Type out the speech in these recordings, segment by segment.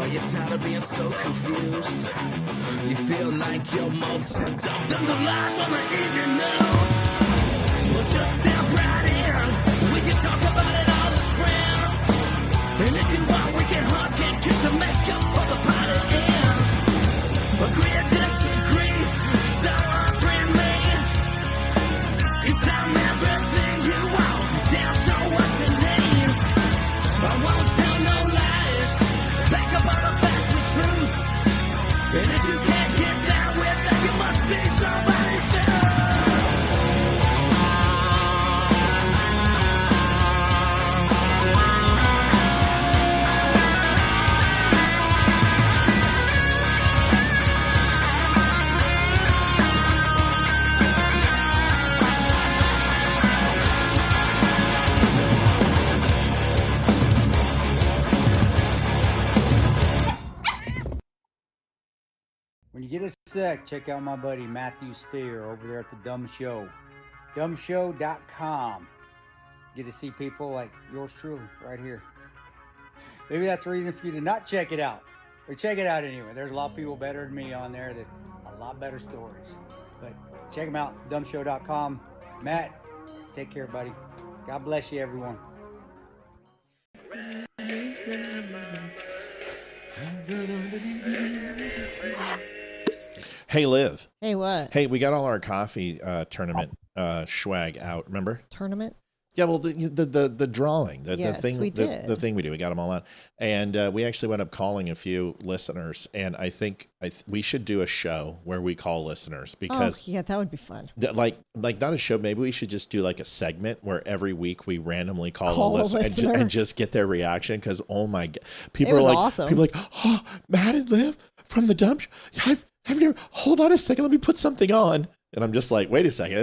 Are you tired of being so confused? You feel like you're more fucked up than the lies on the evening news. Well, just step right in. We can talk about it all as friends. And if you want, we can hug and kiss and make up for the party ends. Agree or disagree, stop arguing me. 'Cause I'm everything you want, damn sure what you need. I won't tell no lies, back up all the facts with truth. And if you can't get down with that, you must be somebody's stuff. When you get a sec, check out my buddy Matthew Spear over there at the Dumb Show. Dumbshow.com. Get to see people like yours truly right here. Maybe that's a reason for you to not check it out. But check it out anyway. There's a lot of people better than me on there that a lot better stories. But check them out, dumbshow.com. Matt, take care, buddy. God bless you, everyone. Hey, Liv. Hey, what? Hey, we got all our coffee tournament swag out. Remember? Tournament? Yeah, well, the drawing, Yes, the thing we did. the thing we do, we got them all out, and we actually went up calling a few listeners, and I think we should do a show where we call listeners because yeah, that would be fun. like not a show. Maybe we should just do like a segment where every week we randomly call a listener and just get their reaction. Because oh my god, people It are was like, awesome. people are like, oh, Matt and Liv from the dump. I've never. Hold on a second, let me put something on. And I'm just like, wait a second,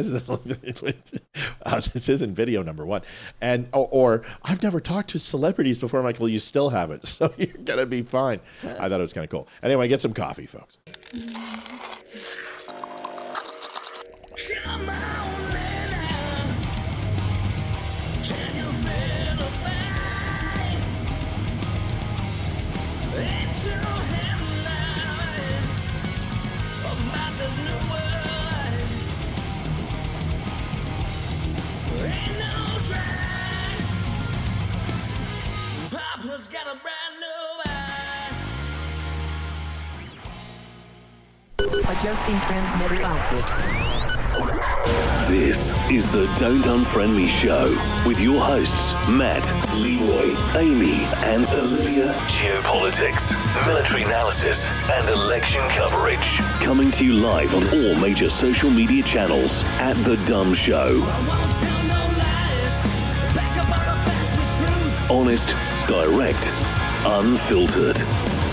this isn't video number one. And or I've never talked to celebrities before. I'm like, well, you still haven't, so you're gonna be fine. I thought it was kind of cool. Anyway, get some coffee, folks. Adjusting transmitter output. This is the Don't Unfriend Me Show with your hosts, Matt, Leroy, Amy, and Olivia. Geopolitics, military analysis, and election coverage. Coming to you live on all major social media channels at The Dumb Show. Honest, direct, unfiltered.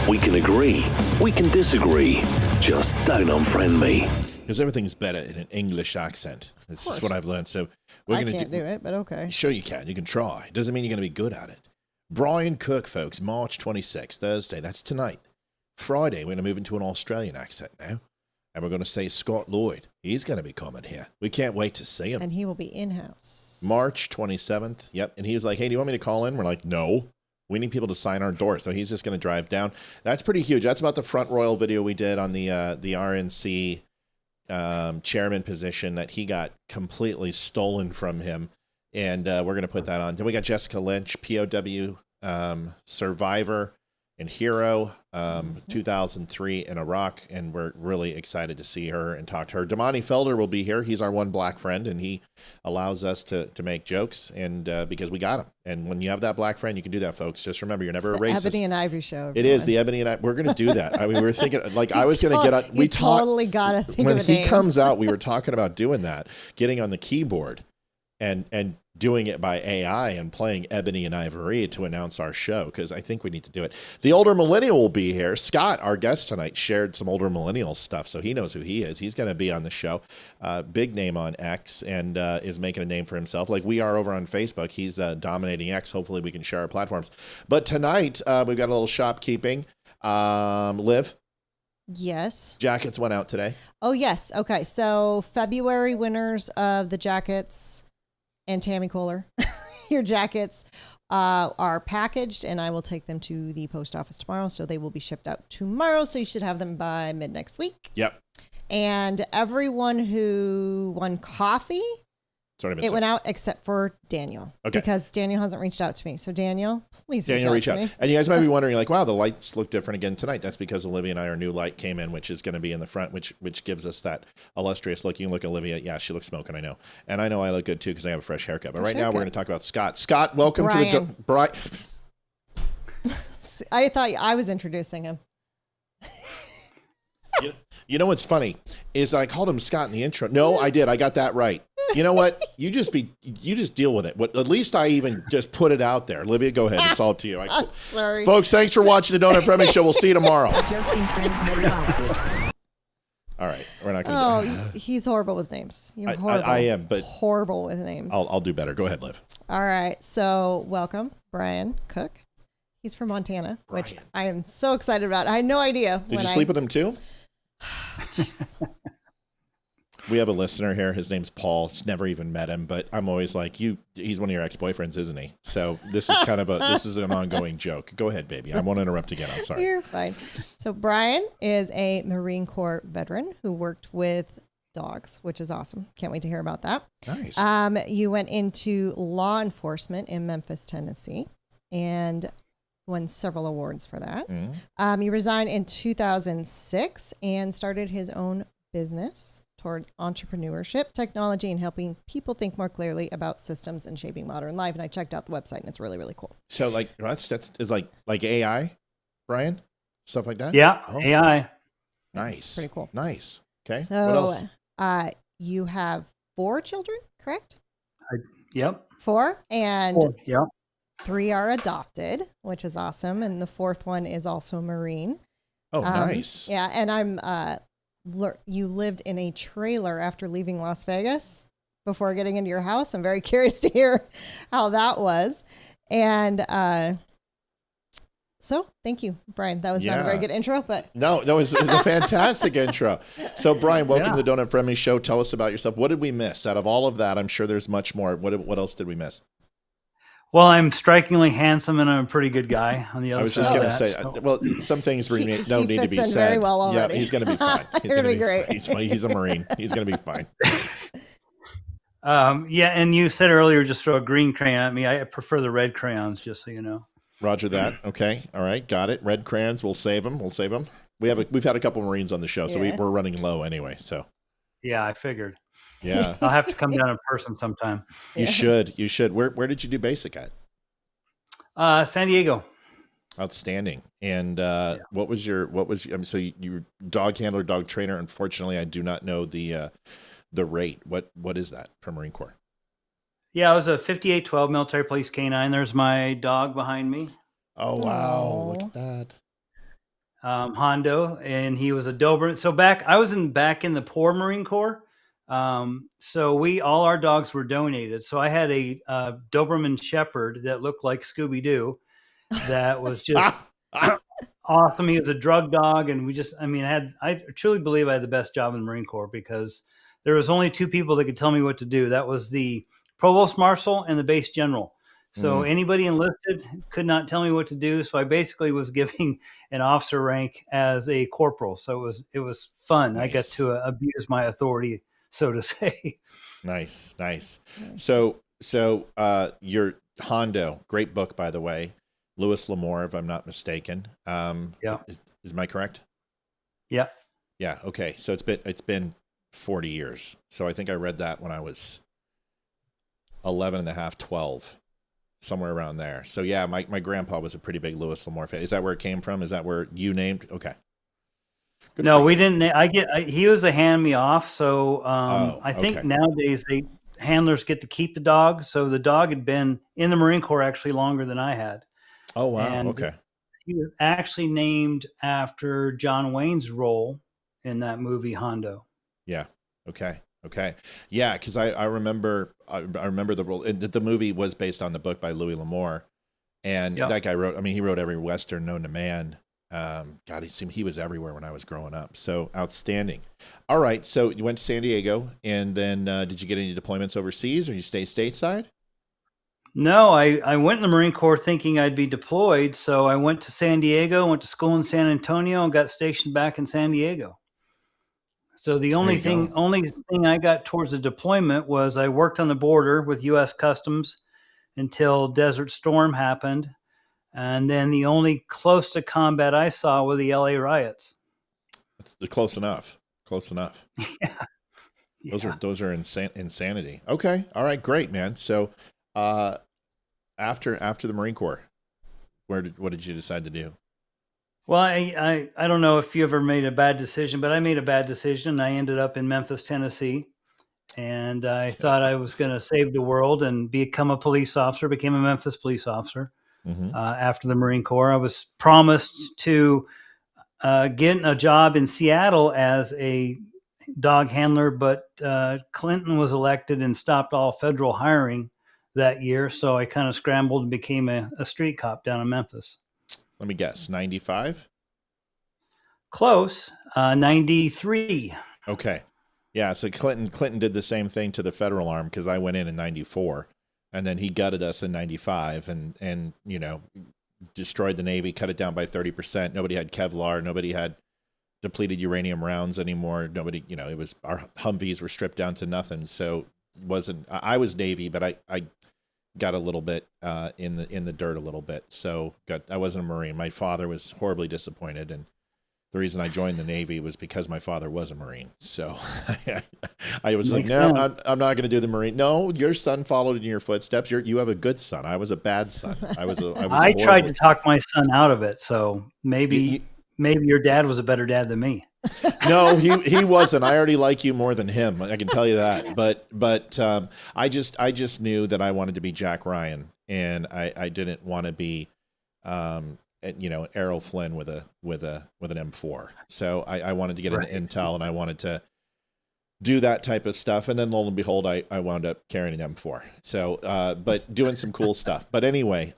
We can agree, we can disagree. Just don't unfriend me. Because everything's better in an English accent. This is what I've learned. So I can't do it, but okay. Sure you can. You can try. Doesn't mean you're going to be good at it. Brian Cook, folks, March 26th, Thursday. That's tonight. Friday, we're going to move into an Australian accent now. And we're going to say Scott Lloyd. He's going to be coming here. We can't wait to see him. And he will be in-house. March 27th. Yep. And he was like, hey, do you want me to call in? We're like, no. We need people to sign our door. So he's just going to drive down. That's pretty huge. That's about the front royal video we did on the RNC chairman position that he got completely stolen from him. And we're going to put that on. Then we got Jessica Lynch, POW survivor and hero, 2003 in Iraq. And we're really excited to see her and talk to her. Damani Felder will be here. He's our one black friend, and he allows us to make jokes, and because we got him. And when you have that black friend, you can do that, folks. Just remember, you're never a racist. Ebony and Ivory show. Everyone. It is the Ebony and Ivory. We're going to do that. I mean, we were thinking, like, I was going to get on. We totally got to think of a name. When he comes out, we were talking about doing that, getting on the keyboard and doing it by AI and playing Ebony and Ivory to announce our show, because I think we need to do it. The older millennial will be here. Scott, our guest tonight, shared some older millennial stuff, so he knows who he is. He's going to be on the show. Big name on X, and is making a name for himself like we are over on Facebook. He's dominating X. Hopefully we can share our platforms. But tonight, we've got a little shopkeeping. Liv? Yes. Jackets went out today. Oh, yes. Okay, so February winners of the jackets and Tammy Kohler, your jackets are packaged, and I will take them to the post office tomorrow. So they will be shipped out tomorrow. So you should have them by mid next week. Yep. And everyone who won coffee, Sorry, it went out except for Daniel. Okay. Because Daniel hasn't reached out to me. So Daniel, please reach out. to me. And you guys might be wondering, like, wow, the lights look different again tonight. That's because Olivia and I, our new light came in, which is going to be in the front, which gives us that illustrious look. You can look at Olivia. Yeah, she looks smoking, I know. And I know I look good too because I have a fresh haircut. But right now we're going to talk about Scott. Scott, welcome to the... Brian. I thought I was introducing him. You know what's funny is I called him Scott in the intro. No, I did. I got that right. You know what? You just deal with it. At least I even just put it out there. Olivia, go ahead. It's all up to you. I'm sorry. Folks, thanks for watching the Don't Unfriend Me Show. We'll see you tomorrow. Adjusting transmitter output. All right. We're not going to do he's horrible with names. You're horrible. I am, but horrible with names. I'll do better. Go ahead, Liv. All right. So welcome, Brian Cook. He's from Montana, which I am so excited about. I had no idea. Did you sleep with him too? We have a listener here. His name's Paul. He's never even met him, but I'm always like, he's one of your ex-boyfriends, isn't he? So this is kind of this is an ongoing joke. Go ahead, baby. I won't interrupt again. I'm sorry. You're fine. So Brian is a Marine Corps veteran who worked with dogs, which is awesome. Can't wait to hear about that. Nice. You went into law enforcement in Memphis, Tennessee, and won several awards for that. You resigned in 2006 and started his own business toward entrepreneurship, technology, and helping people think more clearly about systems and shaping modern life. And I checked out the website, and it's really, really cool. So like that's is like AI, Brian, stuff like that. Yeah, AI. Nice. Pretty cool. Nice. Okay. So, what else? You have 4 children, correct? Yep. 4, and Yep. 3 are adopted, which is awesome, and the 4th one is also a Marine. Oh, nice. Yeah, and I'm. You lived in a trailer after leaving Las Vegas before getting into your house. I'm very curious to hear how that was, and so thank you, Brian. That was not a very good intro, but no, it was a fantastic intro. So, Brian, welcome to the Don't Unfriend Me Show. Tell us about yourself. What did we miss out of all of that? I'm sure there's much more. What else did we miss? Well, I'm strikingly handsome and I'm a pretty good guy on the other side. I was just going to say, well, some things don't need to be said. Very well already. Yeah, he's going to be fine. He's going to be great. He's a Marine. He's going to be fine. Yeah, and you said earlier, just throw a green crayon at me. I prefer the red crayons, just so you know. Roger that. Okay. All right. Got it. Red crayons. We'll save them. We've had a couple Marines on the show, so we're running low anyway. So. Yeah, I figured. Yeah. I'll have to come down in person sometime. You should. Where did you do basic at? San Diego. Outstanding. And what was so you were dog handler, dog trainer. Unfortunately, I do not know the rate. What is that for Marine Corps? Yeah, I was a 5812 military police canine. There's my dog behind me. Oh wow. Look at that. Hondo, and he was a Doberman. So I was back in the poor Marine Corps. So all our dogs were donated. So I had a Doberman Shepherd that looked like Scooby-Doo that was just awesome. He was a drug dog. And I truly believe I had the best job in the Marine Corps because there was only 2 people that could tell me what to do. That was the Provost Marshal and the base general. So anybody enlisted could not tell me what to do. So I basically was giving an officer rank as a corporal. So it was fun. Nice. I got to abuse my authority, so to say. Nice. So your Hondo, great book, by the way, Louis L'Amour, if I'm not mistaken. Yeah. Am I correct? Yeah. Yeah. Okay. So it's been 40 years. So I think I read that when I was 11 and a half, 12, somewhere around there. So yeah, my grandpa was a pretty big Louis L'Amour fan. Is that where it came from? Is that where you named? Okay. Good no, we didn't. He was a hand me off. So I think nowadays handlers get to keep the dog. So the dog had been in the Marine Corps actually longer than I had. Oh, wow. And okay. He was actually named after John Wayne's role in that movie Hondo. Yeah. Okay. Yeah, because I remember the role. The movie was based on the book by Louis L'Amour, and that guy wrote. I mean, he wrote every Western known to man. God, he was everywhere when I was growing up. So outstanding. All right, so you went to San Diego, and then did you get any deployments overseas, or you stay stateside? No, I went in the Marine Corps thinking I'd be deployed. So I went to San Diego, went to school in San Antonio, and got stationed back in San Diego. So the There only you go. thing I got towards the deployment was I worked on the border with U.S. Customs until Desert Storm happened. And then the only close to combat I saw were the LA riots. That's close enough. Close enough. Yeah. Those are insanity. Okay. All right. Great, man. So, after the Marine Corps, what did you decide to do? Well, I don't know if you ever made a bad decision, but I made a bad decision. I ended up in Memphis, Tennessee, and I thought I was going to save the world and become a police officer. Became a Memphis police officer after the Marine Corps. I was promised to get a job in Seattle as a dog handler, but Clinton was elected and stopped all federal hiring that year. So I kind of scrambled and became a street cop down in Memphis. Let me guess. 95. Close. 93. Okay. Yeah. So Clinton did the same thing to the federal arm because I went in 94, and then he gutted us in 95, and destroyed the Navy, cut it down by 30%. Nobody had Kevlar. Nobody had depleted uranium rounds anymore. Nobody, it was, our Humvees were stripped down to nothing. So I was Navy, but I got a little bit in the dirt a little bit. So I wasn't a Marine. My father was horribly disappointed, and the reason I joined the Navy was because my father was a Marine. So I was like, no, I'm not going to do the Marine. No, your son followed in your footsteps. You have a good son. I was a bad son. I tried to talk my son out of it. So maybe your dad was a better dad than me. No, he wasn't. I already like you more than him. I can tell you that. But I just knew that I wanted to be Jack Ryan, and I didn't want to be, Errol Flynn with an M4. So I wanted to get into intel, and I wanted to do that type of stuff. And then lo and behold, I wound up carrying an M4. So, but doing some cool stuff. But anyway,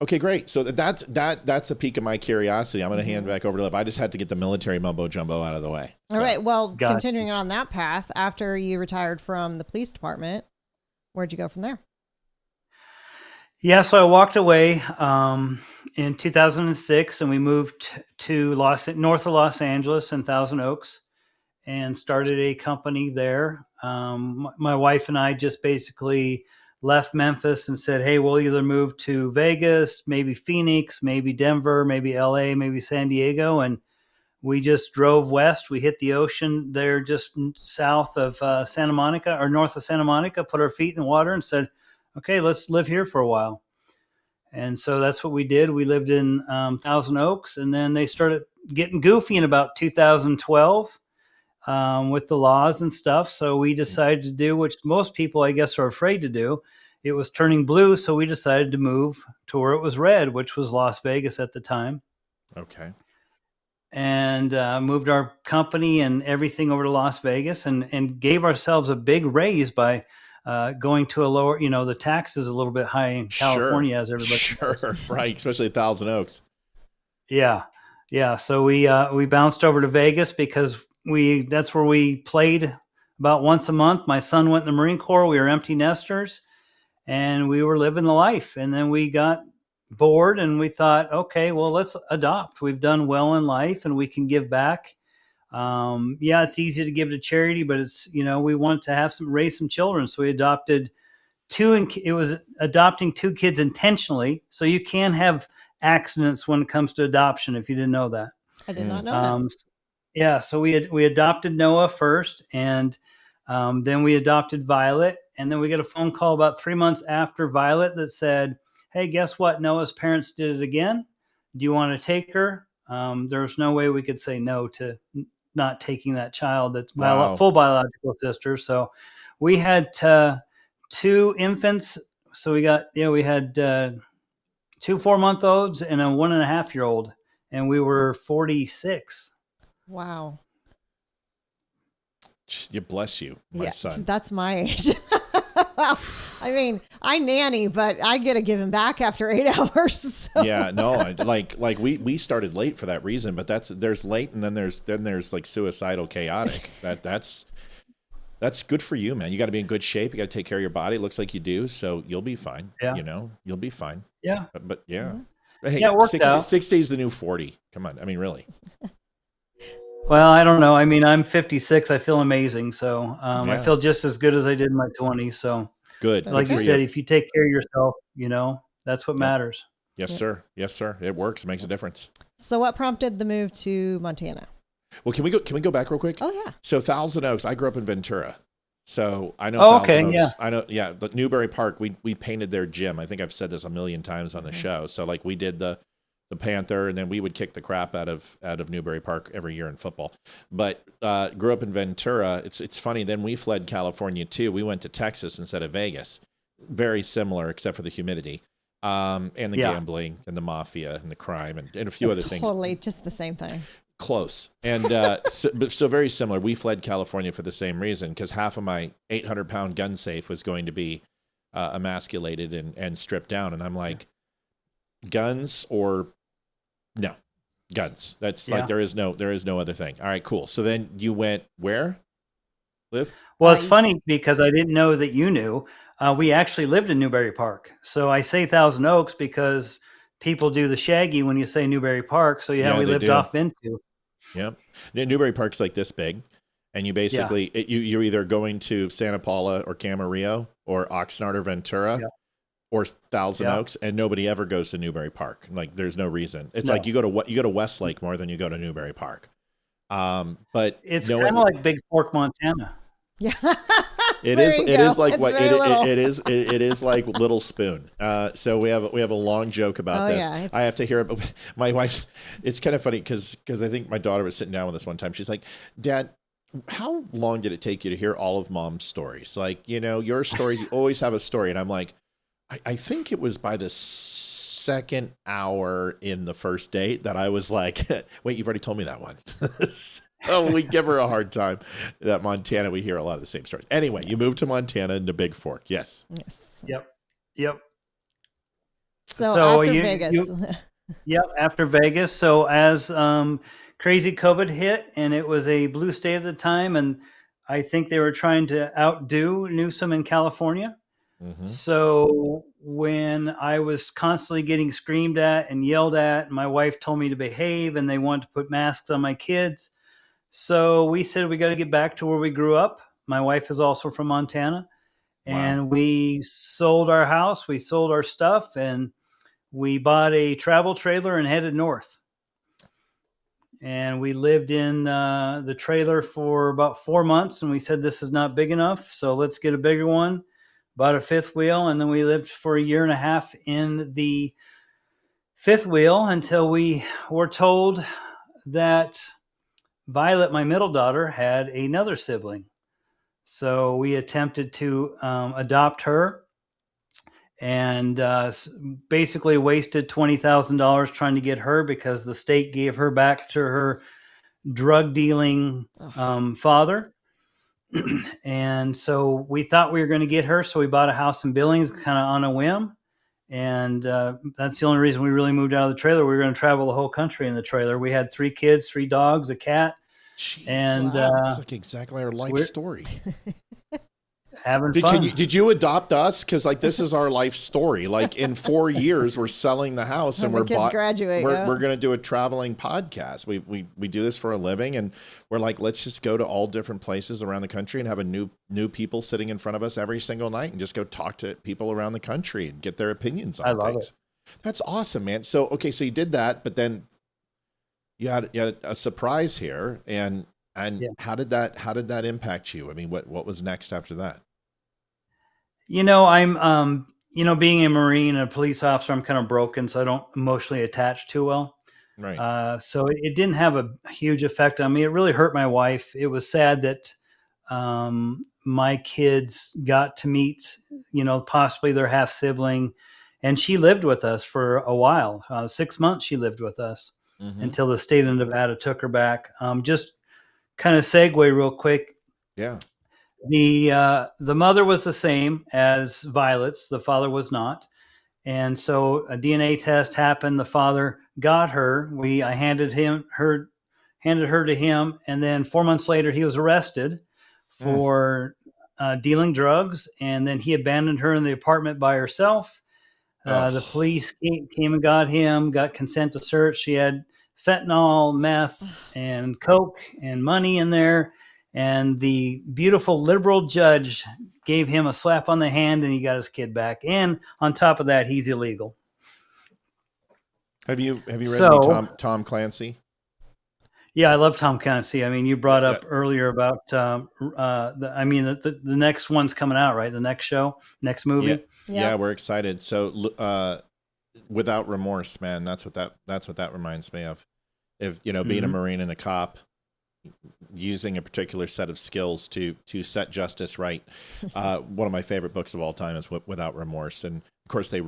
okay, great. So that's the peak of my curiosity. I'm going to hand back over to Liv. I just had to get the military mumbo jumbo out of the way. All right. Well, continuing on that path, after you retired from the police department, where'd you go from there? Yeah, so I walked away in 2006, and we moved to north of Los Angeles in Thousand Oaks, and started a company there. My wife and I just basically left Memphis and said, hey, we'll either move to Vegas, maybe Phoenix, maybe Denver, maybe LA, maybe San Diego. And we just drove west. We hit the ocean there just south of Santa Monica, or north of Santa Monica, put our feet in the water and said, okay, let's live here for a while. And so that's what we did. We lived in Thousand Oaks, and then they started getting goofy in about 2012 with the laws and stuff. So we decided to do, which most people, I guess, are afraid to do. It was turning blue, so we decided to move to where it was red, which was Las Vegas at the time. Okay. And moved our company and everything over to Las Vegas, and gave ourselves a big raise by going to a lower, the tax is a little bit high in California, as everybody knows. Right, especially at Thousand Oaks. Yeah. So we bounced over to Vegas because that's where we played about once a month. My son went in the Marine Corps. We were empty nesters, and we were living the life. And then we got bored, and we thought, okay, well, let's adopt. We've done well in life, and we can give back. It's easy to give to charity, but it's, we wanted to raise some children. So we adopted it was adopting two kids intentionally. So you can have accidents when it comes to adoption, if you didn't know that. I did not know that. Yeah. So we adopted Noah first, and then we adopted Violet. And then we got a phone call about 3 months after Violet that said, hey, guess what? Noah's parents did it again. Do you want to take her? There was no way we could say no to not taking that child. That's full biological sister. So we had two infants. So we had 2 4-month-olds and a 1.5-year-old, and we were 46. Wow. You bless you, my son. That's my age. I mean, I nanny, but I get to give him back after 8 hours. So. Yeah, no, like we started late for that reason, but there's late, and then there's like suicidal chaotic. That's That's good for you, man. You got to be in good shape. You got to take care of your body. It looks like you do, so you'll be fine. Yeah. You'll be fine. Yeah. But yeah. Mm-hmm. Hey, Yeah, it worked 60, out. 60 is the new 40. Come on. I mean, really. Well, I don't know. I mean, I'm 56. I feel amazing. So I Yeah. feel just as good as I did in my 20s. So Good. That's like Good you for said, if you take care of yourself, that's what Yep. matters. Yes, sir. Yes, sir. It works. It makes a difference. So what prompted the move to Montana? Well, can we go back real quick? Oh yeah. So Thousand Oaks, I grew up in Ventura. So I know Oh, Thousand okay, Oaks. I know, yeah. But Newberry Park, we painted their gym. I think I've said this a million times on the show. So like we did the Panther, and then we would kick the crap out of Newberry Park every year in football. But grew up in Ventura. It's funny. Then we fled California too. We went to Texas instead of Vegas. Very similar, except for the humidity, and the gambling and the mafia and the crime and a few other things. Totally, just the same thing. Close. And so very similar. We fled California for the same reason, because half of my 800-pound gun safe was going to be emasculated and stripped down. And I'm like, guns or no, guns. That's like, there is no other thing. All right, cool. So then you went where? Live? Well, it's funny because I didn't know that you knew. We actually lived in Newberry Park. So I say Thousand Oaks because people do the Shaggy when you say Newberry Park. So we lived do. off into. Yeah. Newberry Park's like this big. And you basically, you're either going to Santa Paula or Camarillo or Oxnard or Ventura or Thousand Oaks, and nobody ever goes to Newberry Park. Like, there's no reason. It's like you go to Westlake more than you go to Newberry Park. But it's kind of like Big Fork, Montana. Yeah. It is like what it is like Little Spoon. So we have a long joke about this. Yeah, I have to hear it. My wife, it's kind of funny because I think my daughter was sitting down with us one time. She's like, "Dad, how long did it take you to hear all of Mom's stories? Like, your stories, you always have a story." And I'm like, I think it was by the second hour in the first date that I was like, wait, you've already told me that one. Oh, we give her a hard time. That Montana, we hear a lot of the same stories. Anyway, you moved to Montana into Big Fork. Yes. Yes. Yep. So after Vegas. After Vegas. So as crazy COVID hit, and it was a blue state at the time, and I think they were trying to outdo Newsom in California. Mm-hmm. So when I was constantly getting screamed at and yelled at, and my wife told me to behave, and they wanted to put masks on my kids. So we said, we got to get back to where we grew up. My wife is also from Montana. And we sold our house, we sold our stuff, and we bought a travel trailer and headed north. And we lived in the trailer for about 4 months, and we said, this is not big enough, so let's get a bigger one. Bought a fifth wheel, and then we lived for a year and a half in the fifth wheel until we were told that Violet, my middle daughter, had another sibling. So we attempted to adopt her, and basically wasted $20,000 trying to get her because the state gave her back to her drug dealing father. And so we thought we were going to get her. So we bought a house in Billings kind of on a whim. And that's the only reason we really moved out of the trailer. We were going to travel the whole country in the trailer. We had 3 kids, 3 dogs, a cat. Jeez, and it's like exactly our life story. Having fun. Did you adopt us? Because like this is our life story. Like in 4 years, we're selling the house and When the kids graduate. We're going to do a traveling podcast. We do this for a living, and we're like, let's just go to all different places around the country and have a new people sitting in front of us every single night, and just go talk to people around the country and get their opinions on things. That's awesome, man. So okay, so you did that, but then you had a surprise here, and how did that impact you? I mean, what was next after that? I'm, being a Marine and a police officer, I'm kind of broken, so I don't emotionally attach too well. Right. So it didn't have a huge effect on me. It really hurt my wife. It was sad that my kids got to meet, possibly their half sibling, and she lived with us for a while. 6 months she lived with us until the state of Nevada took her back. Just kind of segue real quick. Yeah. The mother was the same as Violet's. The father was not. And so a DNA test happened. The father got her. I handed her to him. And then 4 months later, he was arrested for dealing drugs, and then he abandoned her in the apartment by herself. The police came and got him, got consent to search. She had fentanyl, meth, and coke and money in there. And the beautiful liberal judge gave him a slap on the hand, and he got his kid back. And on top of that, he's illegal. Have you read any Tom Clancy? Yeah, I love Tom Clancy. I mean, you brought up earlier about the next one's coming out, right? The next show, next movie. Yeah, we're excited. So, Without Remorse, man, that's what that reminds me of. If being a Marine and a cop, using a particular set of skills to set justice right. One of my favorite books of all time is Without Remorse, and of course they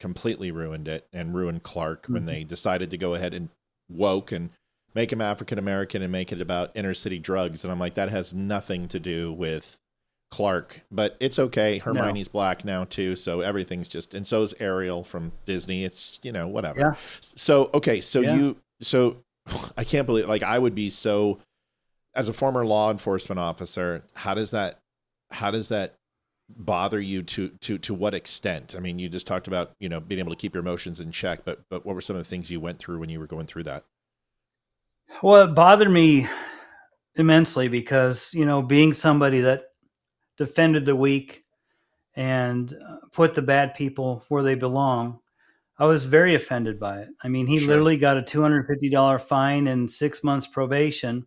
completely ruined it, and ruined Clark when they decided to go ahead and woke and make him African American and make it about inner city drugs. And I'm like, that has nothing to do with Clark, but it's okay. Hermione's black now too, so everything's just, and so is Ariel from Disney. It's whatever. Yeah. So okay, so I can't believe, like, I would be so, as a former law enforcement officer, how does that bother you to what extent? I mean, you just talked about being able to keep your emotions in check, but what were some of the things you went through when you were going through that? Well, it bothered me immensely because, being somebody that defended the weak and put the bad people where they belong, I was very offended by it. I mean, he literally got a $250 fine and 6 months probation,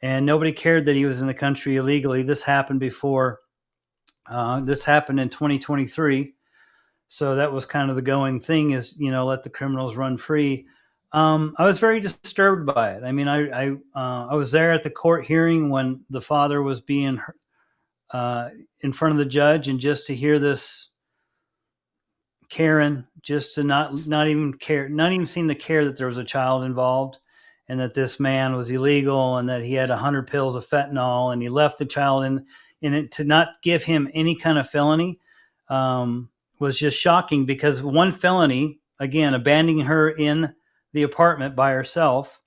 and nobody cared that he was in the country illegally. This happened before. This happened in 2023. So that was kind of the going thing is, let the criminals run free. I was very disturbed by it. I mean, I was there at the court hearing when the father was being in front of the judge, and just to hear this Karen, just to not even seem to care that there was a child involved, and that this man was illegal, and that he had 100 pills of fentanyl, and he left the child in it, to not give him any kind of felony was just shocking, because one felony, again, abandoning her in the apartment by herself,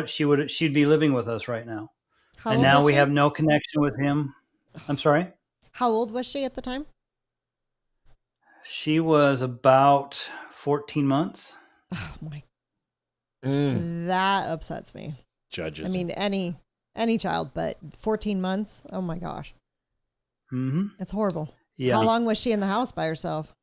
she'd be living with us right now. And now we have no connection with him. I'm sorry? How old was she at the time? She was about 14 months. Oh my. That upsets me. Judges. I mean, any child, but 14 months. Oh my gosh. Mm-hmm. It's horrible. Yeah. How long was she in the house by herself?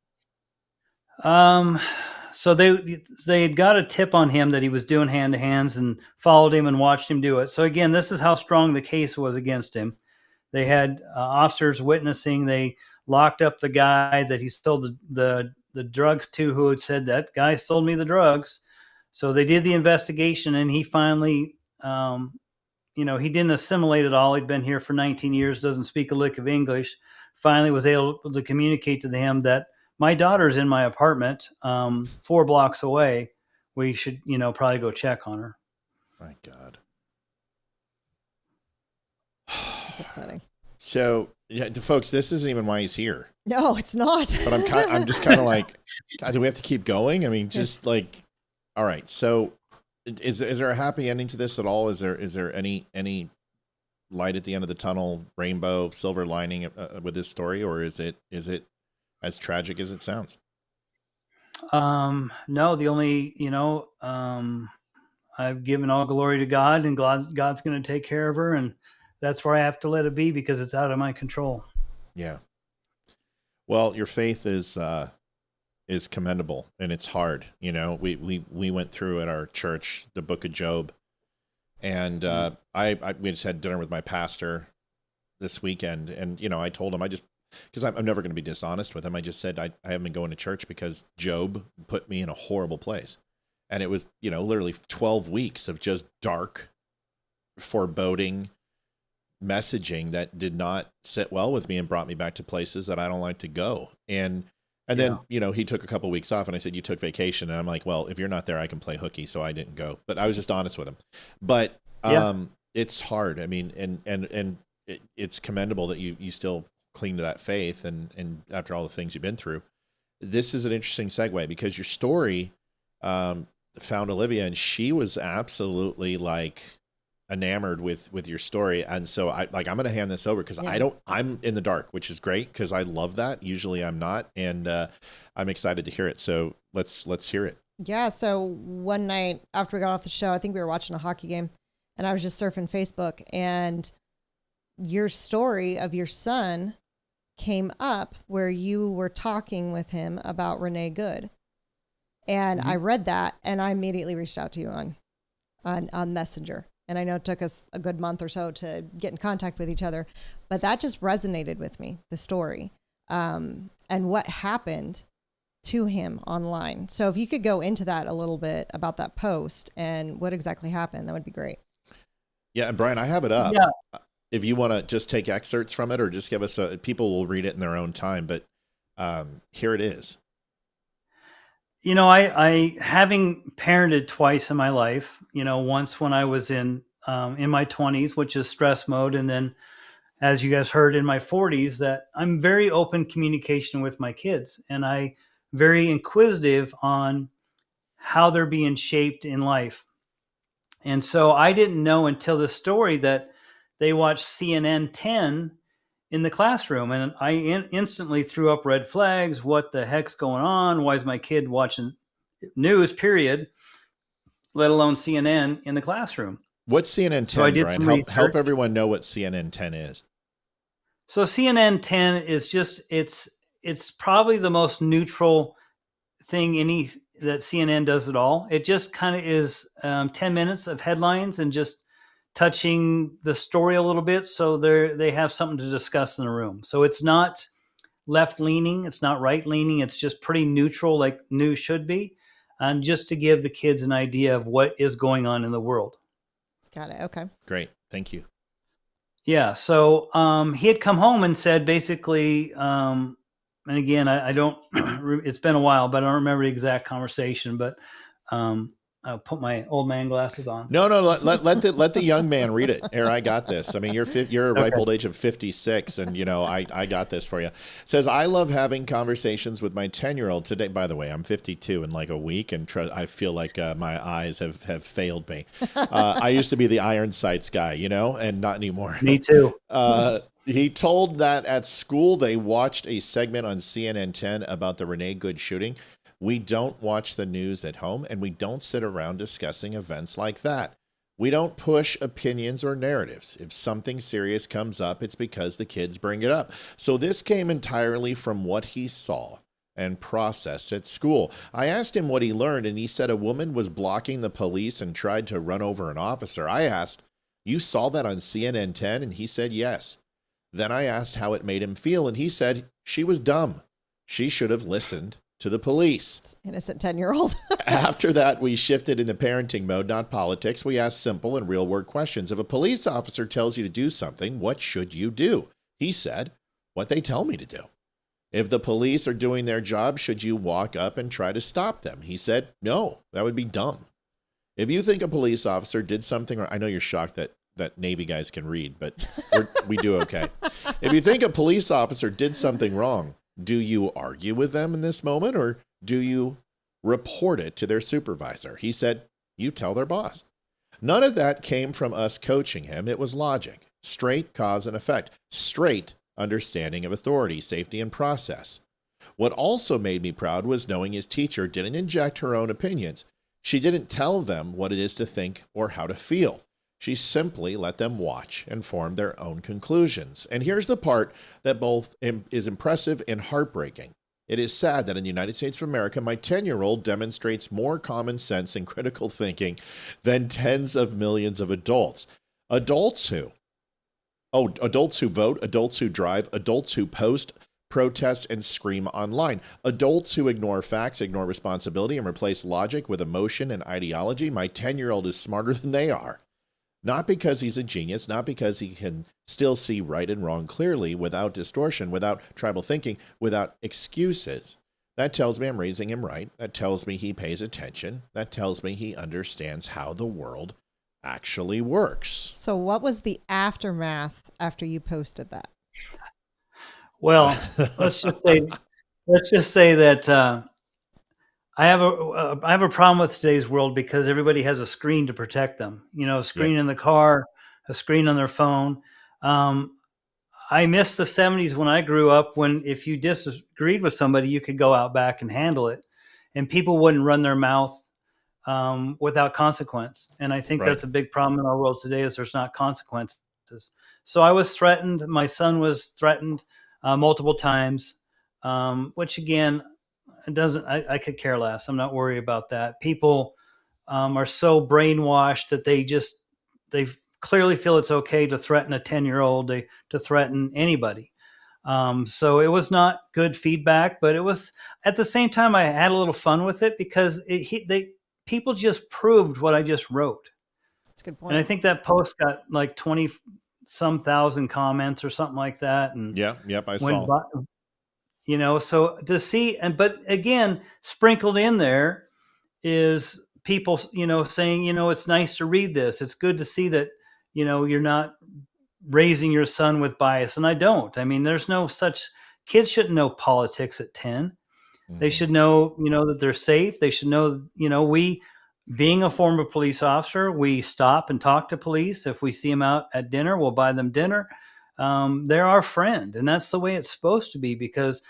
So they had got a tip on him that he was doing hand-to-hands, and followed him and watched him do it. So again, this is how strong the case was against him. They had officers witnessing. They locked up the guy that he sold the drugs to, who had said, that guy sold me the drugs. So they did the investigation, and he finally, he didn't assimilate at all. He'd been here for 19 years, doesn't speak a lick of English. Finally was able to communicate to him that my daughter's in my apartment 4 blocks away. We should, probably go check on her. My God. It's upsetting. So, yeah, folks, this isn't even why he's here. No, it's not. But I'm just kind of like, God, do we have to keep going? I mean, just like, all right. So, is there a happy ending to this at all? Is there any light at the end of the tunnel, rainbow, silver lining with this story, or is it as tragic as it sounds? No, the only, I've given all glory to God, and God's going to take care of her, and that's where I have to let it be, because it's out of my control. Yeah. Well, your faith is commendable, and it's hard. We went through at our church the book of Job, and we just had dinner with my pastor this weekend, and I told him, because I'm never going to be dishonest with him, I just said I haven't been going to church because Job put me in a horrible place, and it was literally 12 weeks of just dark, foreboding messaging that did not sit well with me and brought me back to places that I don't like to go. And then, he took a couple of weeks off, and I said, you took vacation. And I'm like, well, if you're not there, I can play hooky. So I didn't go, but I was just honest with him. But it's hard. I mean, and it's commendable that you still cling to that faith. And after all the things you've been through, this is an interesting segue, because your story found Olivia, and she was absolutely like enamored with your story, and so I'm going to hand this over because I'm in the dark, which is great because I love that. Usually I'm not, and I'm excited to hear it. So let's hear it. Yeah. So one night after we got off the show, I think we were watching a hockey game, and I was just surfing Facebook, and your story of your son came up where you were talking with him about Renee Good. And I read that, and I immediately reached out to you on Messenger. And I know it took us a good month or so to get in contact with each other, but that just resonated with me, the story, and what happened to him online. So if you could go into that a little bit about that post and what exactly happened, that would be great. Yeah, and Brian, I have it up. Yeah. If you want to just take excerpts from it or just give us people will read it in their own time, but here it is. You know, I having parented twice in my life, you know, once when I was in my 20s, which is stress mode. And then, as you guys heard, in my 40s, that I'm very open communication with my kids, and I very inquisitive on how they're being shaped in life. And so I didn't know until this story that they watched CNN 10 in the classroom, and I instantly threw up red flags. What the heck's going on? Why is my kid watching news, period, let alone CNN in the classroom? What's CNN 10, So I did Brian? some Help everyone know what CNN 10 is. So CNN 10 is just, it's probably the most neutral thing that CNN does at all. It just kind of is 10 minutes of headlines and just touching the story a little bit, so they have something to discuss in the room. So it's not left leaning, it's not right leaning, it's just pretty neutral, like news should be, and just to give the kids an idea of what is going on in the world. Got it. Okay. Great, thank you. Yeah. So he had come home and said basically, and again, I don't. It's been a while, but I don't remember the exact conversation. But I'll put my old man glasses on. No, let the young man read it. Here, I got this. I mean, you're a ripe old age of 56, and you know I got this for you. It says, I love having conversations with my 10-year-old today. By the way, I'm 52 in like a week, and I feel like my eyes have failed me. I used to be the iron sights guy, you know, and not anymore. Me too. He told that at school they watched a segment on CNN 10 about the Renee Good shooting. We don't watch the news at home, and we don't sit around discussing events like that. We don't push opinions or narratives. If something serious comes up, it's because the kids bring it up. So this came entirely from what he saw and processed at school. I asked him what he learned, and he said a woman was blocking the police and tried to run over an officer. I asked, you saw that on CNN 10? And he said yes. Then I asked how it made him feel, and he said she was dumb. She should have listened to the police. Innocent 10-year-old. After that, we shifted into parenting mode, not politics. We asked simple and real-world questions. If a police officer tells you to do something, what should you do? He said, what they tell me to do. If the police are doing their job, should you walk up and try to stop them? He said, no, that would be dumb. If you think a police officer did something, I know you're shocked that Navy guys can read, but we do okay. If you think a police officer did something wrong, do you argue with them in this moment, or do you report it to their supervisor? He said, you tell their boss. None of that came from us coaching him. It was logic, straight cause and effect, straight understanding of authority, safety, and process. What also made me proud was knowing his teacher didn't inject her own opinions. She didn't tell them what it is to think or how to feel. She simply let them watch and form their own conclusions. And here's the part that both is impressive and heartbreaking. It is sad that in the United States of America, my 10-year-old demonstrates more common sense and critical thinking than tens of millions of adults. Adults who vote, adults who drive, adults who post, protest, and scream online. Adults who ignore facts, ignore responsibility, and replace logic with emotion and ideology. My 10-year-old is smarter than they are. Not because he's a genius, not because he can still see right and wrong clearly without distortion, without tribal thinking, without excuses. That tells me I'm raising him right. That tells me he pays attention. That tells me he understands how the world actually works. So what was the aftermath after you posted that? Well, let's just say that I have a problem with today's world because everybody has a screen to protect them. You know, a screen in the car, a screen on their phone. I miss the 70s when I grew up, when if you disagreed with somebody, you could go out back and handle it, and people wouldn't run their mouth without consequence. And I think that's a big problem in our world today, is there's not consequences. So I was threatened. My son was threatened multiple times, which again, it doesn't, I could care less. I'm not worried about that. People are so brainwashed that they clearly feel it's okay to threaten a 10-year-old, to threaten anybody. So it was not good feedback, but it was, at the same time, I had a little fun with it because people just proved what I just wrote. That's a good point. And I think that post got like 20 some thousand comments or something like that. And I saw. You know, so to see, but again, sprinkled in there is people, you know, saying, you know, it's nice to read this. It's good to see that, you know, you're not raising your son with bias. And I don't. I mean, there's no such, kids shouldn't know politics at 10. They should know, you know, that they're safe. They should know, you know, being a former police officer, we stop and talk to police. If we see them out at dinner, we'll buy them dinner. They're our friend. And that's the way it's supposed to be, because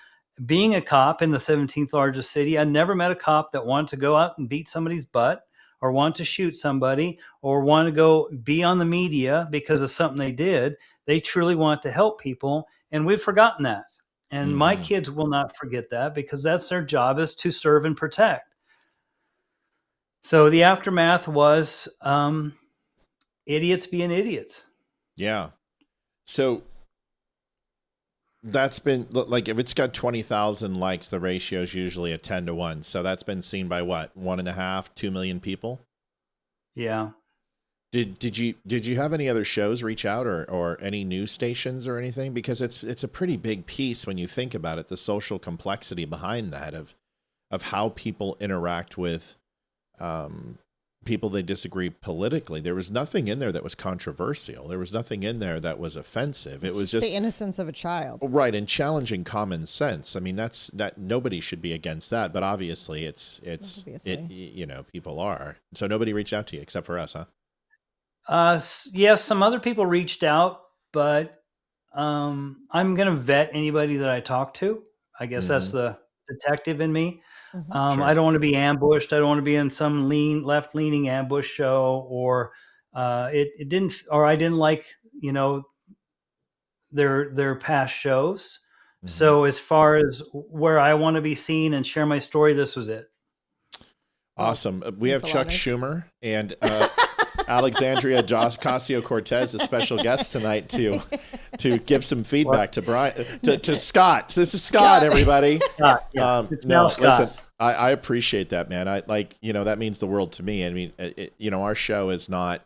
being a cop in the 17th largest city, I never met a cop that wanted to go out and beat somebody's butt, or want to shoot somebody, or want to go be on the media because of something they did. They truly want to help people. And we've forgotten that. And my kids will not forget that, because that's their job, is to serve and protect. So the aftermath was idiots being idiots. Yeah. So that's been, like, if it's got 20,000 likes, the ratio is usually a 10-1. So that's been seen by what, 1.5, 2 million people? Yeah. Did you have any other shows reach out, or any news stations or anything? Because it's a pretty big piece when you think about it, the social complexity behind that of how people interact with people they disagree politically. There was nothing in there that was controversial. There was nothing in there that was offensive. It was just the innocence of a child. Right, and challenging common sense. I mean, that nobody should be against that, but obviously you know, people are. So nobody reached out to you except for us, huh? Yes, some other people reached out, but I'm going to vet anybody that I talk to. I guess that's the detective in me. Sure. I don't want to be ambushed. I don't want to be in some left-leaning ambush show, or I didn't like, you know, their past shows. So as far as where I want to be seen and share my story, this was it. Awesome. We have Chuck Schumer and Alexandria Ocasio-Cortez, a special guest tonight to give some feedback to Brian, to Scott. This is Scott, everybody. Scott, yeah. It's now Scott. Listen, I appreciate that, man. I like, you know, that means the world to me. I mean, you know, our show is not,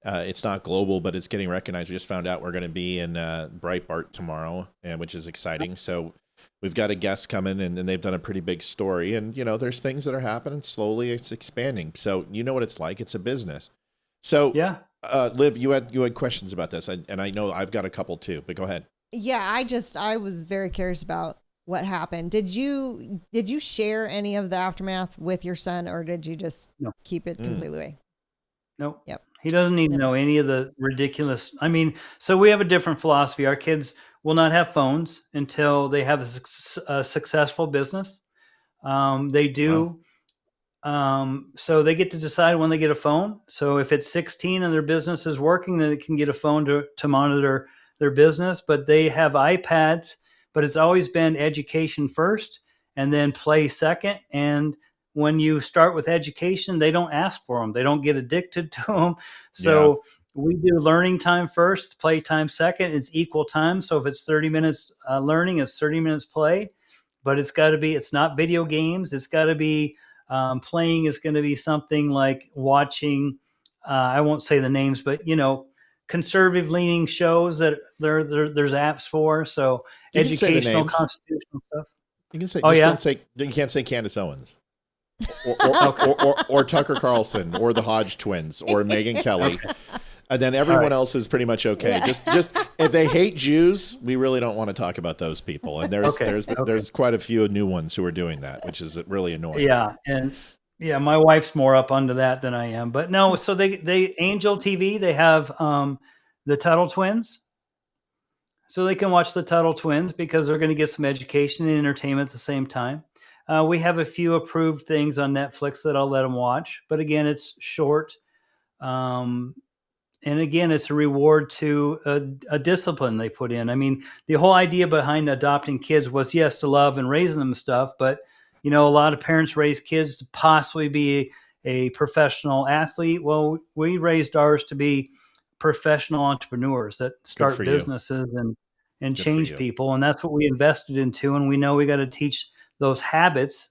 it's not global, but it's getting recognized. We just found out we're going to be in Breitbart tomorrow, which is exciting. So we've got a guest coming, and they've done a pretty big story. And, you know, there's things that are happening. Slowly it's expanding. So you know what it's like. It's a business. So, yeah. Liv, you had questions about this, and I know I've got a couple too, but go ahead. Yeah, I was very curious about what happened. Did you share any of the aftermath with your son, or did you just keep it completely away? No. Yep. He doesn't need to know any of the ridiculous. I mean, so we have a different philosophy. Our kids will not have phones until they have a successful business. They do. Wow. So they get to decide when they get a phone. So if it's 16 and their business is working, then they can get a phone to monitor their business. But they have iPads, but it's always been education first and then play second. And when you start with education, they don't ask for them. They don't get addicted to them. So we do learning time first, play time second. It's equal time. So if it's 30 minutes learning, it's 30 minutes play. But it's got to be, it's not video games. It's got to be playing is going to be something like watching, I won't say the names, but, you know, conservative leaning shows that there's apps for. So you educational, constitutional stuff. You can say, you can't say Candace Owens or Tucker Carlson or the Hodge twins or Megyn Kelly. And then everyone else is pretty much okay. Yeah. Just if they hate Jews, we really don't want to talk about those people. And there's quite a few new ones who are doing that, which is really annoying. Yeah, and my wife's more up onto that than I am. But no, so they Angel TV, they have the Tuttle Twins. So they can watch the Tuttle Twins because they're going to get some education and entertainment at the same time. We have a few approved things on Netflix that I'll let them watch. But again, it's short. And again, it's a reward to a discipline they put in. I mean, the whole idea behind adopting kids was, yes, to love and raising them and stuff. But, a lot of parents raise kids to possibly be a professional athlete. Well, we raised ours to be professional entrepreneurs that start businesses and change people. And that's what we invested into. And we know we got to teach those habits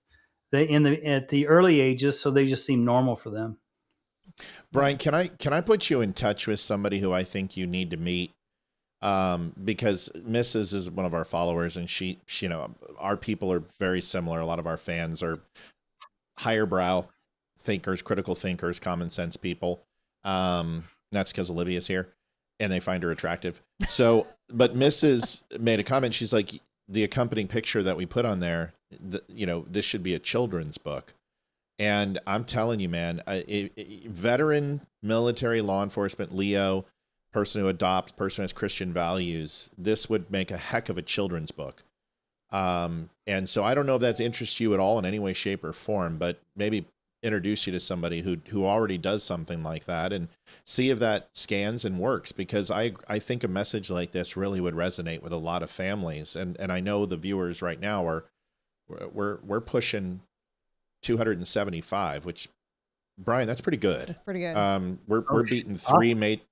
at the early ages so they just seem normal for them. Brian, can I put you in touch with somebody who I think you need to meet? Because Mrs. is one of our followers, and she, our people are very similar. A lot of our fans are higher brow thinkers, critical thinkers, common sense people. That's because Olivia's here, and they find her attractive. So, but Mrs. made a comment. She's like, the accompanying picture that we put on there, this should be a children's book. And I'm telling you, man, a veteran military law enforcement, Leo, person who adopts, person who has Christian values, this would make a heck of a children's book. And so I don't know if that interests you at all in any way, shape, or form, but maybe introduce you to somebody who already does something like that and see if that scans and works, because I think a message like this really would resonate with a lot of families. And I know the viewers right now we're pushing 275, which, Brian, that's pretty good. That's pretty good. We're beating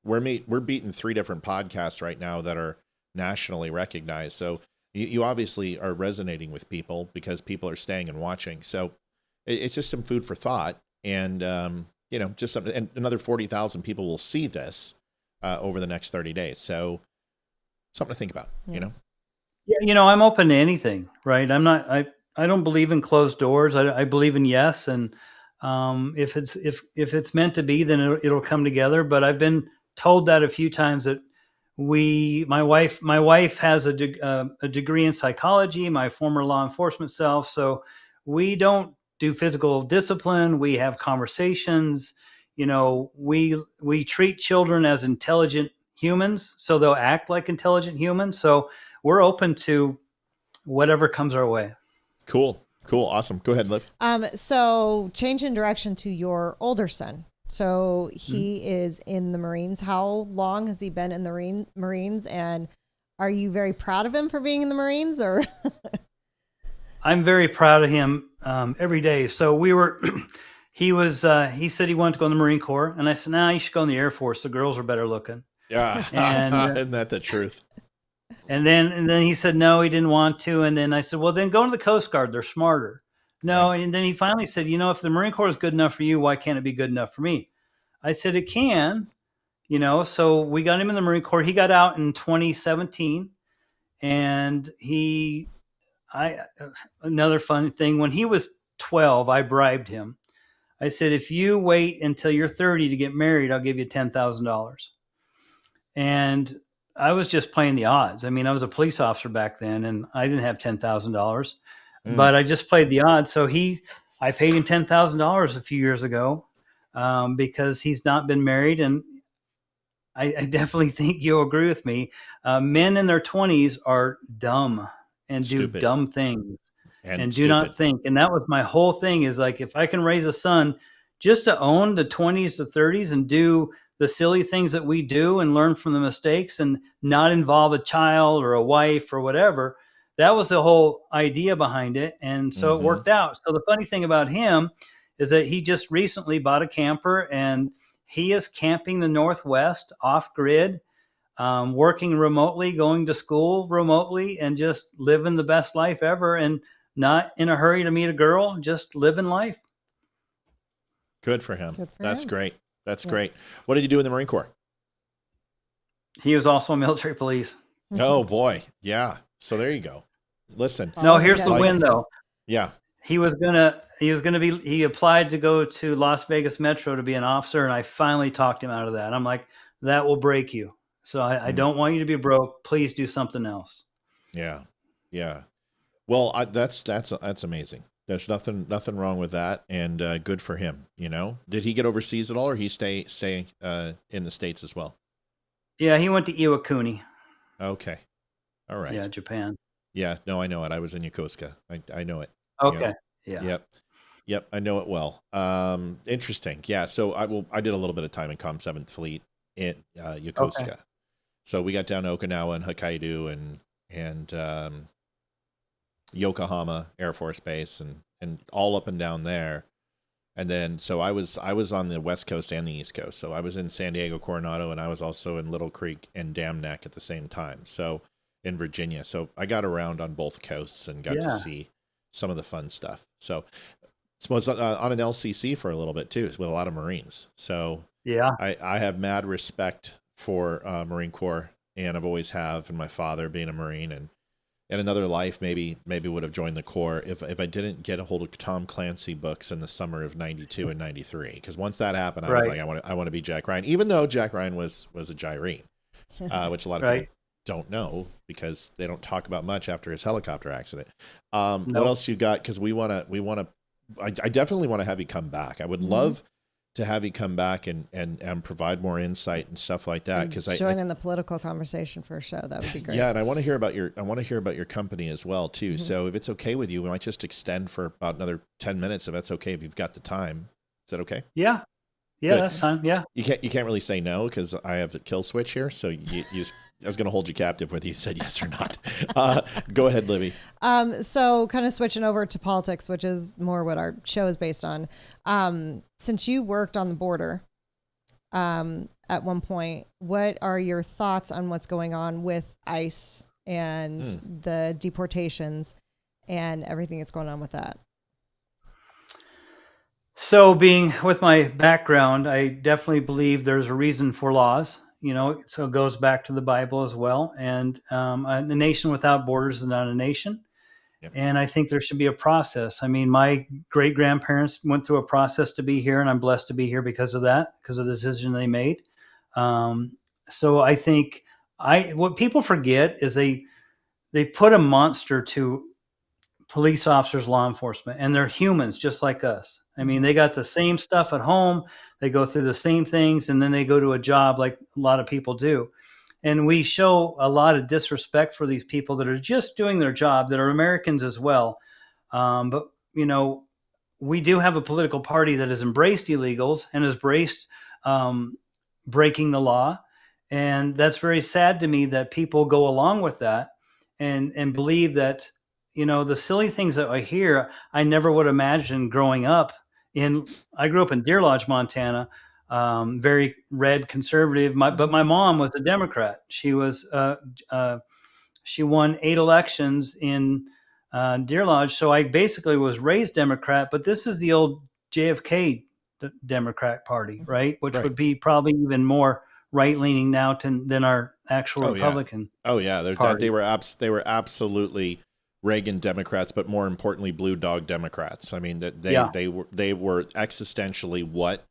we're beating 3 different podcasts right now that are nationally recognized. So you obviously are resonating with people because people are staying and watching. So it's just some food for thought, and just something. And another 40,000 people will see this over the next 30 days. So something to think about. Yeah. Yeah, I'm open to anything, right? I don't believe in closed doors. I believe in yes, and if it's meant to be, then it'll come together. But I've been told that a few times that my wife has a degree in psychology. My former law enforcement self, so we don't do physical discipline. We have conversations. We treat children as intelligent humans, so they'll act like intelligent humans. So we're open to whatever comes our way. Cool. Awesome. Go ahead, Liv. So change in direction to your older son. So he is in the Marines. How long has he been in the Marines? And are you very proud of him for being in the Marines, or? I'm very proud of him every day. So he said he wanted to go in the Marine Corps. And I said, no, you should go in the Air Force. The girls are better looking. Yeah. And isn't that the truth? And then he said, no, he didn't want to. And then I said, well, then go to the Coast Guard. They're smarter. No. Right. And then he finally said, if the Marine Corps is good enough for you, why can't it be good enough for me? I said, it can, so we got him in the Marine Corps. He got out in 2017. And another fun thing, when he was 12, I bribed him. I said, if you wait until you're 30 to get married, I'll give you $10,000. And I was just playing the odds. I mean, I was a police officer back then, and I didn't have $10,000, but I just played the odds. So I paid him $10,000 a few years ago because he's not been married. And I definitely think you'll agree with me. Men in their 20s are dumb and do dumb things and do not think. And that was my whole thing, is like, if I can raise a son just to own the 20s to 30s and do the silly things that we do and learn from the mistakes and not involve a child or a wife or whatever. That was the whole idea behind it. And so it worked out. So the funny thing about him is that he just recently bought a camper, and he is camping the Northwest off grid, working remotely, going to school remotely, and just living the best life ever, and not in a hurry to meet a girl, just living life. Good for him. That's great. That's great. What did you do in the Marine Corps? He was also a military police. Oh boy. Yeah. So there you go. Listen. No, here's the win though. Yeah. He applied to go to Las Vegas Metro to be an officer, and I finally talked him out of that. I'm like, that will break you. So I don't want you to be broke. Please do something else. Yeah. Yeah. Well, that's amazing. There's nothing wrong with that, and good for him. You know, did he get overseas at all, or he stay in the States as well? Yeah, he went to Iwakuni. Okay, all right. Yeah, Japan. Yeah, no, I know it. I was in Yokosuka. I know it. Okay. Yep. Yeah. Yep, I know it well. Interesting. Yeah, so I did a little bit of time in Com 7th Fleet in Yokosuka. Okay. So we got down to Okinawa and Hokkaido and Yokohama Air Force Base and all up and down there. And then so I was on the West Coast and the East Coast. So I was in San Diego, Coronado, and I was also in Little Creek and Dam Neck at the same time. So in Virginia. So I got around on both coasts and got to see some of the fun stuff. So I was on an LCC for a little bit too, with a lot of Marines. So yeah, I have mad respect for Marine Corps, and I've always have. And my father being a Marine, and in another life, maybe would have joined the Corps if I didn't get a hold of Tom Clancy books in the summer of '92 and '93. Because once that happened, I was like, I want to be Jack Ryan, even though Jack Ryan was a Gyrene, which a lot of people don't know because they don't talk about much after his helicopter accident. What else you got? Because we want to. I definitely want to have you come back. I would love to have you come back and provide more insight and stuff like that. Because join in the political conversation for a show, that would be great. Yeah, and I want to hear about your company as well too. So if it's okay with you, we might just extend for about another 10 minutes if that's okay. If you've got the time, is that okay? Yeah, Good. That's time. Yeah, you can't really say no because I have the kill switch here. So I was going to hold you captive whether you said yes or not. Go ahead, Libby. So kind of switching over to politics, which is more what our show is based on. Since you worked on the border at one point, what are your thoughts on what's going on with ICE and the deportations and everything that's going on with that? So being with my background, I definitely believe there's a reason for laws. So it goes back to the Bible as well. And a nation without borders is not a nation. Yep. And I think there should be a process. I mean, my great grandparents went through a process to be here, and I'm blessed to be here because of that, because of the decision they made. So I think what people forget is they put a monster to police officers, law enforcement, and they're humans just like us. I mean, they got the same stuff at home. They go through the same things, and then they go to a job like a lot of people do. And we show a lot of disrespect for these people that are just doing their job, that are Americans as well. But, we do have a political party that has embraced illegals and has embraced breaking the law. And that's very sad to me that people go along with that and believe that, the silly things that I hear, I never would imagine growing up I grew up in Deer Lodge, Montana, very red conservative, but my mom was a Democrat. She was, she won 8 elections in Deer Lodge. So I basically was raised Democrat, but this is the old JFK Democrat Party, right? Which would be probably even more right-leaning now than our actual Republican. Oh yeah. They were absolutely Reagan Democrats, but more importantly, Blue Dog Democrats. I mean, they were existentially what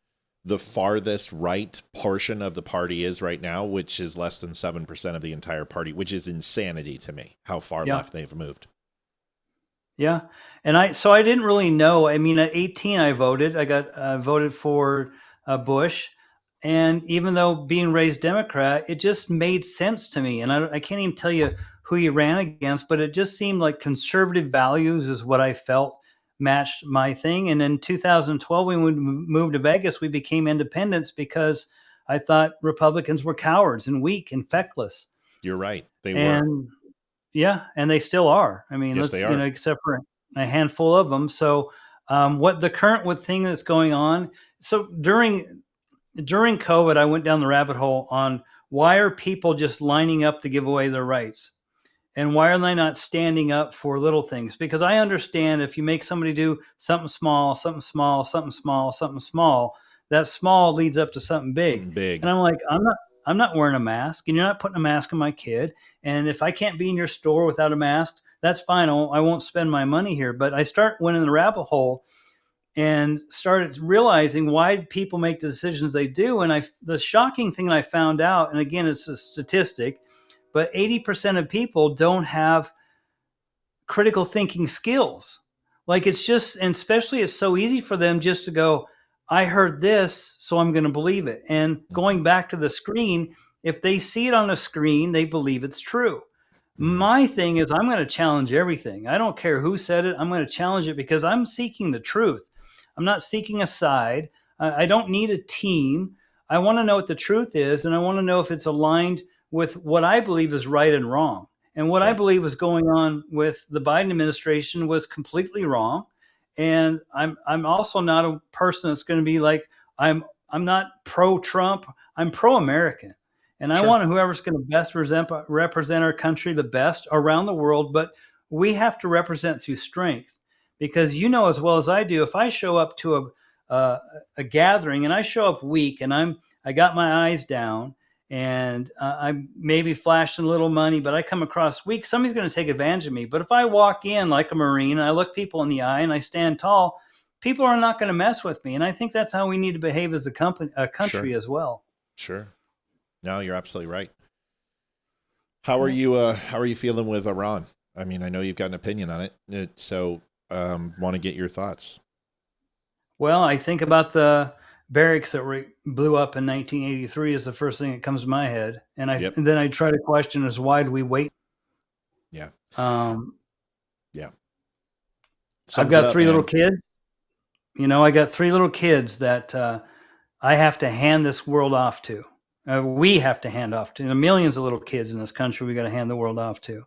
the farthest right portion of the party is right now, which is less than 7% of the entire party, which is insanity to me, how far left they've moved. Yeah. And I didn't really know. I mean, at 18, I voted. I got voted for Bush. And even though being raised Democrat, it just made sense to me. And I can't even tell you who he ran against, but it just seemed like conservative values is what I felt matched my thing. And in 2012, when we moved to Vegas, we became independents because I thought Republicans were cowards and weak and feckless. You're right. They were. Yeah, and they still are. I mean, yes, they are. Except for a handful of them. So what the current thing that's going on. So during COVID, I went down the rabbit hole on why are people just lining up to give away their rights? And why are they not standing up for little things? Because I understand if you make somebody do something small, something small, something small, something small, that small leads up to something big. And I'm like, I'm not wearing a mask, and you're not putting a mask on my kid. And if I can't be in your store without a mask, that's fine. I won't spend my money here. But I went in the rabbit hole, and started realizing why people make the decisions they do. And the shocking thing that I found out, and again, it's a statistic, but 80% of people don't have critical thinking skills. Like, it's just, and especially it's so easy for them just to go, I heard this, so I'm going to believe it. And going back to the screen, if they see it on a screen, they believe it's true. My thing is, I'm going to challenge everything. I don't care who said it. I'm going to challenge it because I'm seeking the truth. I'm not seeking a side. I don't need a team. I want to know what the truth is, and I want to know if it's aligned with what I believe is right and wrong. And what I believe was going on with the Biden administration was completely wrong. And I'm also not a person that's going to be like, I'm not pro-Trump. I'm pro-American. And I want whoever's going to best represent our country the best around the world. But we have to represent through strength, because you know as well as I do, if I show up to a gathering and I show up weak and I got my eyes down and I'm maybe flashing a little money, but I come across weak, somebody's going to take advantage of me. But if I walk in like a Marine and I look people in the eye and I stand tall, people are not going to mess with me. And I think that's how we need to behave as a country as well. Sure. No, you're absolutely right. How are you feeling with Iran? I mean, I know you've got an opinion on it, so want to get your thoughts. Well, I think about the barracks that blew up in 1983 is the first thing that comes to my head. And and then I try to question is, why do we wait? Yeah. Yeah. I've got three little kids. You know, I got three little kids that I have to hand this world off to. We have to hand off to. The millions of little kids in this country we got to hand the world off to.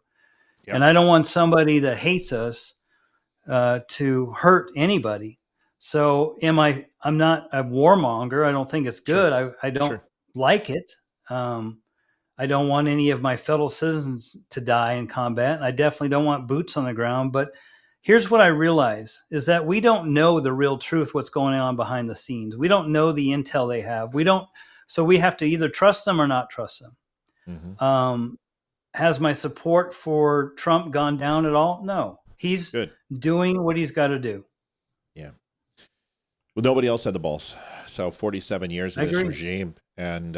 Yep. And I don't want somebody that hates us to hurt anybody. So I'm not a warmonger. I don't think it's good. Sure. I don't like it. I don't want any of my fellow citizens to die in combat. And I definitely don't want boots on the ground. But here's what I realize is that we don't know the real truth, what's going on behind the scenes. We don't know the intel they have. So we have to either trust them or not trust them. Mm-hmm. Has my support for Trump gone down at all? No. He's doing what he's got to do. Yeah. Well, nobody else had the balls. So 47 years of this regime, and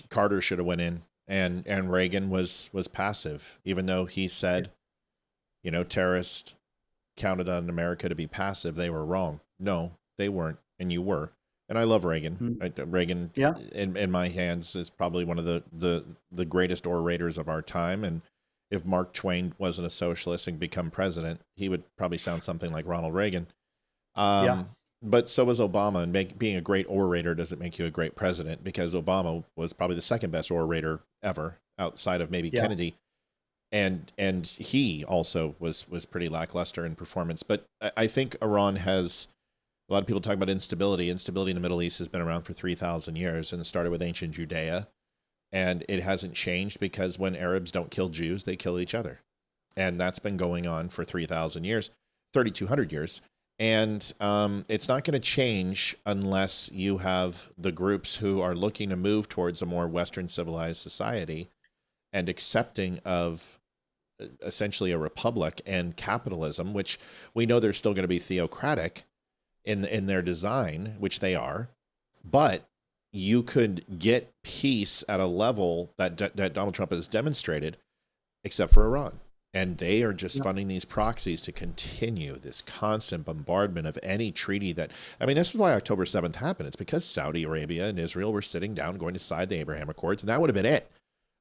Carter should have went in, and Reagan was passive, even though he said, you know, terrorists counted on America to be passive. They were wrong. No, they weren't, and you were. And I love Reagan. Mm-hmm. Reagan, in my hands, is probably one of the greatest orators of our time. And if Mark Twain wasn't a socialist and become president, he would probably sound something like Ronald Reagan. But so was Obama. And being a great orator doesn't make you a great president, because Obama was probably the second best orator ever, outside of maybe Kennedy. And he also was pretty lackluster in performance. But I think Iran has... A lot of people talk about instability. Instability in the Middle East has been around for 3,000 years, and it started with ancient Judea. And it hasn't changed, because when Arabs don't kill Jews, they kill each other. And that's been going on for 3,000 years, 3,200 years. And it's not going to change unless you have the groups who are looking to move towards a more Western civilized society and accepting of essentially a republic and capitalism, which we know they're still going to be theocratic in their design, which they are, but you could get peace at a level that Donald Trump has demonstrated, except for Iran. And they are just funding these proxies to continue this constant bombardment of any treaty that, I mean, this is why October 7th happened. It's because Saudi Arabia and Israel were sitting down, going to sign the Abraham Accords, and that would have been it.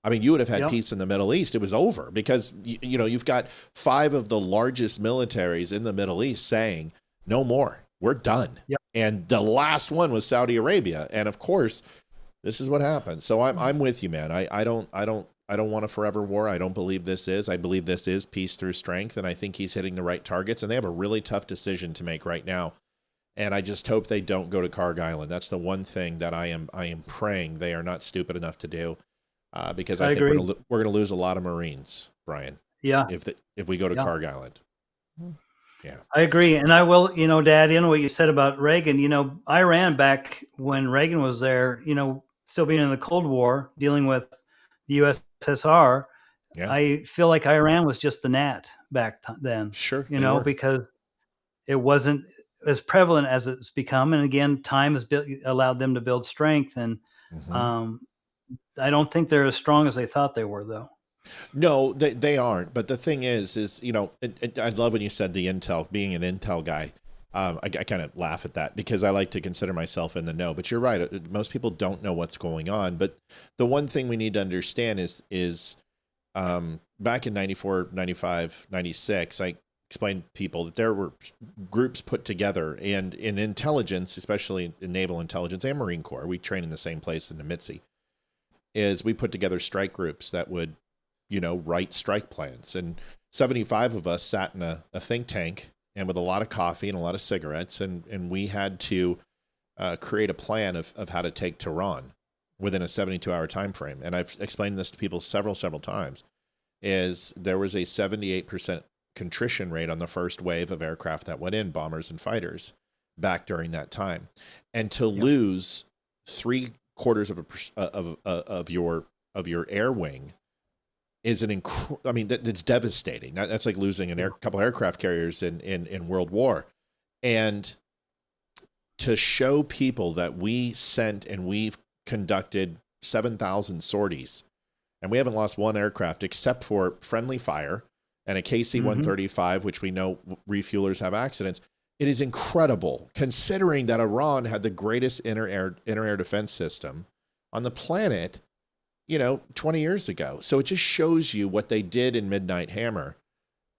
I mean, you would have had peace in the Middle East. It was over, because, you know, you've got 5 of the largest militaries in the Middle East saying, no more. We're done. Yep. And the last one was Saudi Arabia. And of course, this is what happened. So I'm with you, man. I don't want a forever war. I don't believe this is. I believe this is peace through strength. And I think he's hitting the right targets. And they have a really tough decision to make right now. And I just hope they don't go to Karg Island. That's the one thing that I am praying they are not stupid enough to do. Because I think we're going to lose a lot of Marines, Brian. Yeah. If we go to Karg Island. Yeah, I agree. And I will, you know, Dad, you know what you said about Reagan, you know, Iran back when Reagan was there, you know, still being in the Cold War, dealing with the USSR. Yeah. I feel like Iran was just the gnat back then. Sure. You know, because it wasn't as prevalent as it's become. And again, time has allowed them to build strength. And I don't think they're as strong as they thought they were, though. No, they aren't. But the thing is, you know, I love when you said the intel, being an intel guy. I kind of laugh at that because I like to consider myself in the know. But you're right. Most people don't know what's going on. But the one thing we need to understand is back in 94, 95, 96, I explained to people that there were groups put together, and in intelligence, especially in naval intelligence and Marine Corps, we train in the same place in the MITSI, is we put together strike groups that would, you know, write strike plans. And 75 of us sat in a think tank and with a lot of coffee and a lot of cigarettes. And we had to create a plan of how to take Tehran within a 72-hour time frame. And I've explained this to people several times, is there was a 78% contrition rate on the first wave of aircraft that went in, bombers and fighters, back during that time. And to lose 3/4 of your air wing is I mean, that's devastating. That's like losing a couple aircraft carriers in World War. And to show people that we sent and we've conducted 7,000 sorties, and we haven't lost one aircraft except for friendly fire and a KC-135, which we know refuelers have accidents. It is incredible, considering that Iran had the greatest inter-air defense system on the planet, you know, 20 years ago. So it just shows you what they did in Midnight Hammer,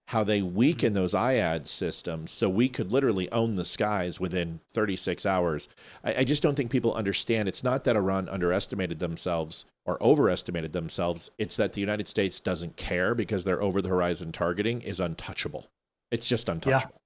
how they weakened those IAD systems so we could literally own the skies within 36 hours. I just don't think people understand. It's not that Iran underestimated themselves or overestimated themselves. It's that the United States doesn't care because their over-the-horizon targeting is untouchable. It's just untouchable.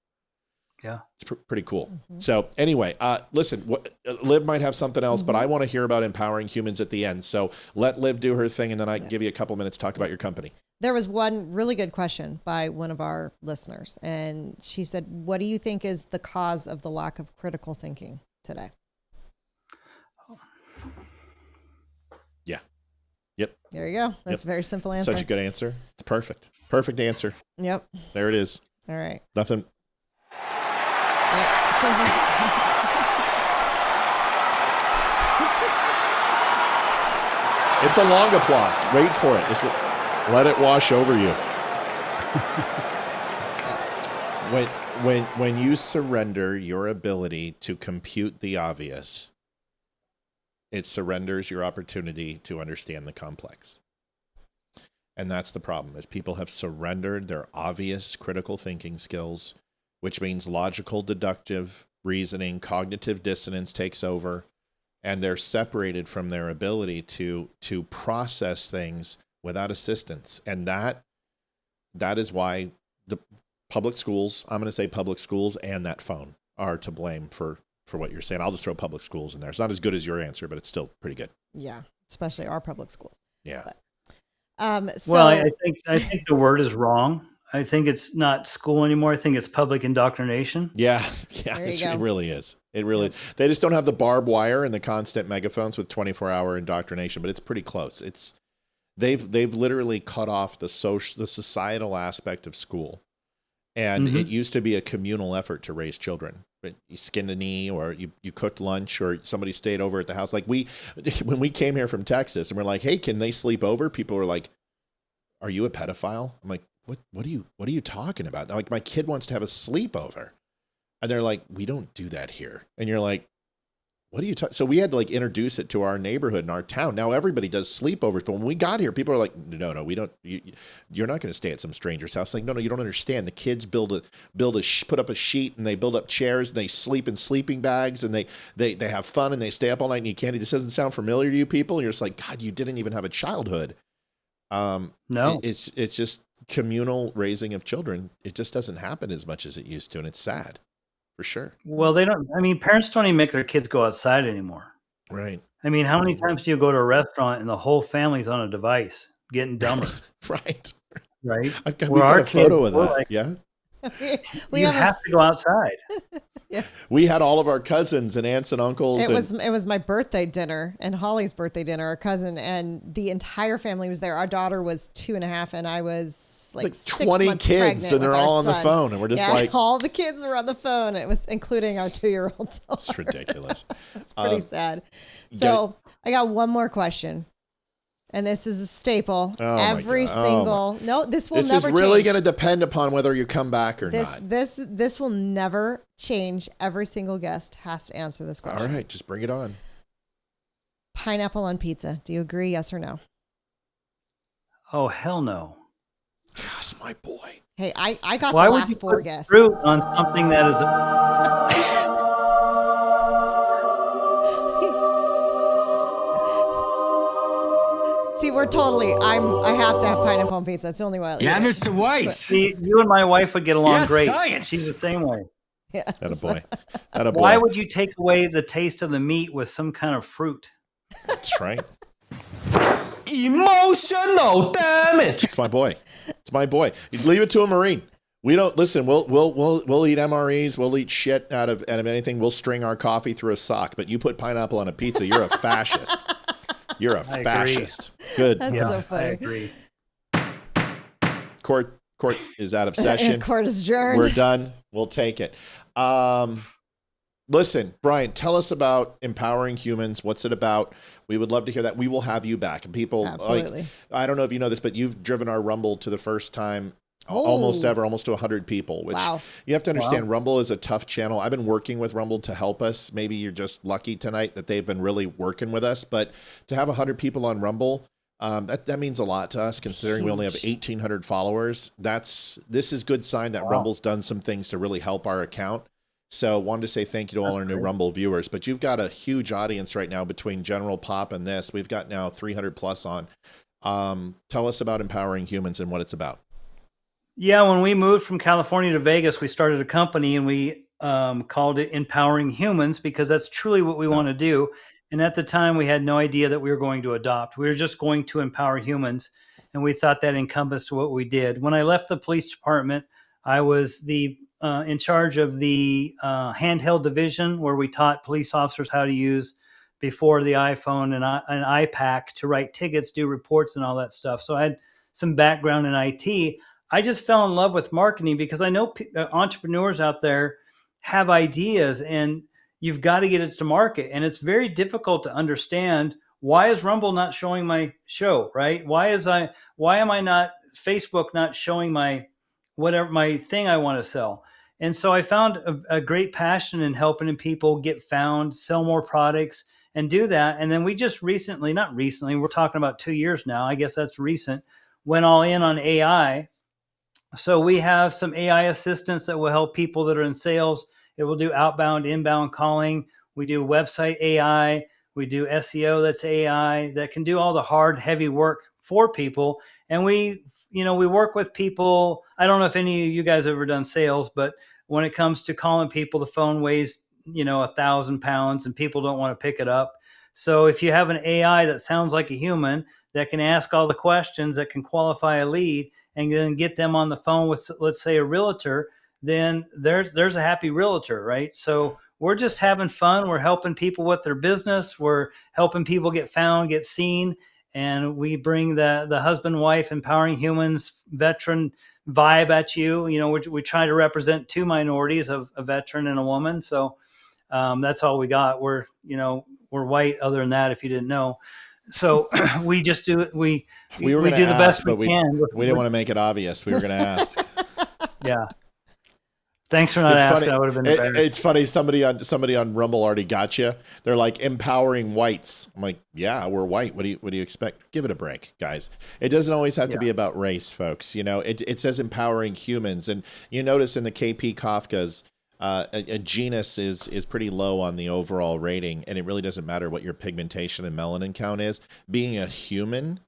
Yeah. It's pretty cool. So anyway, listen, Liv might have something else, but I want to hear about empowering humans at the end. So let Liv do her thing, and then I can give you a couple minutes to talk about your company. There was one really good question by one of our listeners, and she said, what do you think is the cause of the lack of critical thinking today? Yeah. Yep. There you go. That's a very simple answer. Such a good answer. It's perfect. Perfect answer. Yep. There it is. All right. Nothing. Yep. Simple. It's a long applause. Wait for it. Just let it wash over you. When you surrender your ability to compute the obvious, it surrenders your opportunity to understand the complex. And that's the problem, is people have surrendered their obvious critical thinking skills, which means logical, deductive reasoning, cognitive dissonance takes over, and they're separated from their ability to process things without assistance. And that is why the public schools, I'm going to say public schools and that phone, are to blame for what you're saying. I'll just throw public schools in there. It's not as good as your answer, but it's still pretty good. Yeah, especially our public schools. Yeah. But, well, I think the word is wrong. I think it's not school anymore. I think it's public indoctrination. Yeah, it really is. It really, they just don't have the barbed wire and the constant megaphones with 24-hour indoctrination, but it's pretty close. They've literally cut off the societal aspect of school. And it used to be a communal effort to raise children. But you skinned a knee, or you cooked lunch, or somebody stayed over at the house. Like when we came here from Texas and we're like, hey, can they sleep over? People were like, are you a pedophile? I'm like, what are you talking about? They're like, my kid wants to have a sleepover. And they're like, we don't do that here. And you're like, what are you talking? So we had to like introduce it to our neighborhood and our town. Now everybody does sleepovers, but when we got here, people are like, no, we don't. You're not going to stay at some stranger's house. Like, no, you don't understand. The kids put up a sheet, and they build up chairs, and they sleep in sleeping bags, and they have fun, and they stay up all night and eat candy. This doesn't sound familiar to you people. And you're just like, God, you didn't even have a childhood. No, it's just communal raising of children. It just doesn't happen as much as it used to, and it's sad. For sure. Well, parents don't even make their kids go outside anymore. Right. I mean, how many times do you go to a restaurant and the whole family's on a device getting dumber? Right. Right. We've got a photo of that. Like, yeah. we you have have to go outside. We had all of our cousins and aunts and uncles. It was my birthday dinner and Holly's birthday dinner, our cousin, and the entire family was there. Our daughter was 2.5, and I was like 6 20 months kids, pregnant and they're with our all on the son. phone, and we're just like, all the kids were on the phone. It was including our 2-year-old. it's ridiculous. It's pretty sad. So I got one more question. And this is a staple. Oh my Every God. single no, this will This never is really change. going to depend upon whether you come back or not. This will never change. Every single guest has to answer this question. All right, just bring it on. Pineapple on pizza. Do you agree? Yes or no? Oh, hell no. That's my boy. Hey, I got Why the would last you 4 put guests. fruit on something that is See, we're totally. I have to have pineapple on pizza. That's the only way. I'll Yeah, eat it. Mr. White. See, you and my wife would get along Yes, great. science. She's the same way. Yeah. Attaboy. Attaboy. Why would you take away the taste of the meat with some kind of fruit? That's right. Emotional damage. It's my boy. It's my boy. You leave it to a Marine. We don't listen. We'll eat MREs. We'll eat shit out of anything. We'll string our coffee through a sock. But you put pineapple on a pizza, you're a fascist. You're a agree. fascist. Good. That's Yeah, so I funny. agree. Court is out of session. Court is adjourned. We're done. We'll take it. Listen, Brian, tell us about Empowering Humans. What's it about? We would love to hear that. We will have you back. And people, Absolutely. I don't know if you know this, but you've driven our Rumble to the first time Oh. almost to 100 people, which Wow. you have to understand. Rumble is a tough channel. I've been working with Rumble to help us. Maybe you're just lucky tonight that they've been really working with us, but to have 100 people on Rumble, that means a lot to us, considering we only have 1,800 followers. This is good sign that Rumble's done some things to really help our account. So wanted to say thank you to all our new Rumble viewers, but you've got a huge audience right now between General Pop and this. We've got now 300 plus on. Tell us about Empowering Humans and what it's about. Yeah, when we moved from California to Vegas, we started a company and we called it Empowering Humans because that's truly what we want to do. And at the time, we had no idea that we were going to adopt. We were just going to empower humans. And we thought that encompassed what we did. When I left the police department, I was in charge of the handheld division where we taught police officers how to use, before the iPhone and an iPad, to write tickets, do reports, and all that stuff. So I had some background in IT. I just fell in love with marketing because I know entrepreneurs out there have ideas and you've got to get it to market. And it's very difficult to understand, why is Rumble not showing my show, right? Why am I not, Facebook not showing my thing I want to sell? And so I found a great passion in helping people get found, sell more products, and do that. And then we just not recently, we're talking about 2 years now, I guess that's recent, went all in on AI. So we have some AI assistants that will help people that are in sales. It will do outbound, inbound calling. We do website AI. We do SEO that's AI that can do all the hard, heavy work for people. And we work with people. I don't know if any of you guys have ever done sales, but when it comes to calling people, the phone weighs, 1,000 pounds and people don't want to pick it up. So if you have an AI that sounds like a human that can ask all the questions, that can qualify a lead, and then get them on the phone with, let's say, a realtor, then there's a happy realtor, right? So we're just having fun. We're helping people with their business. We're helping people get found, get seen. And we bring the husband, wife, Empowering Humans veteran vibe at you. We try to represent 2 minorities, a veteran and a woman. So that's all we got. We're white, other than that, if you didn't know. So we just do it. We do the best we can. We didn't want to make it obvious. We were going to ask. Yeah. Thanks for not asking. Funny. I would have been better. It's funny. Somebody on Rumble already got you. They're like, empowering whites. I'm like, yeah, we're white. What do you expect? Give it a break, guys. It doesn't always have to be about race, folks. It says empowering humans, and you notice in the KP Kafka's, a genus is pretty low on the overall rating, and it really doesn't matter what your pigmentation and melanin count is. Being a human,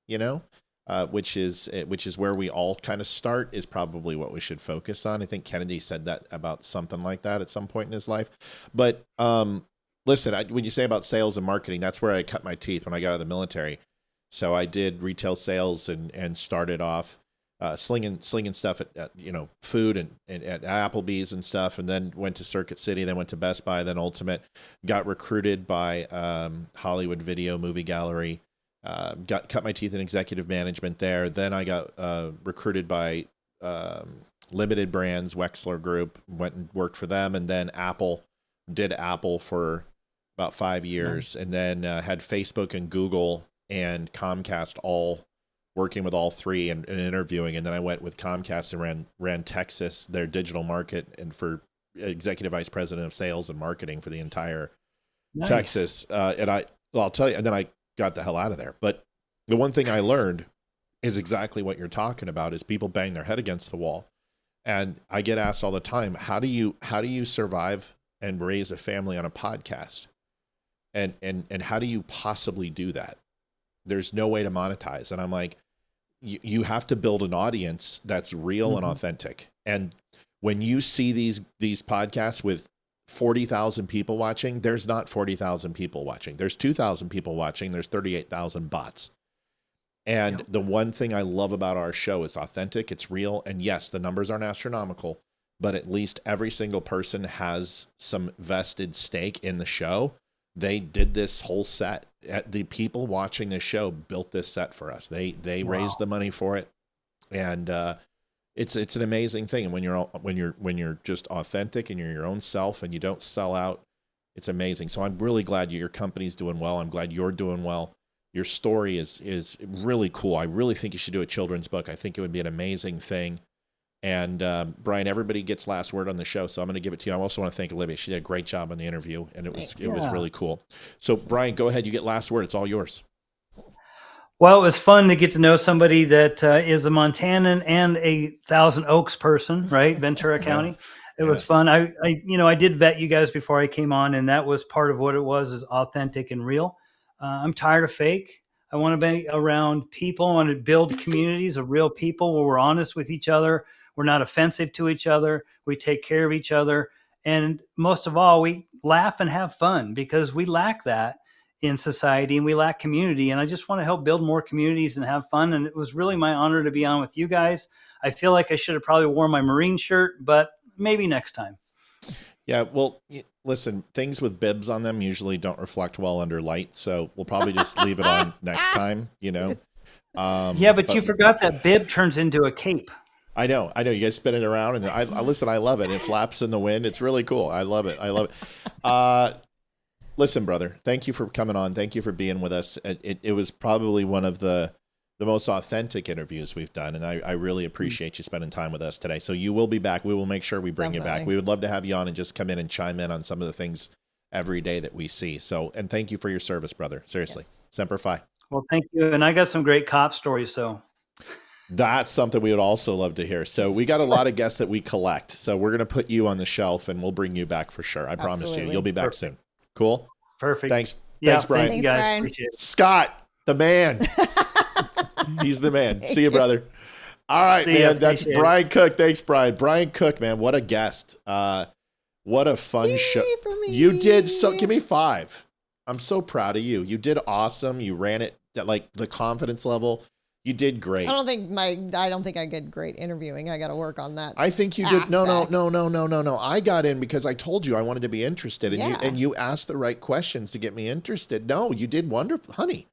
which is where we all kind of start, is probably what we should focus on. I think Kennedy said that about something like that at some point in his life. But listen, when you say about sales and marketing, that's where I cut my teeth when I got out of the military. So I did retail sales and started off slinging stuff at food and at Applebee's and stuff, and then went to Circuit City, then went to Best Buy, then Ultimate. Got recruited by Hollywood Video Movie Gallery. Cut my teeth in executive management there. Then I got recruited by Limited Brands, Wexler Group, went and worked for them, and then did Apple for about 5 years, and then had Facebook and Google and Comcast all working with all three and interviewing. And then I went with Comcast and ran Texas, their digital market, and for executive vice president of sales and marketing for the entire Texas. And I'll tell you, and then I got the hell out of there. But the one thing I learned is exactly what you're talking about, is people bang their head against the wall. And I get asked all the time, how do you survive and raise a family on a podcast? And how do you possibly do that? There's no way to monetize. And I'm like, you have to build an audience that's real and authentic. And when you see these podcasts with 40,000 people watching, there's not 40,000 people watching. There's 2,000 people watching. There's 38,000 bots. And the one thing I love about our show is authentic. It's real. And yes, the numbers aren't astronomical, but at least every single person has some vested stake in the show. They did this whole set. The people watching this show built this set for us. They raised the money for it, and it's an amazing thing. And when you're just authentic and you're your own self and you don't sell out, it's amazing. So I'm really glad your company's doing well. I'm glad you're doing well. Your story is really cool. I really think you should do a children's book. I think it would be an amazing thing. And Brian, everybody gets last word on the show, so I'm going to give it to you. I also want to thank Olivia. She did a great job on the interview, and it was really cool. So Brian, go ahead. You get last word. It's all yours. Well, it was fun to get to know somebody that is a Montanan and a Thousand Oaks person, right? Ventura County. It was fun. I did vet you guys before I came on, and that was part of what it was, is authentic and real. I'm tired of fake. I want to be around people. I want to build communities of real people where we're honest with each other. We're not offensive to each other. We take care of each other. And most of all, we laugh and have fun, because we lack that in society and we lack community. And I just want to help build more communities and have fun. And it was really my honor to be on with you guys. I feel like I should have probably worn my Marine shirt, but maybe next time. Yeah, well, listen, things with bibs on them usually don't reflect well under light. So we'll probably just leave it on next time, But you forgot that bib turns into a cape. I know. You guys spin it around, and I listen. I love it. It flaps in the wind. It's really cool. I love it. Listen, brother. Thank you for coming on. Thank you for being with us. It was probably one of the most authentic interviews we've done, and I really appreciate you spending time with us today. So you will be back. We will make sure we bring you back. We would love to have you on and just come in and chime in on some of the things every day that we see. So, and thank you for your service, brother. Seriously, Semper Fi. Well, thank you. And I got some great cop stories. So. That's something we would also love to hear. So we got a lot of guests that we collect. So we're going to put you on the shelf, and we'll bring you back for sure. I promise you. You'll be back soon. Cool? Perfect. Thanks. Thanks, Brian. Thank you guys. Appreciate it. Scott, the man. He's the man. See you, brother. All right, man. That's Brian Cook. Thanks, Brian. Brian Cook, man. What a guest. What a fun show. You did so. Give me 5. I'm so proud of you. You did awesome. You ran it at like the confidence level. You did great. I don't think I did great interviewing. I got to work on that. I think you did. No. I got in because I told you I wanted to be interested, and you asked the right questions to get me interested. No, you did wonderful, honey.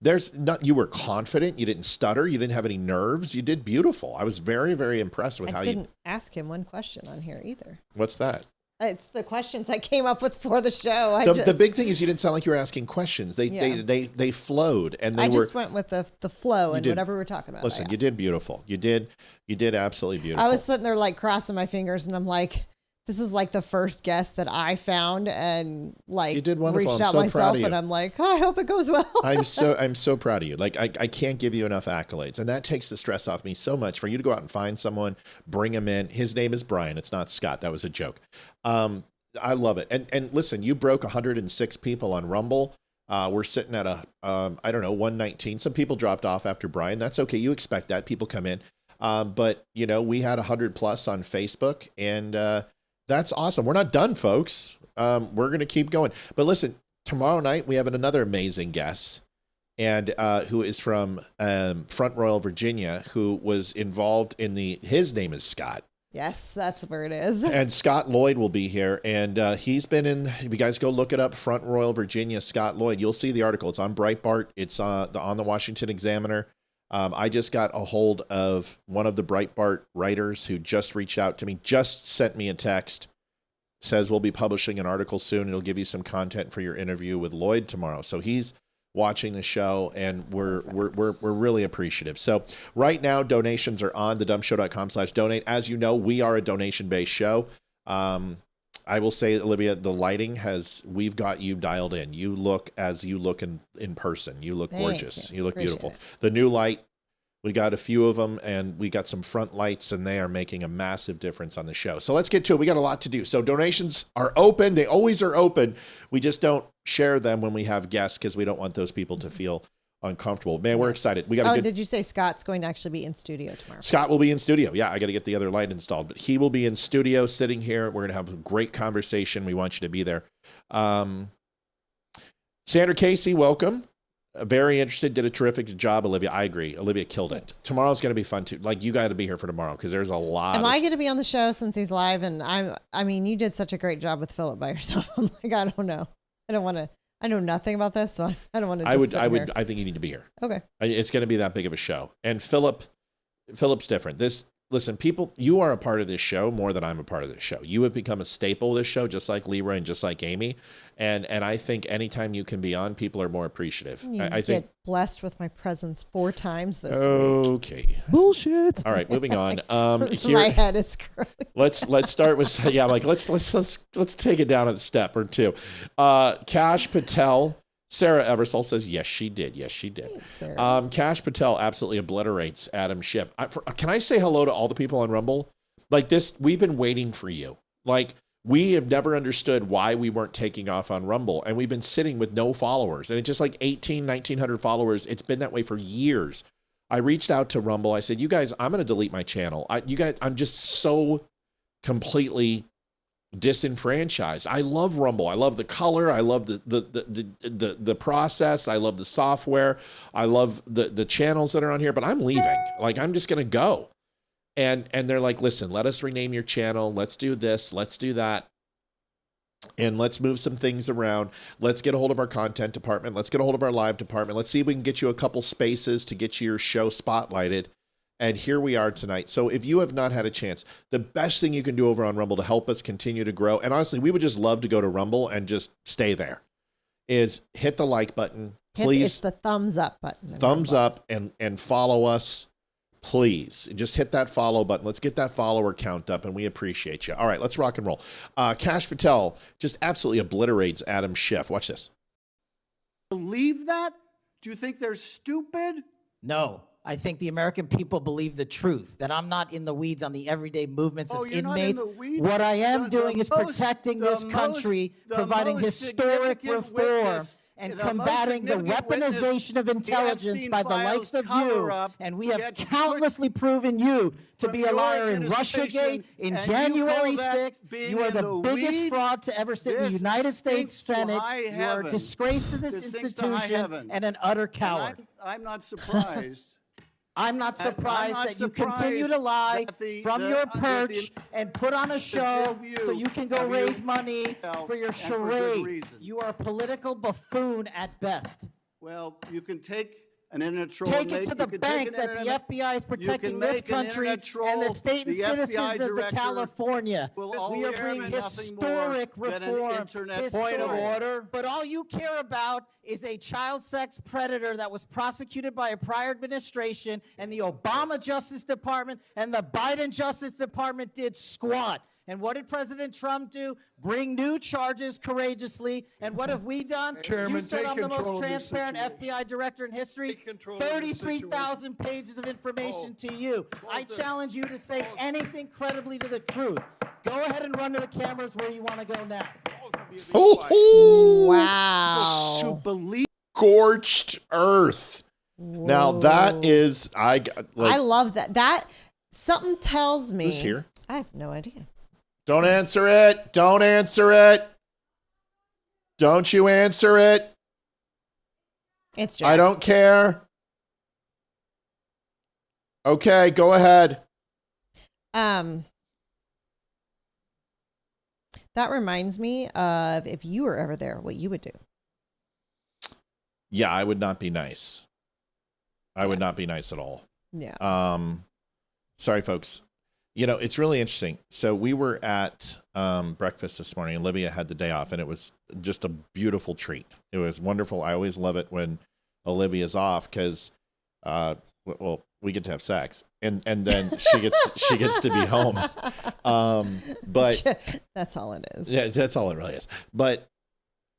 You were confident. You didn't stutter. You didn't have any nerves. You did beautiful. I was very, very impressed with how you didn't ask him one question on here either. What's that? It's the questions I came up with for the show. The big thing is you didn't sound like you were asking questions. They flowed, and I just went with the flow and whatever we were talking about. Listen, you did beautiful. You did absolutely beautiful. I was sitting there like crossing my fingers, and I'm like, this is like the first guest that I found, and like you did wonderful. Reached out myself, and I'm like, I hope it goes well. I'm so proud of you. Like I can't give you enough accolades, and that takes the stress off me so much. For you to go out and find someone, bring him in. His name is Brian. It's not Scott. That was a joke. I love it. And listen, you broke 106 people on Rumble. We're sitting at 119. Some people dropped off after Brian. That's okay. You expect that. People come in. But we had 100 plus on Facebook, and that's awesome. We're not done, folks. We're going to keep going. But listen, tomorrow night we have another amazing guest. and who is from Front Royal, Virginia, who was involved in his name is Scott. Yes, that's where it is. And Scott Lloyd will be here. And he's been in, if you guys go look it up, Front Royal, Virginia, Scott Lloyd, you'll see the article. It's on Breitbart. It's on the Washington Examiner. I just got a hold of one of the Breitbart writers who just reached out to me, just sent me a text, says we'll be publishing an article soon. It'll give you some content for your interview with Lloyd tomorrow. So he's watching the show, and we're really appreciative. So right now, donations are on thedumbshow.com/donate. As you know, we are a donation-based show. I will say, Olivia, the lighting we've got you dialed in. You look as you look in person. You look gorgeous. You look beautiful. The new light, we got a few of them, and we got some front lights, and they are making a massive difference on the show. So let's get to it. We got a lot to do. So donations are open. They always are open. We just don't share them when we have guests because we don't want those people to feel uncomfortable. Man, we're excited. We got. Did you say Scott's going to actually be in studio tomorrow? Scott will be in studio. Yeah, I got to get the other light installed, but he will be in studio, sitting here. We're gonna have a great conversation. We want you to be there. Sandra Casey, welcome. Very interested. Did a terrific job, Olivia. I agree. Olivia killed it. Thanks. Tomorrow's going to be fun too. Like, you got to be here for tomorrow because there's a lot. Am I going to be on the show since he's live? And I mean, you did such a great job with Philip by yourself. I'm like, I don't know. I don't want to. I know nothing about this, so I don't want to. I think you need to be here. Okay. It's going to be that big of a show. And Philip's different. Listen, people, you are a part of this show more than I'm a part of this show. You have become a staple of this show, just like Leroy and just like Amy. And I think anytime you can be on, people are more appreciative. I think blessed with my presence 4 times this week. Okay. Bullshit. All right, moving on. My head is curling. Let's start with let's take it down a step or two. Kash Patel. Sarah Eversole says, yes, she did. Yes, she did. Thanks, Kash Patel absolutely obliterates Adam Schiff. Can I say hello to all the people on Rumble? Like this, we've been waiting for you. Like, we have never understood why we weren't taking off on Rumble, and we've been sitting with no followers. And it's just like 1,900 followers. It's been that way for years. I reached out to Rumble. I said, you guys, I'm going to delete my channel. I'm just so completely disenfranchised. I love Rumble. I love the color. I love the process. I love the software. I love the channels that are on here, but I'm leaving. Like, I'm just going to go. And they're like, listen, let us rename your channel. Let's do this. Let's do that. And let's move some things around. Let's get a hold of our content department. Let's get a hold of our live department. Let's see if we can get you a couple spaces to get your show spotlighted. And here we are tonight. So if you have not had a chance, the best thing you can do over on Rumble to help us continue to grow, and honestly, we would just love to go to Rumble and just stay there, is hit the like button. Please. It's the thumbs up button. Thumbs up and follow us. Please just hit that follow button. Let's get that follower count up, and we appreciate you. All right, let's rock and roll. Kash Patel just absolutely obliterates Adam Schiff. Watch this. Believe that? Do you think they're stupid? No. I think the American people believe the truth, that I'm not in the weeds on the everyday movements of inmates. What I am doing is protecting this country, providing historic reform, and combating the weaponization of intelligence by the likes of you. And we have countlessly proven you to be a liar in Russiagate, in January 6th. You are the biggest fraud to ever sit in the United States Senate. You are a disgrace to this institution and an utter coward. I'm not surprised. I'm not surprised that you continue to lie from your perch and put on a show so you can go raise money for your charade. You are a political buffoon at best. Well, you can take an internet troll. Take it to the bank that the FBI is protecting this country and the state and citizens of the California. We are bringing historic reform. Point of order. But all you care about is a child sex predator that was prosecuted by a prior administration, and the Obama Justice Department and the Biden Justice Department did squat. And what did President Trump do? Bring new charges courageously. And what have we done? Chairman, you said I'm the most transparent FBI director in history. 33,000 pages of information to you. I challenge you to say anything credibly to the truth. Go ahead and run to the cameras where you want to go now. Wow. Scorched earth. Whoa. Now that is, I love that. That something tells me. Who's here? I have no idea. Don't answer it. Don't answer it. Don't you answer it. It's Jack. I don't care. Okay, go ahead. That reminds me of if you were ever there, what you would do. Yeah, I would not be nice. I would not be nice at all. Yeah. Sorry, folks. You know, it's really interesting. So we were at breakfast this morning. Olivia had the day off, and it was just a beautiful treat. It was wonderful. I always love it when Olivia's off because, well, we get to have sex, and then she gets to be home. But that's all it is. Yeah, that's all it really is. But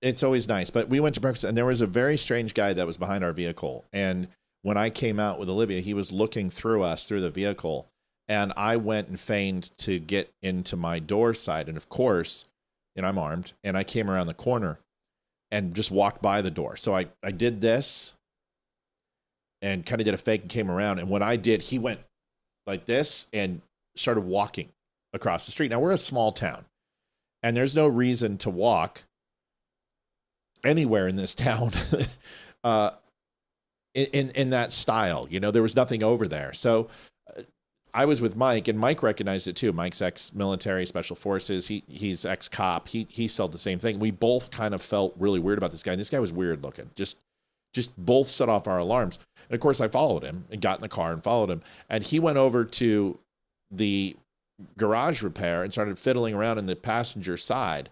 it's always nice. But we went to breakfast, and there was a very strange guy that was behind our vehicle. And when I came out with Olivia, he was looking through us through the vehicle. And I went and feigned to get into my door side. And of course, I'm armed. And I came around the corner and just walked by the door. So I did this and kind of did a fake and came around. And when I did, he went like this and started walking across the street. Now, we're a small town. And there's no reason to walk anywhere in this town in that style. There was nothing over there. So I was with Mike, and Mike recognized it too. Mike's ex-military, special forces. He's ex-cop. He felt the same thing. We both kind of felt really weird about this guy. And this guy was weird looking. Just both set off our alarms. And of course, I followed him and got in the car and followed him. And he went over to the garage repair and started fiddling around in the passenger side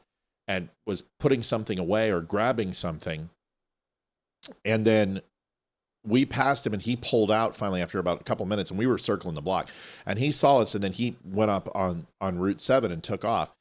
and was putting something away or grabbing something. And then we passed him, and he pulled out finally after about a couple minutes, and we were circling the block, and he saw us, and then he went up on Route 7 and took off.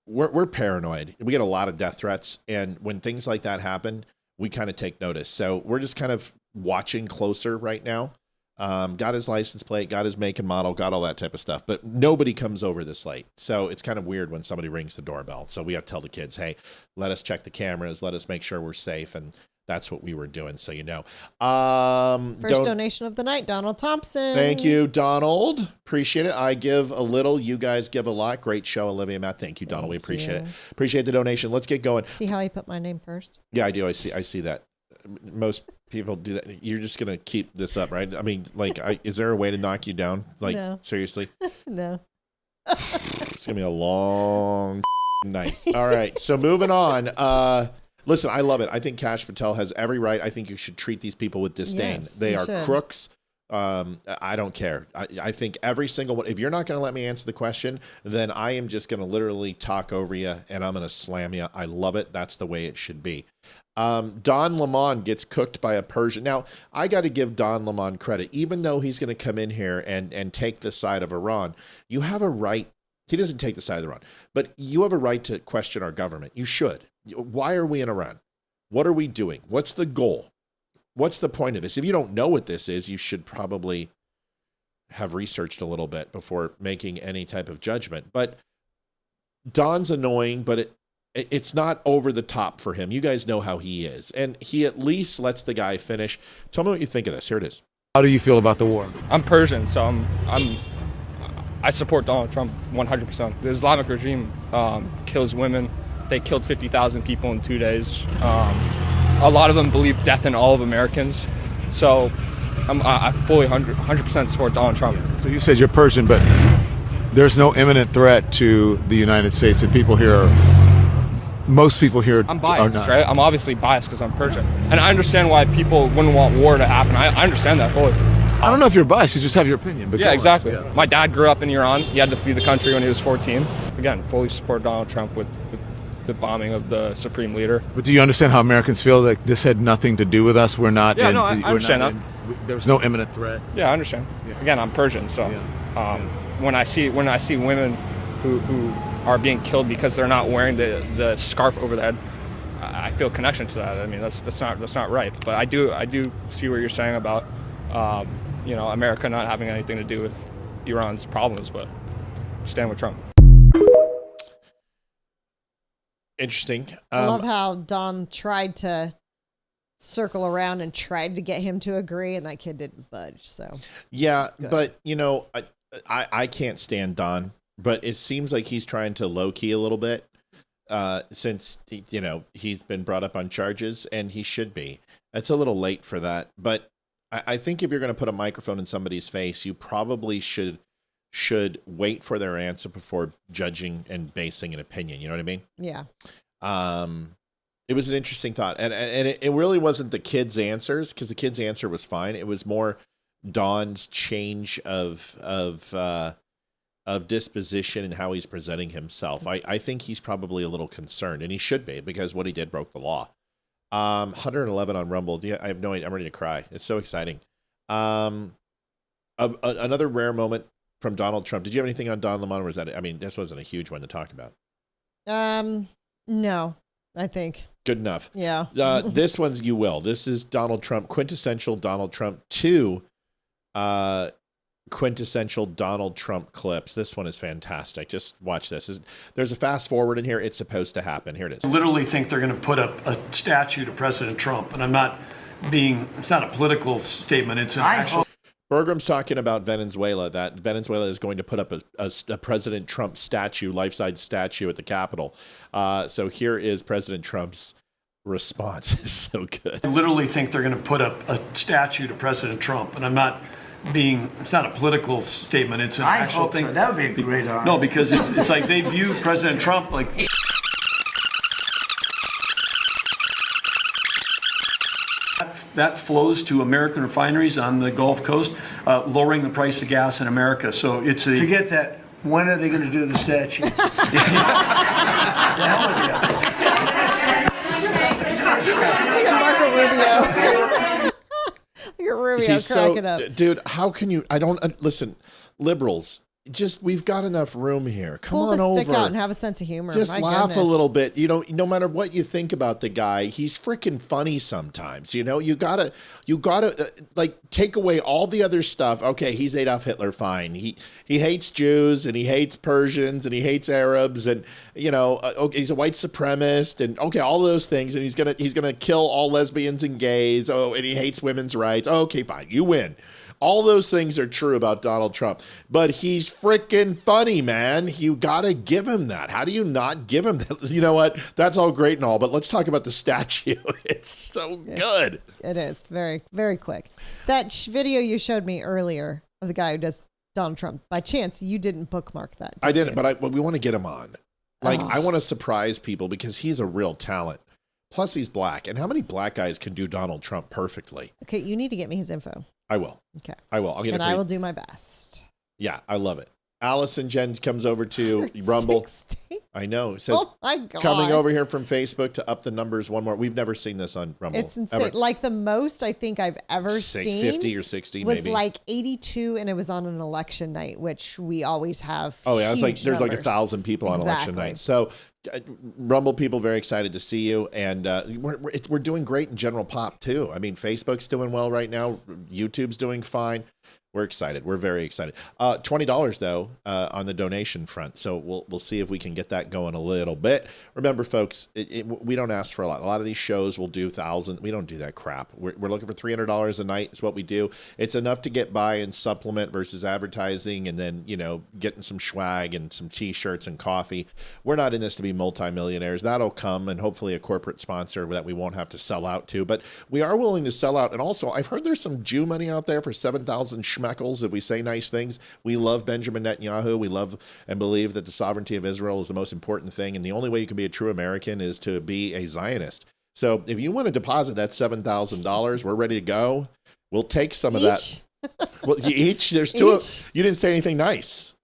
We're paranoid. We get a lot of death threats, and when things like that happen, we kind of take notice. So we're just kind of watching closer right now. Got his license plate, got his make and model, got all that type of stuff, but nobody comes over this late. So it's kind of weird when somebody rings the doorbell. So we have to tell the kids, hey, let us check the cameras, let us make sure we're safe, and that's what we were doing, so First donation of the night, Donald Thompson. Thank you, Donald. Appreciate it. I give a little. You guys give a lot. Great show, Olivia, Matt. Thank you, Donald. We appreciate it. Appreciate the donation. Let's get going. See how he put my name first? Yeah, I do. I see that. Most people do that. You're just going to keep this up, right? I mean, is there a way to knock you down? No. Seriously? No. It's going to be a long night. All right. So moving on. Listen, I love it. I think Kash Patel has every right. I think you should treat these people with disdain. Yes, they are crooks. I don't care. I think every single one, if you're not going to let me answer the question, then I am just going to literally talk over you and I'm going to slam you. I love it. That's the way it should be. Don Lemon gets cooked by a Persian. Now, I got to give Don Lemon credit. Even though he's going to come in here and take the side of Iran, you have a right. He doesn't take the side of Iran, but you have a right to question our government. You should. Why are we in Iran? What are we doing? What's the goal? What's the point of this? If you don't know what this is, you should probably have researched a little bit before making any type of judgment. But Don's annoying, but it's not over the top for him. You guys know how he is. And he at least lets the guy finish. Tell me what you think of this. Here it is. How do you feel about the war? I'm Persian, so I support Donald Trump 100%. The Islamic regime kills women. They killed 50,000 people in 2 days. A lot of them believe death in all of Americans. So I fully 100% support Donald Trump. So you said you're Persian, but there's no imminent threat to the United States, and most people here I'm biased, right? I'm obviously biased because I'm Persian. And I understand why people wouldn't want war to happen. I understand that fully. I don't know if you're biased, you just have your opinion. But yeah, exactly. Yeah. My dad grew up in Iran. He had to flee the country when he was 14. Again, fully support Donald Trump with the bombing of the supreme leader. But do you understand how Americans feel that this had nothing to do with us? We're not. Yeah, I understand that. There's no imminent threat. Yeah, I understand. Yeah. Again, I'm Persian, so when I see women who are being killed because they're not wearing the scarf over their head, I feel a connection to that. I mean, that's not right. But I do see what you're saying about America not having anything to do with Iran's problems, but stand with Trump. Interesting. I love how Don tried to circle around and tried to get him to agree, and that kid didn't budge. So yeah, but I can't stand Don, but it seems like he's trying to low key a little bit. since, you know, he's been brought up on charges, and he should be. It's a little late for that. But I think if you're going to put a microphone in somebody's face, you probably should wait for their answer before judging and basing an opinion. You know what I mean? Yeah. It was an interesting thought. And it really wasn't the kid's answers, because the kid's answer was fine. It was more Don's change of disposition and how he's presenting himself. I think he's probably a little concerned, and he should be, because what he did broke the law. 111 on Rumble. Yeah, I have no idea. I'm ready to cry. It's so exciting. Another rare moment from Donald Trump. Did you have anything on Don Lemon, or was that? I mean, this wasn't a huge one to talk about. No, I think. Good enough. Yeah. This one's you will. This is Donald Trump, quintessential Donald Trump 2. Quintessential Donald Trump clips. This one is fantastic. Just watch this. There's a fast forward in here. It's supposed to happen. Here it is. I literally think they're going to put up a statue to President Trump, and it's not a political statement. It's an actual. Bergram's talking about Venezuela, that Venezuela is going to put up a President Trump statue, life-size statue at the Capitol. So here is President Trump's response. It's so good. I literally think they're going to put up a statue to President Trump, and it's not a political statement. It's an actual thing. So. That would be a great honor. No, because it's like they view President Trump like. That flows to American refineries on the Gulf Coast, lowering the price of gas in America. So it's a. Forget that. When are they going to do the statue? The hell with Look at Marco Rubio. Look at Rubio He's cracking so, up. Dude, how can you? I don't listen. Liberals, just we've got enough room here. Come Pull on the over. stick out and have a sense of humor. Just My laugh goodness. a little bit. You know, no matter what you think about the guy, he's freaking funny sometimes. You know, you gotta like take away all the other stuff. Okay, he's Adolf Hitler, fine. He hates Jews, and he hates Persians, and he hates Arabs, and you know, okay, he's a white supremacist, and okay, all those things, and he's gonna kill all lesbians and gays. Oh, and he hates women's rights. Okay, fine, you win. All those things are true about Donald Trump, but he's freaking funny, man. You gotta give him that. How do you not give him that? You know what? That's all great and all, but let's talk about the statue. It's so good. It is very, very quick. That video you showed me earlier of the guy who does Donald Trump, by chance, you didn't bookmark that. I didn't, but we want to get him on. Like, I want to surprise people because he's a real talent. Plus, he's black. And how many black guys can do Donald Trump perfectly? Okay, you need to get me his info. I will. Okay. I will. I'll get it. And for I you. will do my best. Yeah, I love it. Allison Jen comes over to Rumble. I know. It says, oh my God. Coming over here from Facebook to up the numbers one more. We've never seen this on Rumble. It's insane. Ever. Like the most I think I've ever seen 50 or 60 was maybe. like 82, and it was on an election night, which we always have. Oh yeah, it's like there's numbers. like 1,000 people on election Exactly. night. So Rumble people very excited to see you, and we're doing great in general pop too. I mean, Facebook's doing well right now. YouTube's doing fine. We're excited. We're very excited. $20 though on the donation front. So we'll see if we can get that going a little bit. Remember, folks, we don't ask for a lot. A lot of these shows will do $1,000. We don't do that crap. We're looking for $300 a night is what we do. It's enough to get by and supplement versus advertising, and then getting some swag and some T-shirts and coffee. We're not in this to be multimillionaires. That'll come, and hopefully a corporate sponsor that we won't have to sell out to. But we are willing to sell out. And also, I've heard there's some Jew money out there for 7,000 schmeckles if we say nice things. We love Benjamin Netanyahu. We love and believe that the sovereignty of Israel is the most important thing, and the only way you can be a true American is to be a Zionist. So if you want to deposit that $7,000, we're ready to go. We'll take some of that. Well, each. There's two. You didn't say anything nice.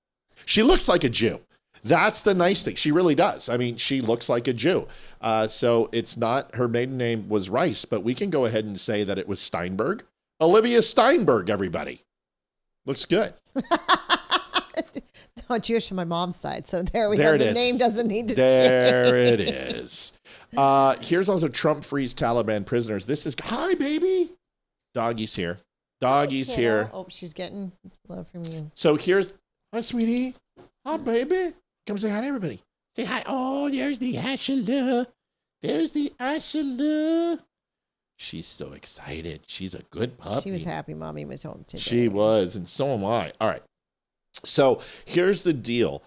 She looks like a Jew. That's the nice thing. She really does. I mean, she looks like a Jew. So it's not, her maiden name was Rice, but we can go ahead and say that it was Steinberg. Olivia Steinberg, everybody. Looks good. No, Jewish on my mom's side. So there we There go. it The is. name doesn't need to There change. it is. Here's also Trump frees Taliban prisoners. This is, hi, baby. Doggy's here. Doggy's here. Oh, she's getting love from you. So here's, hi, sweetie. Hi, baby. Come say hi to everybody. Say hi. Oh, there's the Ashala. There's the Ashala. She's so excited. She's a good puppy. She was happy mommy was home today. She was, and so am I. All right. So here's the deal.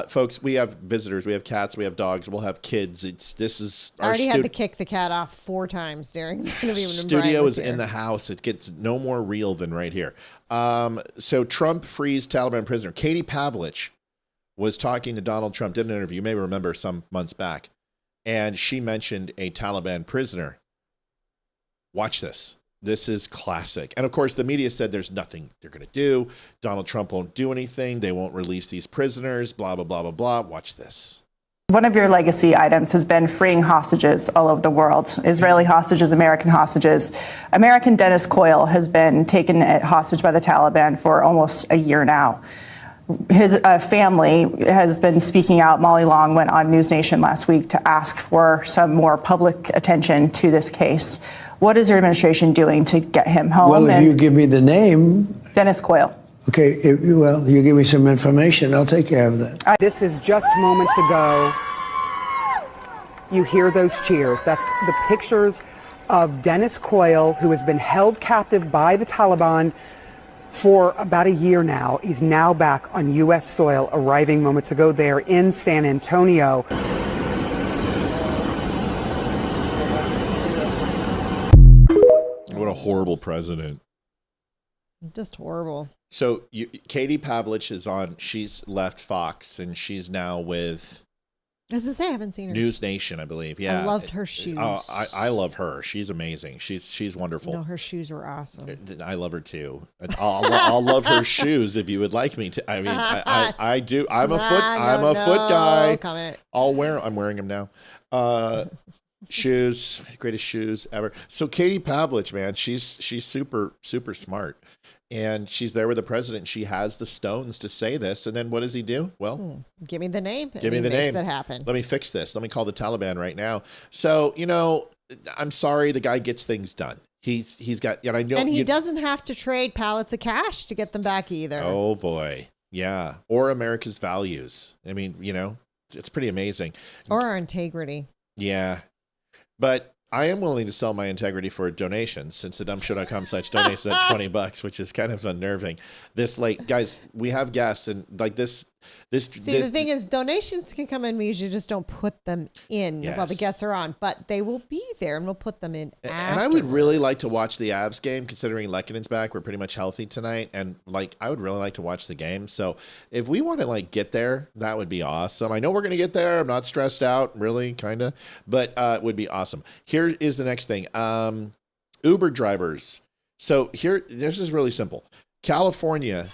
Folks, we have visitors, we have cats, we have dogs, we'll have kids. This is I already had to kick the cat off 4 times during the interview. Studio is in the house. It gets no more real than right here. So Trump frees Taliban prisoner. Katie Pavlich was talking to Donald Trump, did an interview, you may remember some months back, and she mentioned a Taliban prisoner. Watch this. This is classic. And of course, the media said there's nothing they're going to do. Donald Trump won't do anything. They won't release these prisoners, blah, blah, blah, blah, blah. Watch this. One of your legacy items has been freeing hostages all over the world. Israeli hostages, American hostages. American Dennis Coyle has been taken hostage by the Taliban for almost a year now. His family has been speaking out. Molly Long went on News Nation last week to ask for some more public attention to this case. What is your administration doing to get him home? Well, if you give me the name. Dennis Coyle. Okay, well, you give me some information, I'll take care of that. This is just moments ago. You hear those cheers. That's the pictures of Dennis Coyle, who has been held captive by the Taliban for about a year now. He's now back on U.S. soil, arriving moments ago there in San Antonio. What a horrible president. Just horrible. So Katie Pavlich is on, she's left Fox and she's now with As I say, I haven't seen her. News Nation, I believe. Yeah. I loved her shoes. Oh, I love her. She's amazing. She's wonderful. No, her shoes were awesome. I love her too. I'll love her shoes if you would like me to. I mean, I do. I'm a foot guy. Comment. I'm wearing them now. Shoes, greatest shoes ever. So Katie Pavlich, man, she's super smart, and she's there with the president. She has the stones to say this, and then what does he do? Well, give me the name. Give me the name. Makes it happen. Let me fix this. Let me call the Taliban right now. So I'm sorry, the guy gets things done. He's got, and I know, and he doesn't have to trade pallets of cash to get them back either. Oh boy, yeah, or America's values. I mean, it's pretty amazing. Or our integrity. Yeah. But I am willing to sell my integrity for donations, since the dumbshow.com / donates at $20, which is kind of unnerving. This guys, we have guests, and this. See, the thing is, donations can come in. We usually just don't put them in while the guests are on, but they will be there, and we'll put them in. And I would really like to watch the Avs game, considering Lekkonen's back. We're pretty much healthy tonight, and I would really like to watch the game. So if we want to get there, that would be awesome. I know we're gonna get there. I'm not stressed out, really, kind of, but it would be awesome. Here is the next thing: Uber drivers. So this is really simple. California.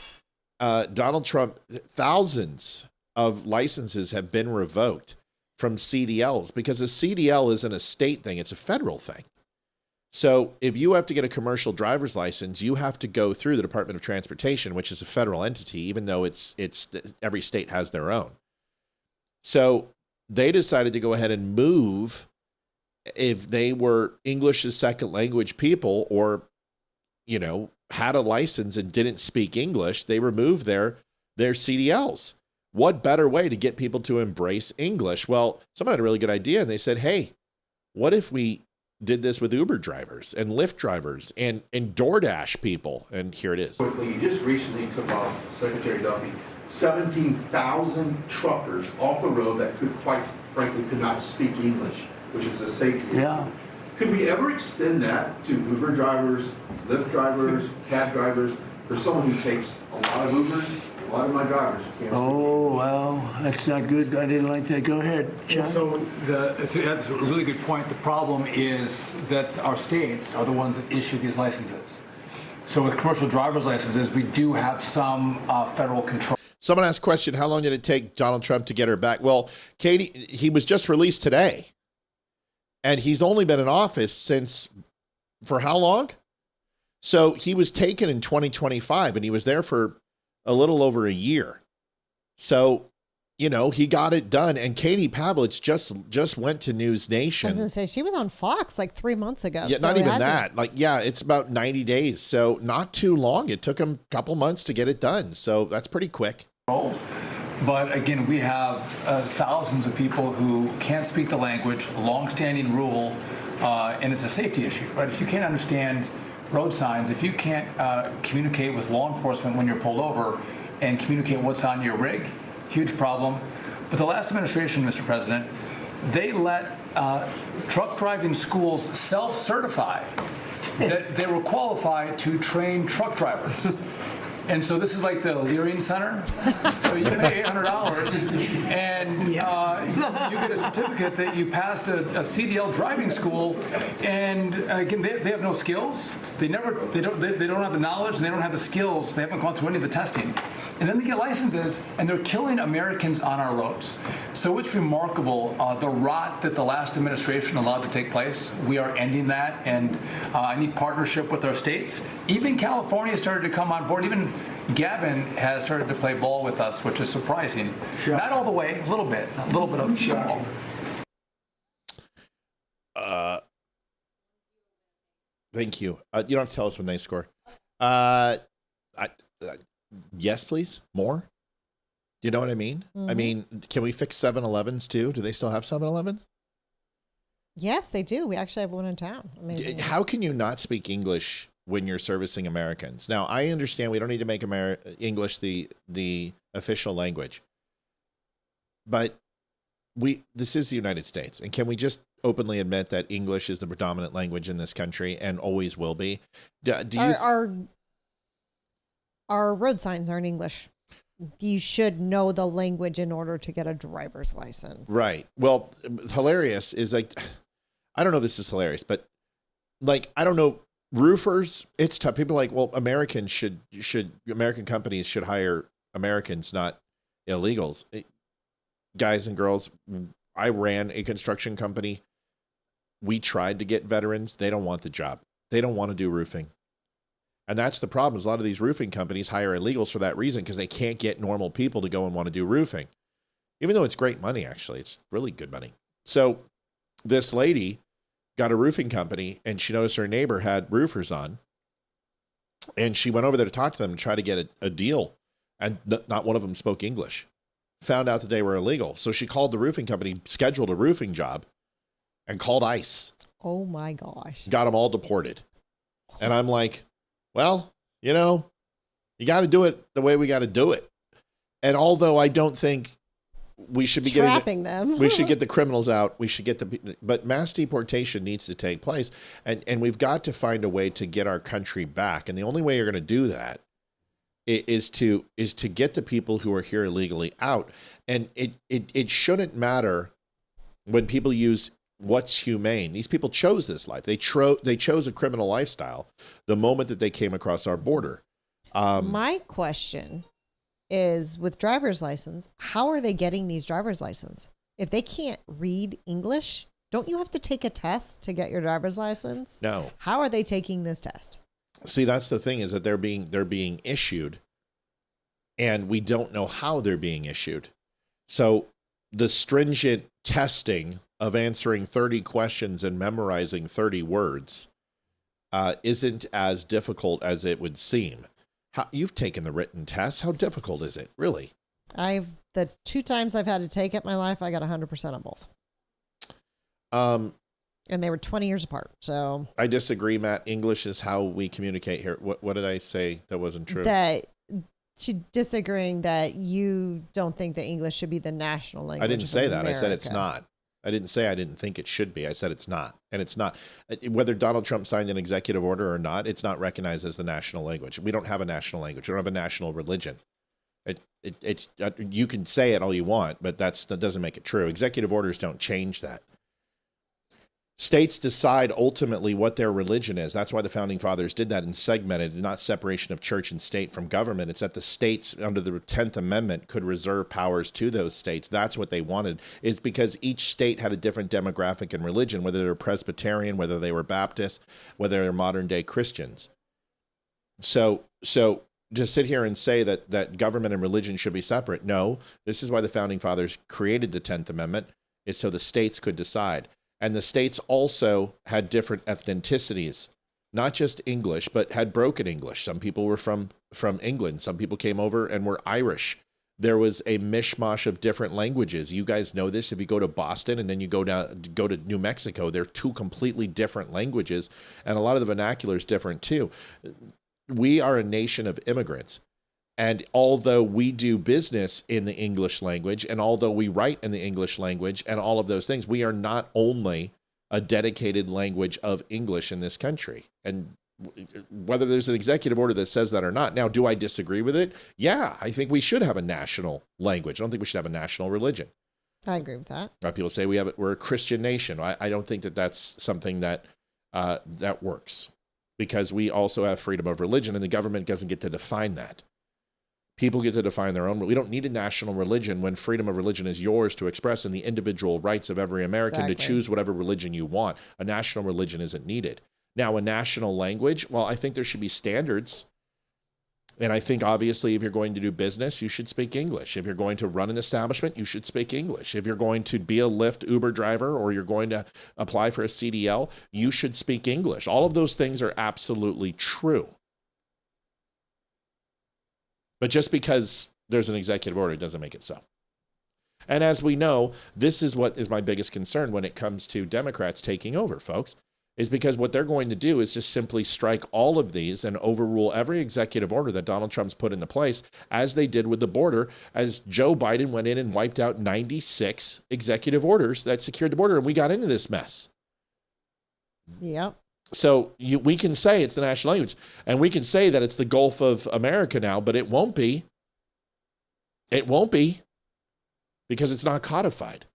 Donald Trump, thousands of licenses have been revoked from CDLs because a CDL isn't a state thing, it's a federal thing. So if you have to get a commercial driver's license, you have to go through the Department of Transportation, which is a federal entity, even though it's every state has their own. So they decided to go ahead and move, if they were English as second language people, or had a license and didn't speak English, they removed their CDLs. What better way to get people to embrace English? Well, someone had a really good idea, and they said, hey, what if we did this with Uber drivers and Lyft drivers and DoorDash people? And here it is. Quickly, you just recently took off, Secretary Duffy, 17,000 truckers off the road that quite frankly could not speak English, which is a safety issue. Yeah. Could we ever extend that to Uber drivers, Lyft drivers, cab drivers, for someone who takes a lot of Ubers? A lot of my drivers can't speak. Oh, well, that's not good. I didn't like that. Go ahead, John. So that's a really good point. The problem is that our states are the ones that issue these licenses. So with commercial driver's licenses, we do have some federal control. Someone asked a question, how long did it take Donald Trump to get her back? Well, Katie, he was just released today. And he's only been in office for how long? So he was taken in 2025, and he was there for a little over a year. So, he got it done. And Katie Pavlich just went to News Nation. I was going to say, she was on Fox 3 months ago. Yeah, so not even that. It's about 90 days. So not too long. It took him a couple months to get it done. So that's pretty quick. But again, we have thousands of people who can't speak the language, long-standing rule, and it's a safety issue. Right? If you can't understand road signs, if you can't communicate with law enforcement when you're pulled over, and communicate what's on your rig. Huge problem. But the last administration, Mr. President, they let truck driving schools self-certify that they were qualified to train truck drivers. And so this is like the Leering Center. So you pay $800 and you get a certificate that you passed a CDL driving school. And again, they have no skills. They don't have the knowledge, and they don't have the skills. They haven't gone through any of the testing. And then they get licenses, and they're killing Americans on our roads. So it's remarkable, the rot that the last administration allowed to take place. We are ending that, and I need partnership with our states. Even California started to come on board. Even Gavin has started to play ball with us, which is surprising. Sure. Not all the way, a little bit of ball. Thank you. You don't have to tell us when they score. Yes, please. More? You know what I mean? Mm-hmm. I mean, can we fix 7-Elevens too? Do they still have 7-Elevens? Yes, they do. We actually have one in town. Amazing. How can you not speak English when you're servicing Americans? Now, I understand we don't need to make English the official language, but this is the United States, and can we just openly admit that English is the predominant language in this country and always will be? Our road signs are in English. You should know the language in order to get a driver's license. Right. Well, hilarious is like, I don't know if this is hilarious, but like, I don't know, roofers, it's tough. People are like, well, American companies should hire Americans, not illegals. Guys and girls, I ran a construction company. We tried to get veterans. They don't want the job. They don't want to do roofing. And that's the problem, is a lot of these roofing companies hire illegals for that reason, because they can't get normal people to go and want to do roofing. Even though it's great money, actually. It's really good money. So this lady got a roofing company, and she noticed her neighbor had roofers on. And she went over there to talk to them and try to get a deal. And not one of them spoke English. Found out that they were illegal. So she called the roofing company, scheduled a roofing job, and called ICE. Oh my gosh. Got them all deported. And I'm like, well, you got to do it the way we got to do it. And although I don't think we should be trapping them, we should get the criminals out. We should get but mass deportation needs to take place. And we've got to find a way to get our country back. And the only way you're going to do that is to get the people who are here illegally out. And it shouldn't matter when people use what's humane. These people chose this life. They chose a criminal lifestyle the moment that they came across our border. My question is, with driver's license, how are they getting these driver's license? If they can't read English, don't you have to take a test to get your driver's license? No. How are they taking this test? See, that's the thing, is that they're being issued, and we don't know how they're being issued. So the stringent testing of answering 30 questions and memorizing 30 words isn't as difficult as it would seem. You've taken the written test. How difficult is it, really? The 2 times I've had to take it in my life, I got 100% on both. And they were 20 years apart. So I disagree, Matt. English is how we communicate here. What did I say that wasn't true? That she disagreeing that you don't think that English should be the national language. I didn't say that. America. I said it's not. I didn't say I didn't think it should be. I said it's not. And it's not. Whether Donald Trump signed an executive order or not, it's not recognized as the national language. We don't have a national language. We don't have a national religion. It's you can say it all you want, but that doesn't make it true. Executive orders don't change that. States decide ultimately what their religion is. That's why the Founding Fathers did that and segmented, not separation of church and state from government. It's that the states under the 10th Amendment could reserve powers to those states. That's what they wanted, is because each state had a different demographic and religion, whether they were Presbyterian, whether they were Baptist, whether they're modern day Christians. So to sit here and say that government and religion should be separate, no, this is why the Founding Fathers created the 10th Amendment, is so the states could decide. And the states also had different ethnicities, not just English, but had broken English. Some people were from England. Some people came over and were Irish. There was a mishmash of different languages. You guys know this. If you go to Boston and then you go to New Mexico, they're 2 completely different languages. And a lot of the vernacular is different too. We are a nation of immigrants. And although we do business in the English language, and although we write in the English language and all of those things, we are not only a dedicated language of English in this country. And whether there's an executive order that says that or not. Now, do I disagree with it? Yeah, I think we should have a national language. I don't think we should have a national religion. I agree with that. People say we're a Christian nation. I don't think that that's something that that works, because we also have freedom of religion, and the government doesn't get to define that. People get to define their own. We don't need a national religion when freedom of religion is yours to express, and the individual rights of every American to choose whatever religion you want. A national religion isn't needed. Now, a national language, well, I think there should be standards. And I think, obviously, if you're going to do business, you should speak English. If you're going to run an establishment, you should speak English. If you're going to be a Lyft Uber driver, or you're going to apply for a CDL, you should speak English. All of those things are absolutely true. But just because there's an executive order doesn't make it so. And as we know, this is what is my biggest concern when it comes to Democrats taking over, folks, is because what they're going to do is just simply strike all of these and overrule every executive order that Donald Trump's put into place, as they did with the border, as Joe Biden went in and wiped out 96 executive orders that secured the border, and we got into this mess. Yep. So we can say it's the national language, and we can say that it's the Gulf of America now, but it won't be. It won't be, because it's not codified.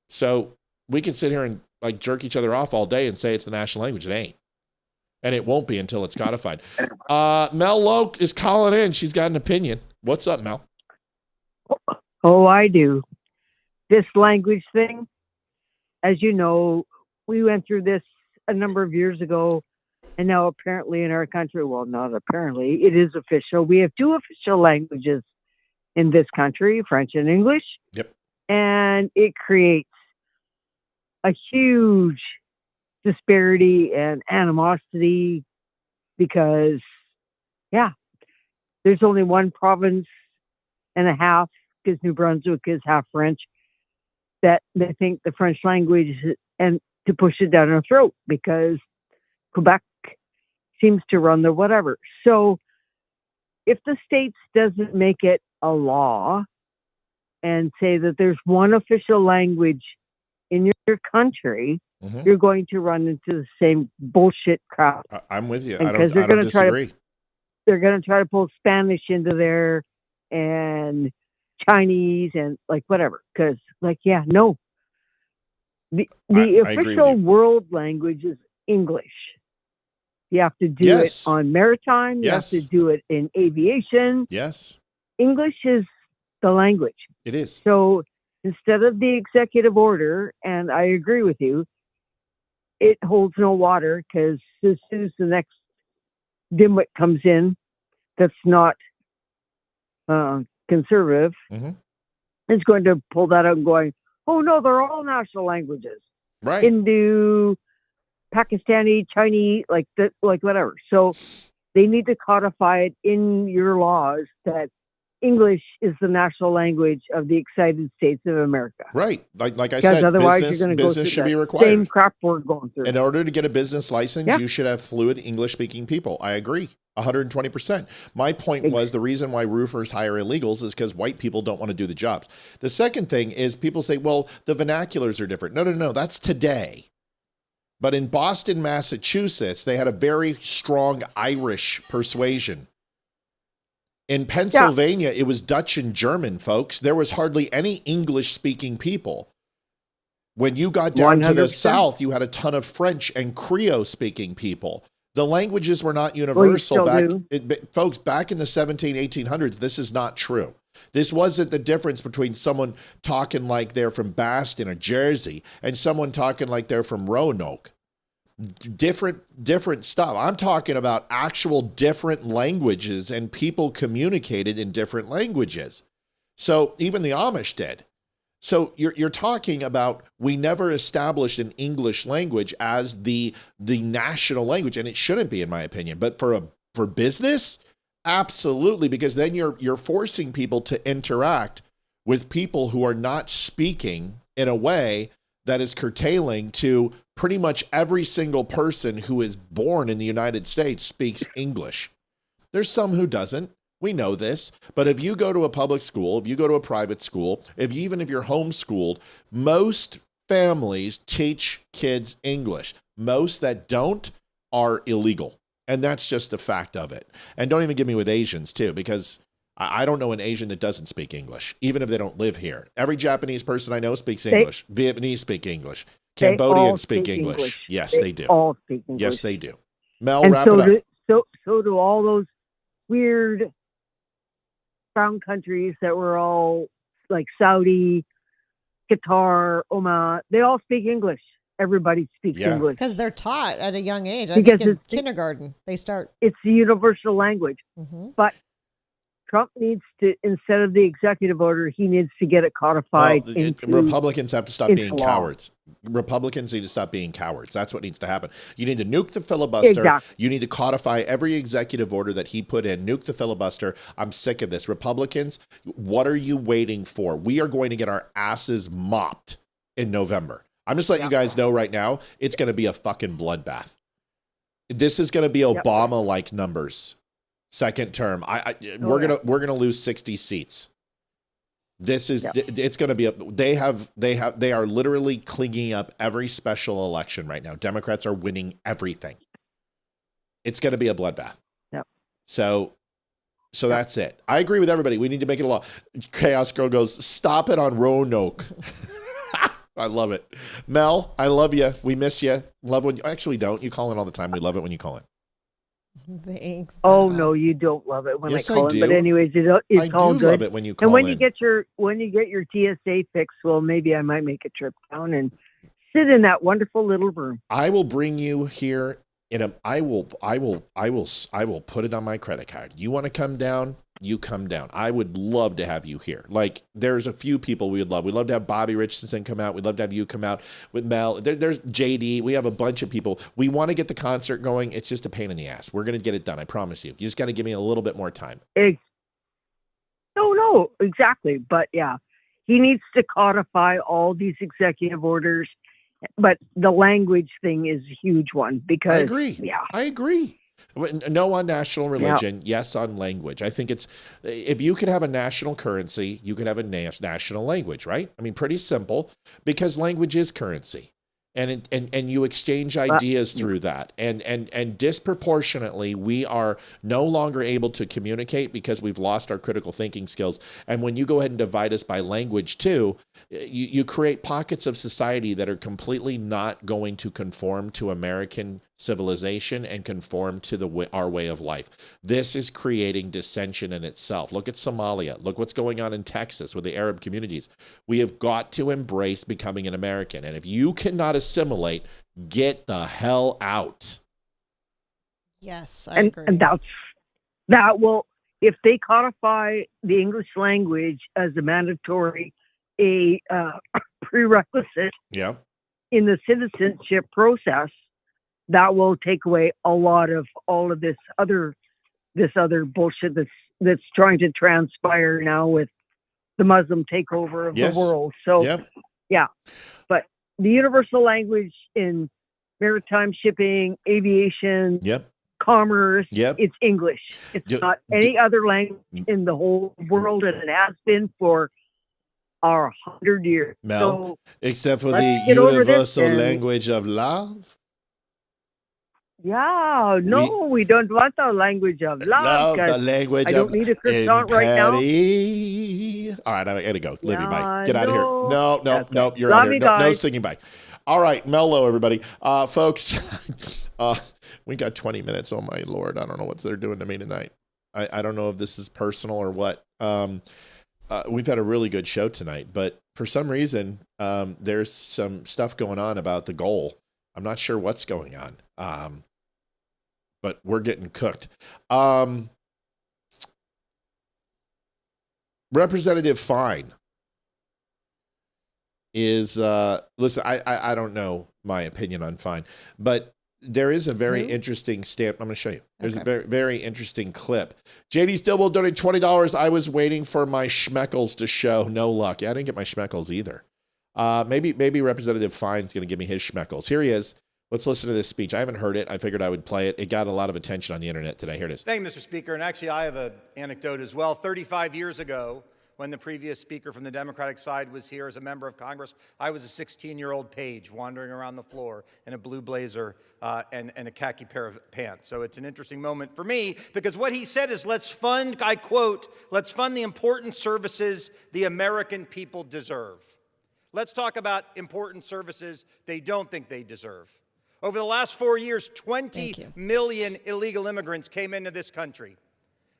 So we can sit here and like jerk each other off all day and say it's the national language. It ain't. And it won't be until it's codified. Mel Loke is calling in. She's got an opinion. What's up, Mel? Oh, I do. This language thing, as you know, we went through this a number of years ago, and now apparently in our country, well, not apparently, it is official. We have two official languages in this country, French and English. Yep. And it creates a huge disparity and animosity because, yeah, there's only one province and a half, because New Brunswick is half French, that they think the French language and to push it down our throat, because Quebec seems to run the whatever. So if the States doesn't make it a law and say that there's one official language in your country, you're going to run into the same bullshit crap. I'm with you. And I don't disagree. They're going to try to pull Spanish into there and Chinese and like whatever. Because like, yeah, no. The official world language is English. You have to do it on maritime. You have to do it in aviation. Yes. English is the language. It is. So instead of the executive order, and I agree with you, it holds no water, because as soon as the next dimwit comes in that's not conservative, it's going to pull that out and going, oh no, they're all national languages. Right. Hindu, Pakistani, Chinese, like whatever. So they need to codify it in your laws that English is the national language of the United States of America. Right. Like I said, otherwise business should be required. Same crap we're going through. In order to get a business license, you should have fluent English-speaking people. I agree. 120%. My point was the reason why roofers hire illegals is because white people don't want to do the jobs. The second thing is people say, well, the vernaculars are different. No. That's today. But in Boston, Massachusetts, they had a very strong Irish persuasion. In Pennsylvania, it was Dutch and German, folks. There was hardly any English-speaking people. When you got down 100%. To the South, you had a ton of French and Creole-speaking people. The languages were not universal. Folks, back in the 1800s, this is not true. This wasn't the difference between someone talking like they're from Boston or Jersey and someone talking like they're from Roanoke. Different stuff. I'm talking about actual different languages, and people communicated in different languages. So even the Amish did. So you're talking about, we never established an English language as the national language, and it shouldn't be, in my opinion. But for business, absolutely, because then you're forcing people to interact with people who are not speaking in a way that is curtailing to pretty much every single person who is born in the United States speaks English. There's some who doesn't, We know this, but if you go to a public school, if you go to a private school, even if you're homeschooled, most families teach kids English. Most that don't are illegal. And that's just the fact of it. And don't even get me with Asians too, because I don't know an Asian that doesn't speak English, even if they don't live here. Every Japanese person I know speaks English. Vietnamese speak English. Cambodians speak English. Yes, they do. All speak English. Yes, they do. Mel, and wrap it up. So do all those weird brown countries that were all like Saudi, Qatar, Oman. They all speak English. Everybody speaks English. Because they're taught at a young age. I Because think in kindergarten, they start. It's the universal language. Mm-hmm. But Trump needs to, instead of the executive order, he needs to get it codified. Republicans have to stop being law. cowards. Republicans need to stop being cowards. That's what needs to happen. You need to nuke the filibuster. Exactly. You need to codify every executive order that he put in. Nuke the filibuster. I'm sick of this. Republicans, what are you waiting for? We are going to get our asses mopped in November. I'm just letting you guys know right now, it's going to be a fucking bloodbath. This is going to be Obama-like numbers. Second term, we're gonna lose 60 seats. This is it's gonna be they are literally cleaning up every special election right now. Democrats are winning everything. It's gonna be a bloodbath. Yep. So that's it. I agree with everybody. We need to make it a law. Chaos Girl goes, stop it on Roanoke. I love it. Mel, I love you. We miss you. Love when you actually don't. You call in all the time. We love it when you call in. Thanks. Oh no, you don't love it when Yes, I call I do. in. But anyways, it's all good. I do love it when you call and when in. you get your TSA fix, well, maybe I might make a trip down and sit in that wonderful little room. I will bring you here I will put it on my credit card. You want to come down? You come down. I would love to have you here. Like, there's a few people we would love. We'd love to have Bobby Richardson come out. We'd love to have you come out with Mel. There's JD. We have a bunch of people. We want to get the concert going. It's just a pain in the ass. We're going to get it done. I promise you. You just got to give me a little bit more time. No, exactly. But yeah, he needs to codify all these executive orders. But the language thing is a huge one because I agree. Yeah, I agree. No on national religion, yes on language. I think if you could have a national currency, you could have a national language, right? I mean, pretty simple, because language is currency. And you exchange ideas through that. And disproportionately, we are no longer able to communicate because we've lost our critical thinking skills. And when you go ahead and divide us by language too, you create pockets of society that are completely not going to conform to American civilization and conform to our way of life. This is creating dissension in itself. Look at Somalia. Look what's going on in Texas with the Arab communities. We have got to embrace becoming an American. And if you cannot assimilate, get the hell out. Yes, I agree. And that will, if they codify the English language as a mandatory prerequisite in the citizenship process, that will take away a lot of all of this other bullshit that's trying to transpire now with the Muslim takeover of the world. So yeah, but the universal language in maritime shipping, aviation, commerce, it's English. It's not any other language in the whole world, and it has been for 100 years. Mel, so except for the universal language of love. Yeah, no, we don't want the language of love. The language I don't need a croissant right now. All right, I gotta go. Livy, bye. Get out of here. No, you're Love out of here. No singing, bye. All right, Mellow, everybody. Folks, we got 20 minutes. Oh, my Lord. I don't know what they're doing to me tonight. I don't know if this is personal or what. We've had a really good show tonight, but for some reason, there's some stuff going on about the goal. I'm not sure what's going on. But we're getting cooked. Representative Fine is, listen, I don't know my opinion on Fine, but there is a very interesting stamp. I'm going to show you. There's a very, very interesting clip. JD Stillwell donated $20. I was waiting for my schmeckles to show. No luck. Yeah, I didn't get my schmeckles either. Maybe Representative Fine's going to give me his schmeckles. Here he is. Let's listen to this speech. I haven't heard it. I figured I would play it. It got a lot of attention on the internet today. Here it is. Thank you, Mr. Speaker. And actually, I have an anecdote as well. 35 years ago, when the previous speaker from the Democratic side was here as a member of Congress, I was a 16-year-old page wandering around the floor in a blue blazer and a khaki pair of pants. So it's an interesting moment for me because what he said is, let's fund, I quote, let's fund the important services the American people deserve. Let's talk about important services they don't think they deserve. Over the last 4 years, 20 million illegal immigrants came into this country.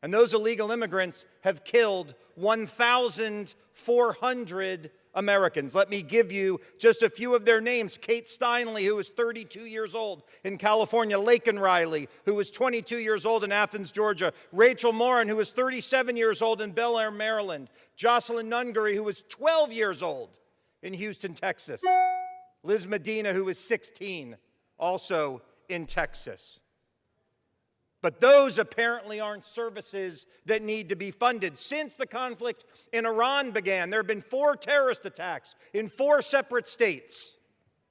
And those illegal immigrants have killed 1,400 Americans. Let me give you just a few of their names. Kate Steinle, who was 32 years old in California. Laken Riley, who was 22 years old in Athens, Georgia. Rachel Morin, who was 37 years old in Bel Air, Maryland. Jocelyn Nungery, who was 12 years old in Houston, Texas. Liz Medina, who was 16, also in Texas. But those apparently aren't services that need to be funded. Since the conflict in Iran began, there have been 4 terrorist attacks in 4 separate states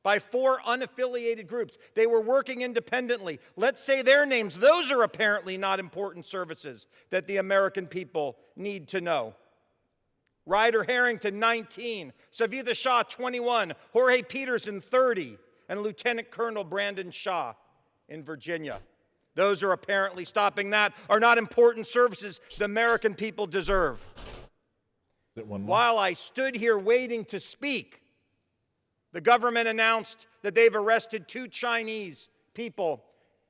by 4 unaffiliated groups. They were working independently. Let's say their names. Those are apparently not important services that the American people need to know. Ryder Harrington, 19. Savitha Shah, 21. Jorge Peterson, 30. And Lieutenant Colonel Brandon Shaw in Virginia. Those are apparently, stopping that, are not important services the American people deserve. While I stood here waiting to speak, the government announced that they've arrested 2 Chinese people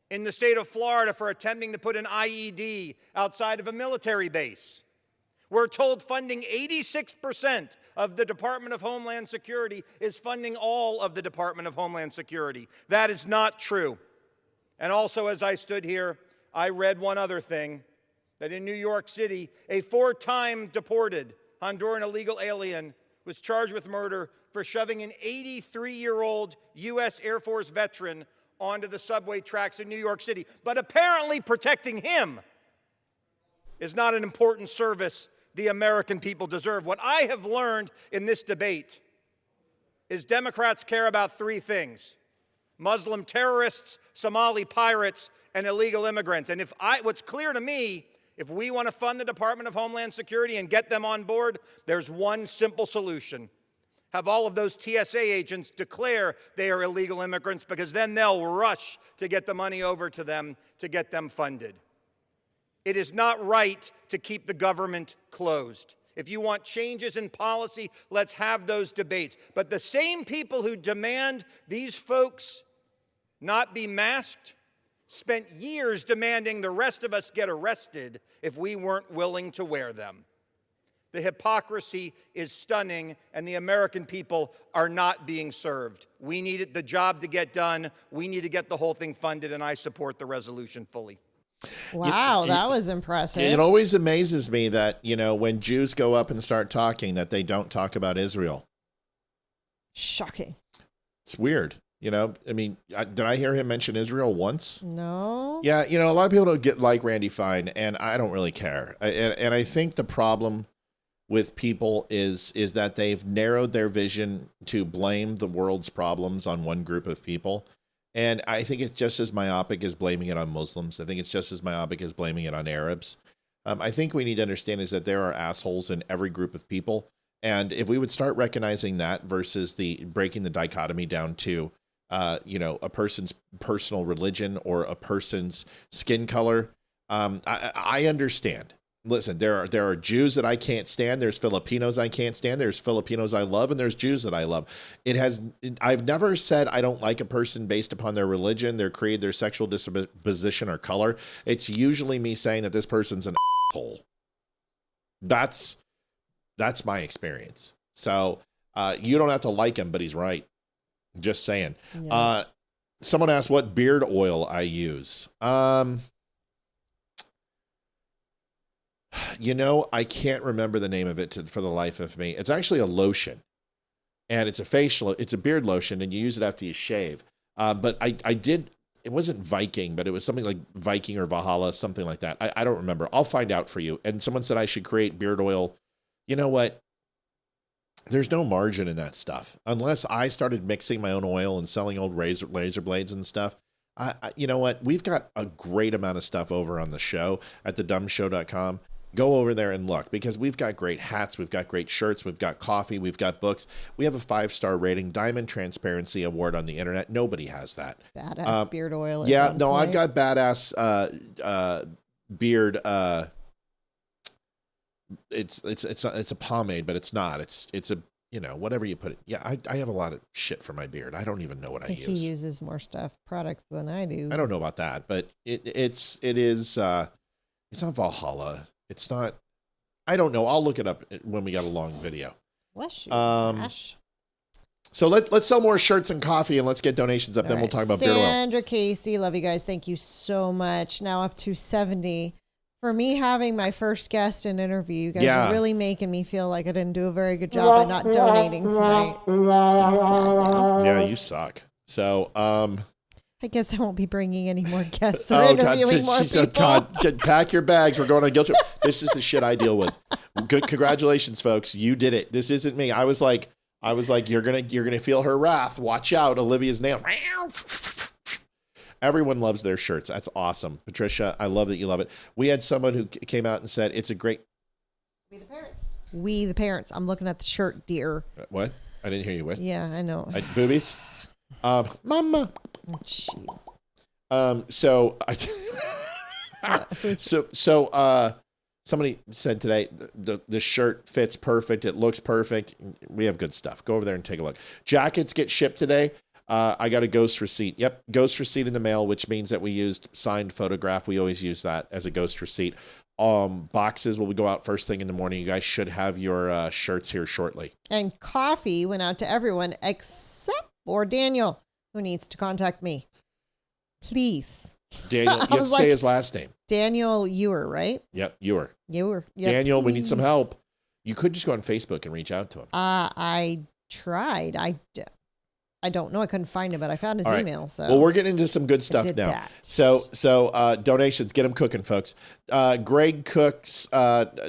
in the state of Florida for attempting to put an IED outside of a military base. We're told funding 86% of the Department of Homeland Security is funding all of the Department of Homeland Security. That is not true. And also, as I stood here, I read one other thing, that in New York City, a 4-time deported Honduran illegal alien was charged with murder for shoving an 83-year-old U.S. Air Force veteran onto the subway tracks in New York City. But apparently protecting him is not an important service the American people deserve. What I have learned in this debate is Democrats care about 3 things: Muslim terrorists, Somali pirates, and illegal immigrants. And what's clear to me, if we want to fund the Department of Homeland Security and get them on board, there's one simple solution. Have all of those TSA agents declare they are illegal immigrants, because then they'll rush to get the money over to them to get them funded. It is not right to keep the government closed. If you want changes in policy, let's have those debates. But the same people who demand these folks not be masked spent years demanding the rest of us get arrested if we weren't willing to wear them. The hypocrisy is stunning, and the American people are not being served. We need the job to get done. We need to get the whole thing funded, and I support the resolution fully. Wow, that was impressive. It always amazes me that, when Jews go up and start talking, that they don't talk about Israel. Shocking. It's weird. Did I hear him mention Israel once? No. Yeah, a lot of people don't get like Randy Fine, and I don't really care. And I think the problem with people is that they've narrowed their vision to blame the world's problems on one group of people. And I think it's just as myopic as blaming it on Muslims. I think it's just as myopic as blaming it on Arabs. I think we need to understand is that there are assholes in every group of people. And if we would start recognizing that versus breaking the dichotomy down to, a person's personal religion or a person's skin color, I understand. Listen, there are Jews that I can't stand. There's Filipinos I can't stand. There's Filipinos I love, and there's Jews that I love. I've never said I don't like a person based upon their religion, their creed, their sexual disposition, or color. It's usually me saying that this person's an asshole. That's my experience. So you don't have to like him, but he's right. Just saying. Yeah. Someone asked what beard oil I use. I can't remember the name of it for the life of me. It's actually a lotion, and it's a beard lotion, and you use it after you shave. But I did, it wasn't Viking, but it was something like Viking or Valhalla, something like that. I don't remember. I'll find out for you. And someone said I should create beard oil. You know what? there's no margin in that stuff unless I started mixing my own oil and selling old laser blades and stuff. You know what? We've got a great amount of stuff over on the show at thedumbshow.com. Go over there and look, because we've got great hats, we've got great shirts, we've got coffee, we've got books. We have a 5-star rating, Diamond Transparency Award on the internet. Nobody has that. Badass beard oil. Is Yeah, on no, point. I've got badass beard. It's a pomade, but it's not. It's a, you know, whatever you put it. Yeah, I have a lot of shit for my beard. I don't even know what I think use. he uses more products than I do. I don't know about that, but it's not Valhalla. It's not. I don't know. I'll look it up when we got a long video. Bless you, Cash. So let's sell more shirts and coffee, and let's get donations up. Then we'll talk about beard oil. Sandra Casey, love you guys. Thank you so much. Now up to 70. For me having my first guest and interview, you guys are really making me feel like I didn't do a very good job by not donating tonight. Yeah, you suck. So, I guess I won't be bringing any more guests or interviewing more people. God, pack your bags. We're going on guilt trip. This is the shit I deal with. Good, congratulations, folks. You did it. This isn't me. I was like, you're gonna feel her wrath. Watch out, Olivia's nails. Everyone loves their shirts. That's awesome, Patricia. I love that you love it. We had someone who came out and said it's a great. We the parents. We the parents. I'm looking at the shirt, dear. What? I didn't hear you. What? Yeah, I know. Boobies. Mama. Jeez. Somebody said today the shirt fits perfect. It looks perfect. We have good stuff. Go over there and take a look. Jackets get shipped today. I got a ghost receipt. Yep, ghost receipt in the mail, which means that we used signed photograph. We always use that as a ghost receipt. Boxes will go out first thing in the morning. You guys should have your shirts here shortly. And coffee went out to everyone except for Daniel, who needs to contact me. Please. Daniel, you have to say his last name. Daniel Ewer, right? Yep, Ewer. Ewer. Yep, Daniel, please. we need some help. You could just go on Facebook and reach out to him. I tried. I don't know. I couldn't find him, but I found his email. So well, we're getting into some good stuff now. That. So donations, get them cooking, folks. Greg Cooks.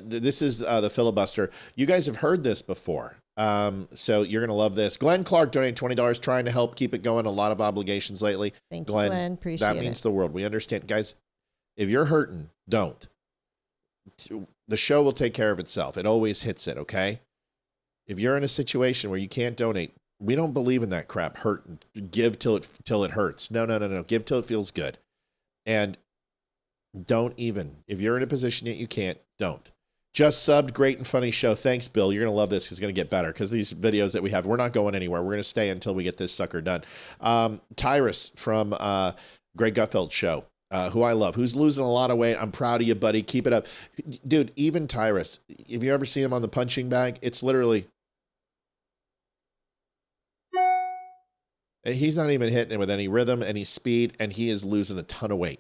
This is the filibuster. You guys have heard this before. So you're gonna love this. Glenn Clark donated $20, trying to help keep it going. A lot of obligations lately. Thank you, Glenn. Appreciate that means the world. We understand, guys. If you're hurting, don't. The show will take care of itself. It always hits it. Okay. If you're in a situation where you can't donate, we don't believe in that crap. Give till it hurts. No. Give till it feels good. And don't even. If you're in a position that you can't, don't. Just subbed, great and funny show. Thanks, Bill. You're going to love this. It's going to get better because these videos that we have, we're not going anywhere. We're going to stay until we get this sucker done. Tyrus from Greg Gutfeld's show, who I love, who's losing a lot of weight. I'm proud of you, buddy. Keep it up. Dude, even Tyrus, if you ever see him on the punching bag, it's literally... He's not even hitting it with any rhythm, any speed, and he is losing a ton of weight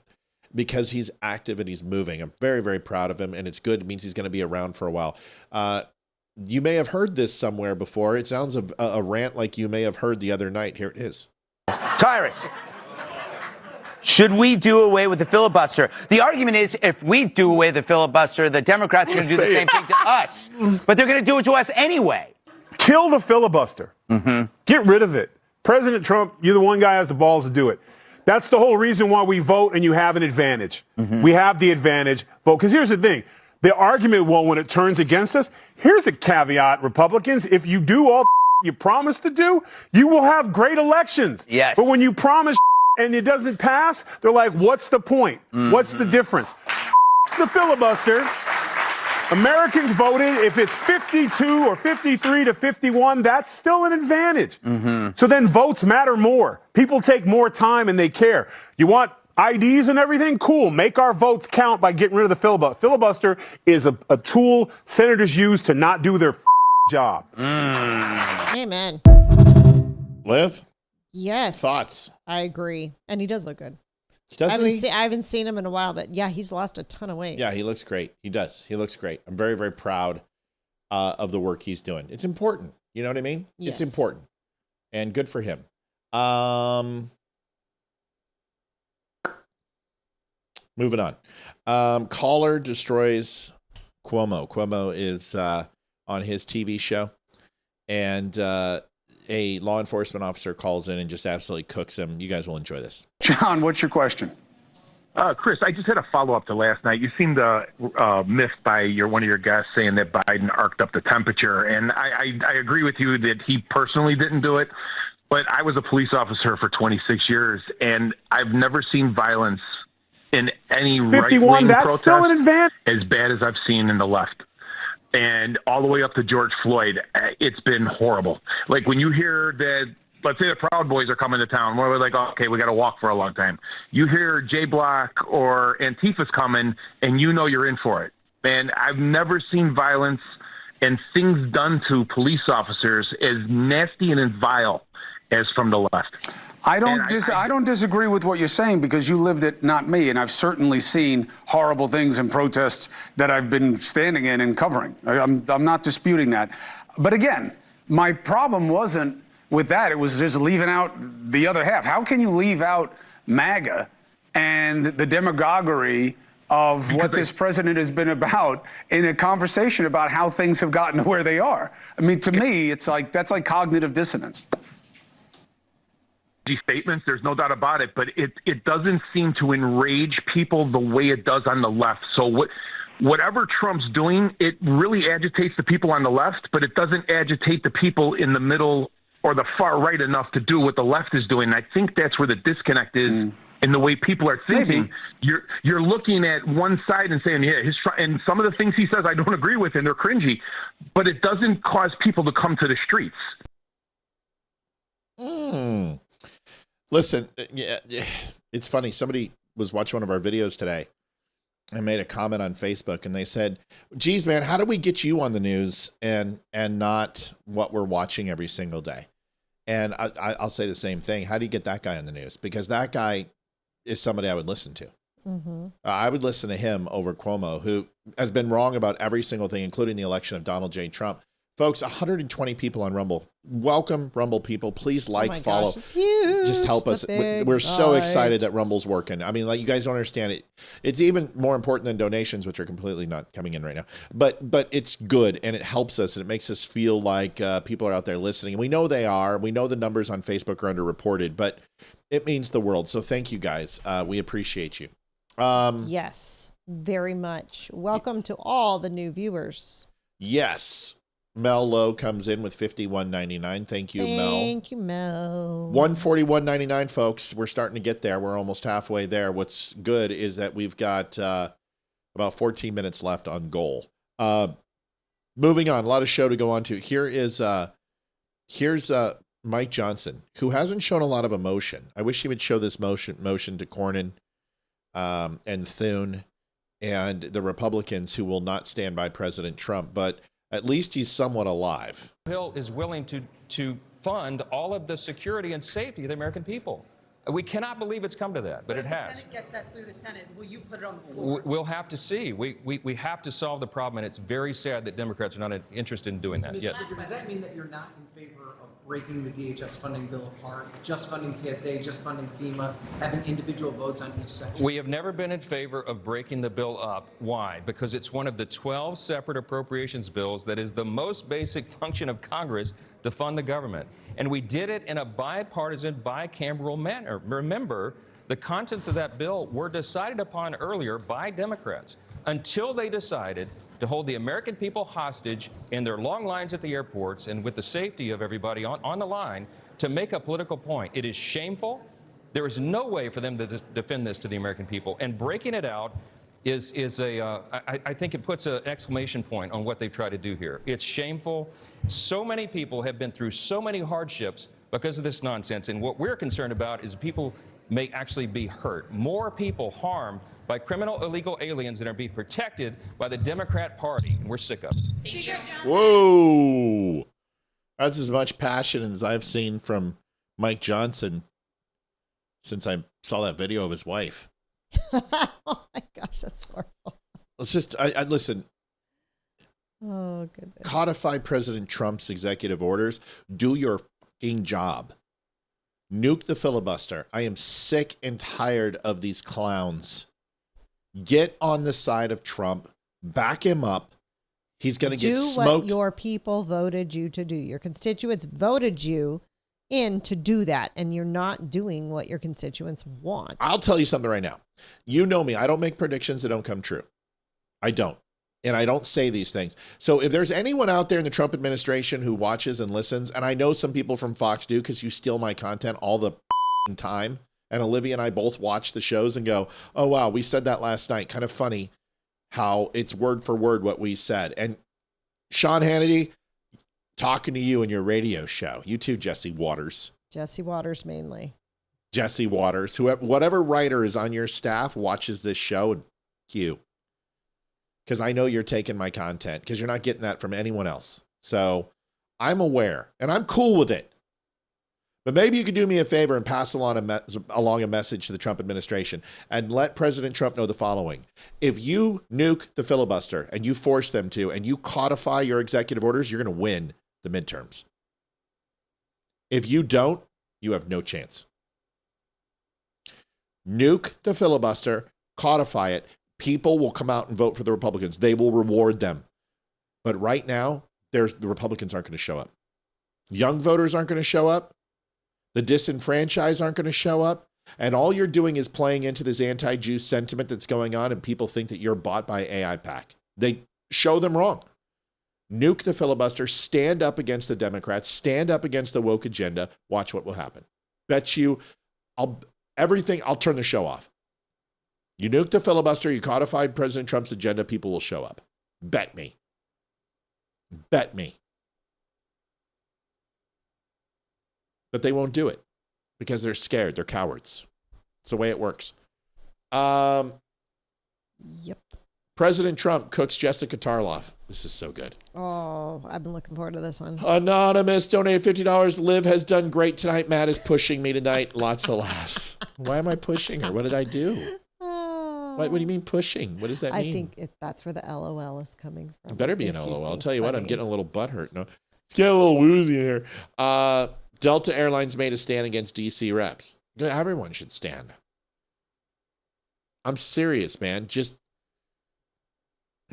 because he's active and he's moving. I'm very, very proud of him, and it's good. It means he's going to be around for a while. You may have heard this somewhere before. It sounds a rant like you may have heard the other night. Here it is. Tyrus, should we do away with the filibuster? The argument is if we do away with the filibuster, the Democrats are going to do the same thing to us, but they're going to do it to us anyway. Kill the filibuster. Get rid of it. President Trump, you're the one guy who has the balls to do it. That's the whole reason why we vote and you have an advantage. We have the advantage. Vote. Because here's the thing. The argument, well, when it turns against us, here's a caveat, Republicans. If you do all you promise to do, you will have great elections. Yes. But when you promise and it doesn't pass, they're like, what's the point? What's the difference? The filibuster. Americans voted. If it's 52 or 53 to 51, that's still an advantage. So then votes matter more. People take more time and they care. You want IDs and everything? Cool. Make our votes count by getting rid of the filibuster. Filibuster is a tool senators use to not do their job. Amen. Liv? Yes. Thoughts? I agree. And he does look good. Doesn't he? I haven't seen him in a while, but yeah, he's lost a ton of weight. Yeah, he looks great. He does. He looks great. I'm very, very proud of the work he's doing. It's important. You know what I mean? Yes. It's important. And good for him. Moving on. Caller destroys Cuomo. Cuomo is on his TV show. and a law enforcement officer calls in and just absolutely cooks him. You guys will enjoy this. John, what's your question? Chris, I just had a follow-up to last night. You seemed miffed by one of your guests saying that Biden arced up the temperature, and I agree with you that he personally didn't do it, but I was a police officer for 26 years, and I've never seen violence in any 51, right-wing that's protest still an advance. as bad as I've seen in the left. And all the way up to George Floyd, it's been horrible. Like when you hear that, let's say the Proud Boys are coming to town, we're like, oh, okay, we got to walk for a long time. You hear J Block or Antifa's coming, and you know you're in for it. And I've never seen violence and things done to police officers as nasty and as vile as from the left. I don't disagree with what you're saying because you lived it, not me. And I've certainly seen horrible things in protests that I've been standing in and covering. I'm not disputing that. But again, my problem wasn't with that. It was just leaving out the other half. How can you leave out MAGA and the demagoguery of what this president has been about in a conversation about how things have gotten to where they are? I mean, to me, it's like that's like cognitive dissonance. These statements, there's no doubt about it, but it doesn't seem to enrage people the way it does on the left. So whatever Trump's doing, it really agitates the people on the left, but it doesn't agitate the people in the middle or the far right enough to do what the left is doing. And I think that's where the disconnect is in the way people are thinking. Maybe. You're looking at one side and saying, yeah, and some of the things he says I don't agree with, and they're cringy, but it doesn't cause people to come to the streets. Listen, yeah, it's funny. Somebody was watching one of our videos today and made a comment on Facebook, and they said, geez, man, how do we get you on the news and not what we're watching every single day? And I'll say the same thing. How do you get that guy on the news? Because that guy is somebody I would listen to. Mm-hmm. I would listen to him over Cuomo, who has been wrong about every single thing, including the election of Donald J. Trump. Folks, 120 people on Rumble. Welcome, Rumble people. Please follow. Gosh, it's huge. Just help us. We're so excited that Rumble's working. I mean, like, you guys don't understand it. It's even more important than donations, which are completely not coming in right now. But it's good, and it helps us, and it makes us feel like people are out there listening. And we know they are. We know the numbers on Facebook are underreported, but it means the world. So thank you, guys. We appreciate you. Yes, very much. Welcome to all the new viewers. Yes. Mel Lowe comes in with $51.99. Thank you, Mel. Thank you, Mel. $141.99, folks. We're starting to get there. We're almost halfway there. What's good is that we've got about 14 minutes left on goal. Moving on, a lot of show to go on to. Here's Mike Johnson, who hasn't shown a lot of emotion. I wish he would show this motion to Cornyn and Thune and the Republicans who will not stand by President Trump, but at least he's somewhat alive. Hill is willing to fund all of the security and safety of the American people. We cannot believe it's come to that, but it has. If the Senate gets that through the Senate, will you put it on the floor? We'll have to see. We have to solve the problem, and it's very sad that Democrats are not interested in doing that. Yes. Does that mean that you're not in favor of breaking the DHS funding bill apart, just funding TSA, just funding FEMA, having individual votes on each section? We have never been in favor of breaking the bill up. Why? Because it's one of the 12 separate appropriations bills that is the most basic function of Congress to fund the government. And we did it in a bipartisan, bicameral manner. Remember, the contents of that bill were decided upon earlier by Democrats until they decided to hold the American people hostage in their long lines at the airports and with the safety of everybody on the line to make a political point. It is shameful. There is no way for them to defend this to the American people. And breaking it out I think it puts an exclamation point on what they've tried to do here. It's shameful. So many people have been through so many hardships because of this nonsense. And what we're concerned about is people may actually be hurt. More people harmed by criminal illegal aliens than are being protected by the Democrat Party. And we're sick of it. Whoa. That's as much passion as I've seen from Mike Johnson since I saw that video of his wife. Oh my gosh, that's horrible. Let's just, I listen. Oh, goodness. Codify President Trump's executive orders. Do your fucking job. Nuke the filibuster. I am sick and tired of these clowns. Get on the side of Trump. Back him up. He's going to get Do smoked. what your people voted you to do. Your constituents voted you in to do that, and you're not doing what your constituents want. I'll tell you something right now. You know me. I don't make predictions that don't come true. I don't. And I don't say these things. So if there's anyone out there in the Trump administration who watches and listens, and I know some people from Fox do because you steal my content all the time, and Olivia and I both watch the shows and go, oh, wow, we said that last night. Kind of funny how it's word for word what we said. And Sean Hannity, talking to you in your radio show. You too, Jesse Waters. Jesse Waters mainly. Jesse Waters. Whatever writer is on your staff watches this show, and you. Because I know you're taking my content because you're not getting that from anyone else. So I'm aware and I'm cool with it. But maybe you could do me a favor and pass along a message to the Trump administration and let President Trump know the following. If you nuke the filibuster and you force them to, and you codify your executive orders, you're going to win the midterms. If you don't, you have no chance. Nuke the filibuster, codify it. People will come out and vote for the Republicans. They will reward them. But right now, the Republicans aren't going to show up. Young voters aren't going to show up. The disenfranchised aren't going to show up. And all you're doing is playing into this anti-Jew sentiment that's going on, and people think that you're bought by AIPAC. They show them wrong. Nuke the filibuster, stand up against the Democrats, stand up against the woke agenda. Watch what will happen. Bet you, I'll turn the show off. You nuke the filibuster, you codified President Trump's agenda, people will show up. Bet me. Bet me. But they won't do it because they're scared. They're cowards. It's the way it works. Yep. President Trump cooks Jessica Tarloff. This is so good. Oh, I've been looking forward to this one. Anonymous donated $50. Liv has done great tonight. Matt is pushing me tonight. Lots of laughs. Why am I pushing her? What did I do? What do you mean pushing? What does that mean? I think that's where the LOL is coming from. It better be an LOL. I'll tell you what, I'm getting a little butthurt. No, it's getting a little woozy in here. Delta Airlines made a stand against DC reps. Everyone should stand. I'm serious, man. Just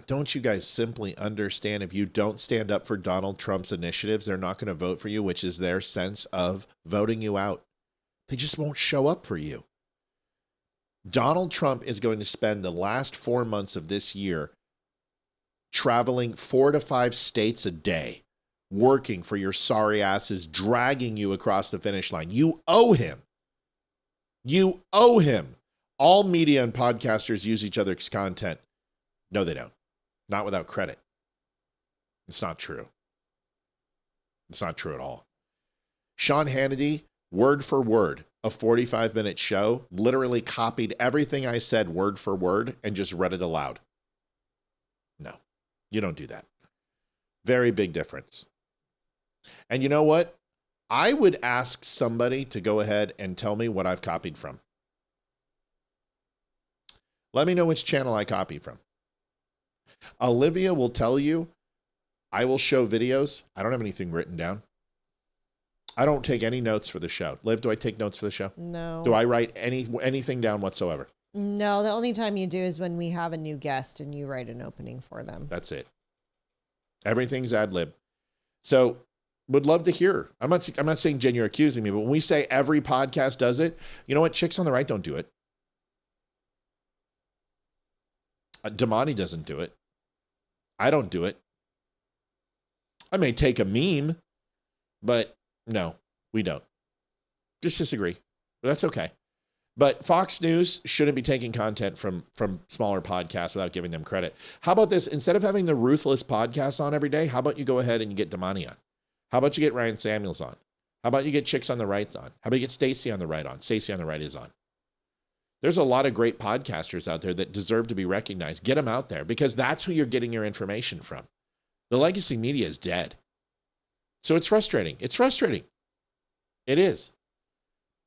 don't you guys simply understand if you don't stand up for Donald Trump's initiatives, they're not going to vote for you, which is their sense of voting you out. They just won't show up for you. Donald Trump is going to spend the last 4 months of this year traveling 4 to 5 states a day, working for your sorry asses, dragging you across the finish line. You owe him. You owe him. All media and podcasters use each other's content. No, they don't. Not without credit. It's not true. It's not true at all. Sean Hannity, word for word, a 45-minute show, literally copied everything I said word for word and just read it aloud. No, you don't do that. Very big difference. And you know what? I would ask somebody to go ahead and tell me what I've copied from. Let me know which channel I copied from. Olivia will tell you, I will show videos. I don't have anything written down. I don't take any notes for the show. Liv, do I take notes for the show? No. Do I write anything down whatsoever? No, the only time you do is when we have a new guest and you write an opening for them. That's it. Everything's ad lib. So would love to hear. I'm not saying, Jen, you're accusing me, but when we say every podcast does it, you know what? Chicks on the Right don't do it. Damani doesn't do it. I don't do it. I may take a meme, but no, we don't. Just disagree. But that's okay. But Fox News shouldn't be taking content from smaller podcasts without giving them credit. How about this? Instead of having the Ruthless podcast on every day, how about you go ahead and you get Damani on? How about you get Ryan Samuels on? How about you get Chicks on the Right on? How about you get Stacey on the Right on? Stacey on the Right is on. There's a lot of great podcasters out there that deserve to be recognized. Get them out there because that's who you're getting your information from. The legacy media is dead. So it's frustrating. It's frustrating. It is.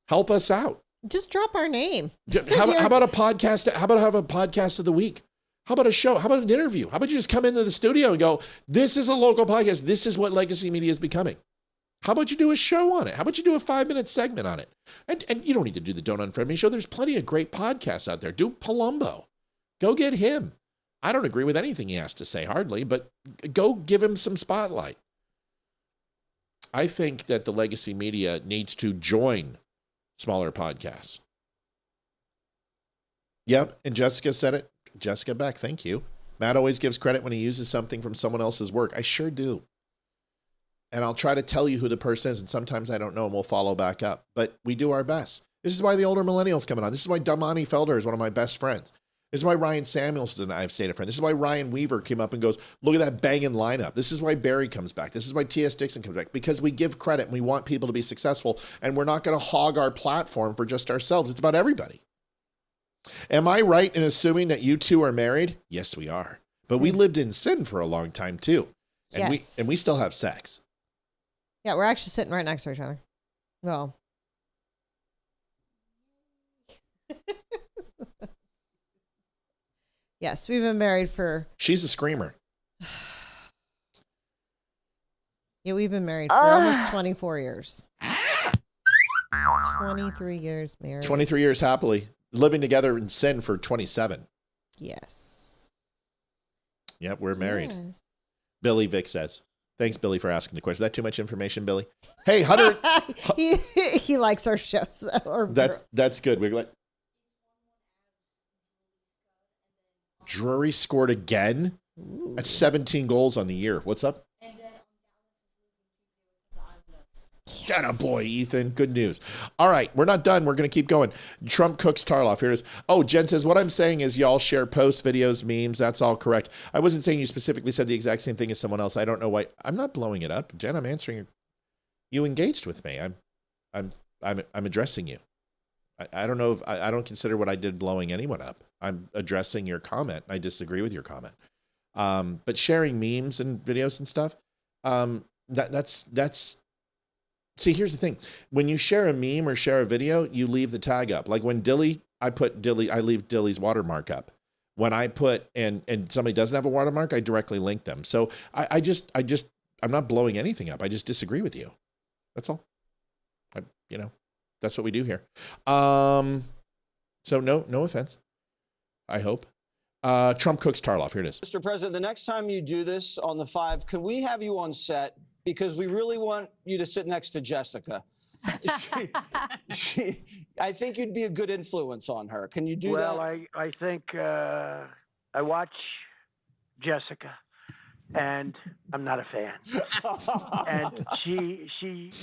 Help us out. Just drop our name. How about a podcast? How about have a podcast of the week? How about a show? How about an interview? How about you just come into the studio and go, this is a local podcast. This is what legacy media is becoming. How about you do a show on it? How about you do a 5-minute segment on it? And you don't need to do the Don't Unfriend Me show. There's plenty of great podcasts out there. Do Palumbo. Go get him. I don't agree with anything he has to say, hardly, but go give him some spotlight. I think that the legacy media needs to join smaller podcasts. Yep, and Jessica said it. Jessica Beck, thank you. Matt always gives credit when he uses something from someone else's work. I sure do. And I'll try to tell you who the person is, and sometimes I don't know, and we'll follow back up. But we do our best. This is why the older millennials coming on. This is why Damani Felder is one of my best friends. This is why Ryan Samuelson and I have stayed a friend. This is why Ryan Weaver came up and goes, look at that banging lineup. This is why Barry comes back. This is why T.S. Dixon comes back. Because we give credit and we want people to be successful, and we're not going to hog our platform for just ourselves. It's about everybody. Am I right in assuming that you two are married? Yes, we are. But we lived in sin for a long time too. And Yes. we still have sex. Yeah, we're actually sitting right next to each other. Well. Yes, we've been married for... She's a screamer. Yeah, we've been married for almost 24 years. 23 years married. 23 years happily. Living together in sin for 27. Yes. Yep, we're married. Yes. Billy Vick says. Thanks, Billy, for asking the question. Is that too much information, Billy? Hey, Hunter. he likes our shows. That's good. We're like... Drury scored again. Ooh. That's 17 goals on the year. What's up? Get a boy, Ethan. Good news. All right, we're not done. We're going to keep going. Trump cooks Tarloff. Here it is. Oh, Jen says, what I'm saying is y'all share posts, videos, memes. That's all correct. I wasn't saying you specifically said the exact same thing as someone else. I don't know why. I'm not blowing it up. Jen, I'm answering. You engaged with me. I'm addressing you. I don't know if I don't consider what I did blowing anyone up. I'm addressing your comment. I disagree with your comment. But sharing memes and videos and stuff, that's. See, here's the thing. When you share a meme or share a video, you leave the tag up. Like when I leave Dilly's watermark up. When I put and somebody doesn't have a watermark, I directly link them. So I'm not blowing anything up. I just disagree with you. That's all. That's what we do here. So no offense. I hope. Trump cooks Tarloff. Here it is. Mr. President, the next time you do this on the 5, can we have you on set? Because we really want you to sit next to Jessica. I think you'd be a good influence on her. Can you do that? Well, I think I watch Jessica, and I'm not a fan. And she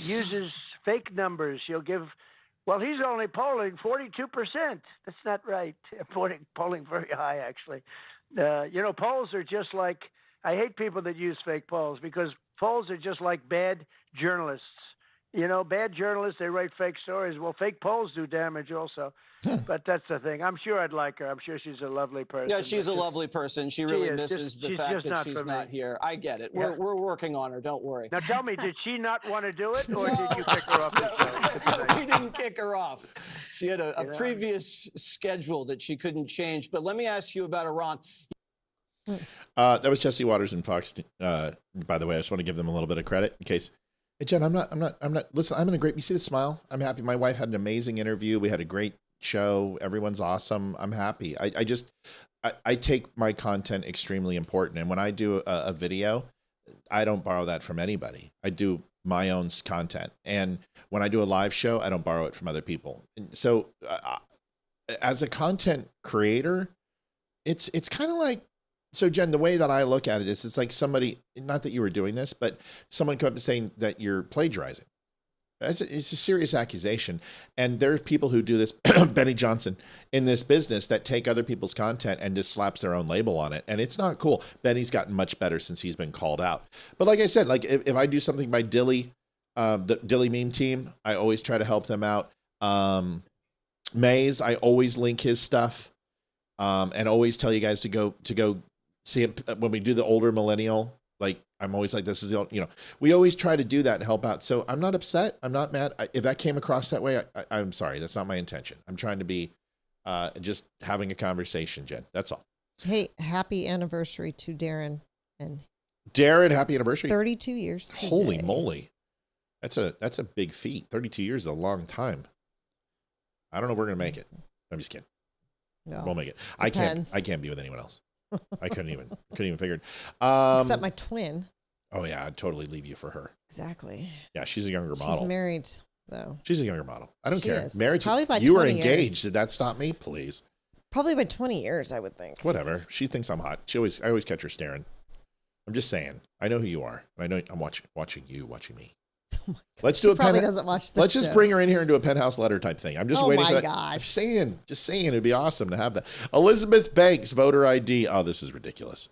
uses fake numbers. She'll give, well, he's only polling 42%. That's not right. Polling very high, actually. Polls are just like, I hate people that use fake polls because polls are just like bad journalists. Bad journalists, they write fake stories. Well, fake polls do damage also. But that's the thing. I'm sure I'd like her. I'm sure she's a lovely person. Yeah, she's a lovely person. She really misses the fact that she's not here. I get it. Yeah. We're working on her. Don't worry. Now tell me, did she not want to do it, or did you kick her off? We didn't kick her off. She had a previous schedule that she couldn't change. But let me ask you about Iran. That was Jesse Waters and Fox. By the way, I just want to give them a little bit of credit in case. Hey, Jen, I'm not. Listen, I'm in a great. You see the smile? I'm happy. My wife had an amazing interview. We had a great show. Everyone's awesome. I'm happy. I take my content extremely important, and when I do a video, I don't borrow that from anybody. I do my own content, and when I do a live show, I don't borrow it from other people. And so, as a content creator, it's kind of like. So, Jen, the way that I look at it is it's like somebody, not that you were doing this, but someone come up and saying that you're plagiarizing. It's a serious accusation. And there's people who do this, Benny Johnson, in this business that take other people's content and just slaps their own label on it. And it's not cool. Benny's gotten much better since he's been called out. But like I said, like if I do something by Dilly, the Dilly meme team, I always try to help them out. Maze, I always link his stuff and always tell you guys to go see it when we do the older millennial. Like I'm always like, this is the, we always try to do that and help out. So I'm not upset. I'm not mad. If that came across that way, I'm sorry. That's not my intention. I'm trying to be just having a conversation, Jen. That's all. Hey, happy anniversary to Darren. And Darren, happy anniversary. 32 years. Today. Holy moly. That's a big feat. 32 years is a long time. I don't know if we're going to make it. I'm just kidding. No, we'll make it. depends. I can't be with anyone else. I couldn't even figure it. Except my twin. Oh yeah, I'd totally leave you for her. Exactly. Yeah, she's a younger model. She's married though. She's a younger model. I don't care. Is. Married. Probably by you were 20 engaged. years. Did that stop me? Please. Probably by 20 years, I would think. Whatever. She thinks I'm hot. I always catch her staring. I'm just saying. I know who you are. I know I'm watching you, watching me. Oh Let's do a probably doesn't watch this Let's just show. bring her in here and do a penthouse letter type thing. I'm just waiting for that. Gosh. Just saying, it'd be awesome to have that. Elizabeth Banks, voter ID. Oh, this is ridiculous.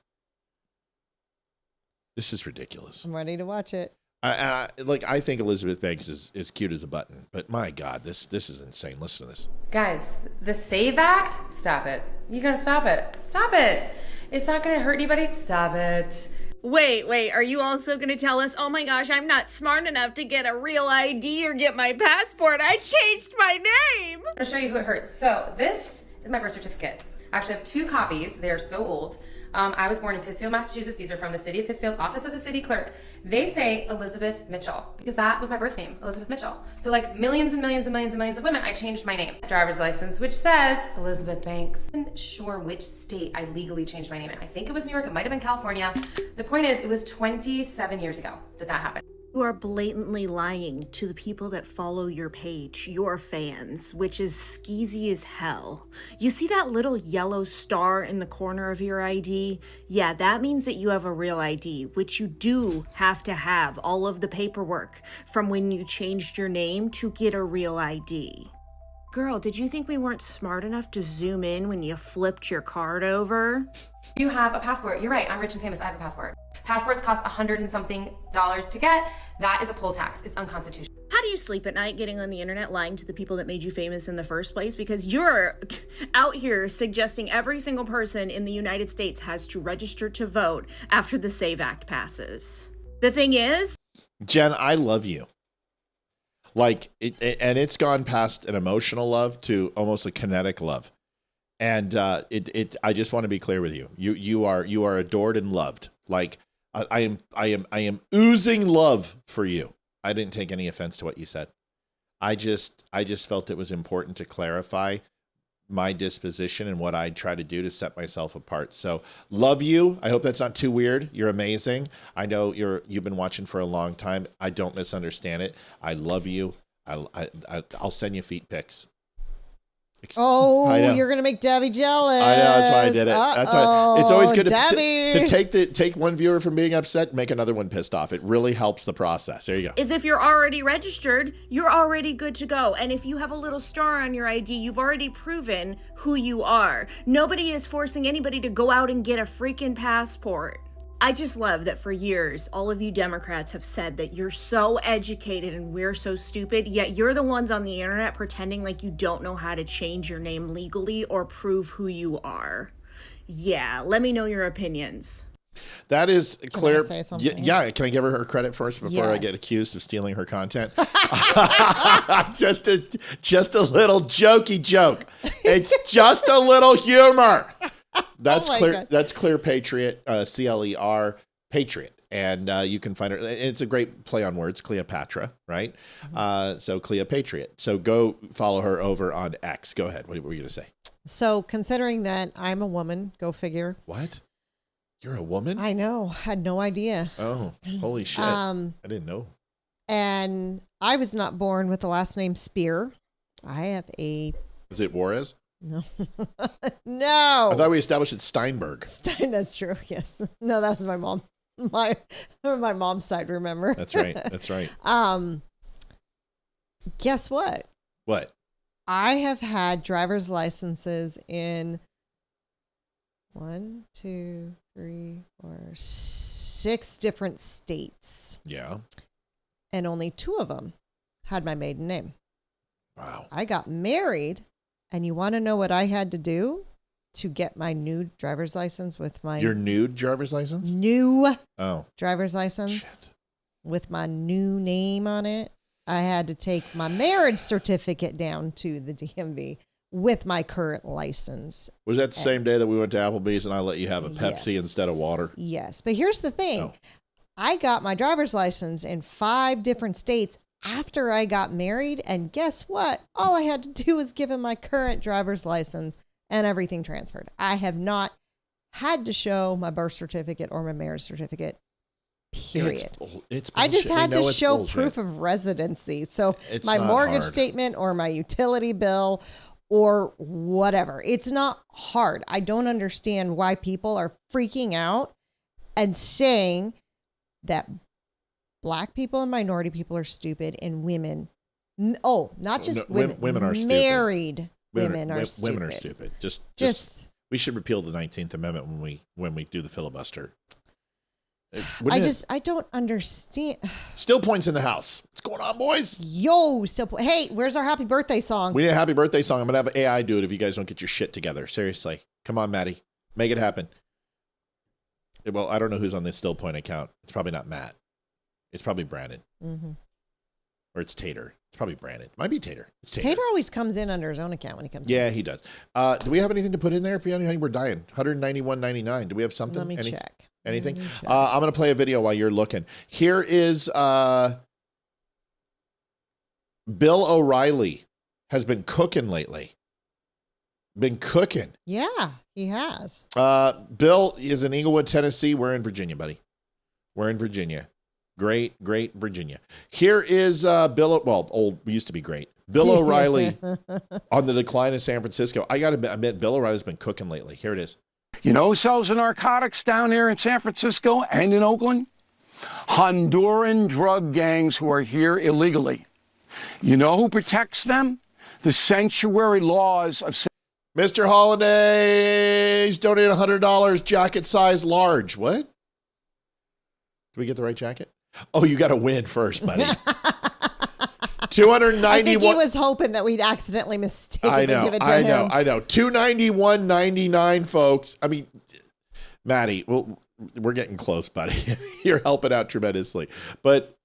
This is ridiculous. I'm ready to watch it. I think Elizabeth Banks is cute as a button, but my God, this is insane. Listen to this. Guys, the SAVE Act, stop it. You gotta stop it. Stop it. It's not gonna hurt anybody. Stop it. Wait, are you also gonna tell us, oh my gosh, I'm not smart enough to get a real ID or get my passport. I changed my name. I'm gonna show you who it hurts. So this is my birth certificate. I actually have 2 copies. They are so old. I was born in Pittsfield, Massachusetts. These are from the city of Pittsfield, office of the city clerk. They say Elizabeth Mitchell because that was my birth name, Elizabeth Mitchell. So like millions and millions and millions and millions of women, I changed my name. Driver's license, which says Elizabeth Banks. I'm not sure which state I legally changed my name in. I think it was New York, it might have been California. The point is, it was 27 years ago that happened. You are blatantly lying to the people that follow your page, your fans, which is skeezy as hell. You see that little yellow star in the corner of your ID? Yeah, that means that you have a real ID, which you do have to have all of the paperwork from when you changed your name to get a real ID. Girl, did you think we weren't smart enough to zoom in when you flipped your card over? You have a passport. You're right, I'm rich and famous, I have a passport. Passports cost $100 and something to get. That is a poll tax. It's unconstitutional. How do you sleep at night getting on the internet lying to the people that made you famous in the first place? Because you're out here suggesting every single person in the United States has to register to vote after the SAVE Act passes. The thing is, Jen, I love you. Like, it's gone past an emotional love to almost a kinetic love. And I just want to be clear with you. You are adored and loved. Like, I am oozing love for you. I didn't take any offense to what you said. I just felt it was important to clarify my disposition and what I'd try to do to set myself apart. So love you. I hope that's not too weird. You're amazing. I know you've been watching for a long time. I don't misunderstand it. I love you. I'll send you feet pics. Oh, you're gonna make Debbie jealous. I know, that's why I did it. That's why it's always good to take one viewer from being upset and make another one pissed off. It really helps the process. There you go. is if you're already registered, you're already good to go. And if you have a little star on your ID, you've already proven who you are. Nobody is forcing anybody to go out and get a freaking passport. I just love that for years, all of you Democrats have said that you're so educated and we're so stupid, yet you're the ones on the internet pretending like you don't know how to change your name legally or prove who you are. Yeah, let me know your opinions. That is clear. Can I say something? Yeah, can I give her credit first before I get accused of stealing her content? just a little jokey joke. It's just a little humor. That's clear. God. That's Clear Patriot, CLER Patriot, and you can find her. It's a great play on words, Cleopatra, right? So Clea Patriot. So go follow her over on X. Go ahead. What were you going to say? So considering that I'm a woman, go figure. What? You're a woman? I know. Had no idea. Oh, holy shit! I didn't know. And I was not born with the last name Spear. I have a. Is it Juarez? No. No. I thought we established it's Steinberg. That's true. Yes. No, that was my mom. My mom's side, remember? That's right. That's right. Guess what? What? I have had driver's licenses in 1, 2, 3, 4, 6 different states. Yeah. And only 2 of them had my maiden name. Wow. I got married. And you want to know what I had to do to get my new driver's license with my... Your new driver's license? New Oh. driver's license with my new name on it. I had to take my marriage certificate down to the DMV with my current license. Was that the same day that we went to Applebee's and I let you have a Pepsi instead of water? Yes. But here's the thing. I got my driver's license in 5 different states after I got married, and guess what? All I had to do was give him my current driver's license and everything transferred. I have not had to show my birth certificate or my marriage certificate. Period. It's I just bullshit. had We to know it's show bullshit. proof of residency. So It's my not mortgage hard. statement or my utility bill or whatever. It's not hard. I don't understand why people are freaking out and saying that black people and minority people are stupid and women. Not just women. Women are stupid. Married women are stupid. Women are stupid. Just we should repeal the 19th Amendment when we do the filibuster. I don't understand. Still points in the house. What's going on, boys? Yo, hey, where's our happy birthday song? We need a happy birthday song. I'm going to have AI do it if you guys don't get your shit together. Seriously. Come on, Maddie. Make it happen. Well, I don't know who's on this Still Point account. It's probably not Matt. It's probably Brandon. Mm-hmm. Or it's Tater. It's probably Brandon. Might be Tater. It's Tater. Tater always comes in under his own account when he comes in. Yeah, he does. Do we have anything to put in there? Honey, we're dying. 191.99. Do we have something? Let me check. Anything? I'm going to play a video while you're looking. Here is Bill O'Reilly has been cooking lately. Been cooking. Yeah, he has. Bill is in Englewood, Tennessee. We're in Virginia, buddy. We're in Virginia. Great Virginia. Here is Bill. We used to be great. Bill O'Reilly on the decline in San Francisco. I got to admit, Bill O'Reilly's been cooking lately. Here it is. You know who sells the narcotics down here in San Francisco and in Oakland? Honduran drug gangs who are here illegally. You know who protects them? The sanctuary laws of... Mr. Holiday's donated $100, jacket size large. What? Did we get the right jacket? Oh, you got to win first, buddy. 291. I think he was hoping that we'd accidentally mistakenly give it to him. I know. 291.99, folks. I mean, Maddie, we're getting close, buddy. You're helping out tremendously, but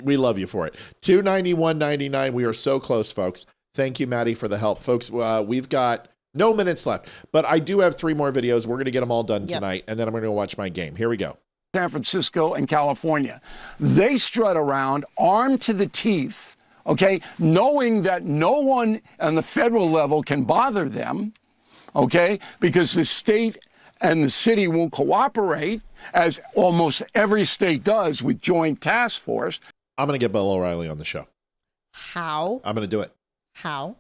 we love you for it. 291.99. We are so close, folks. Thank you, Maddie, for the help, folks. We've got no minutes left, but I do have 3 more videos. We're going to get them all done tonight, and then I'm going to go watch my game. Here we go. San Francisco and California. They strut around armed to the teeth, okay, knowing that no one on the federal level can bother them, okay, because the state and the city won't cooperate, as almost every state does with joint task force. I'm going to get Bill O'Reilly on the show. How? I'm going to do it. How?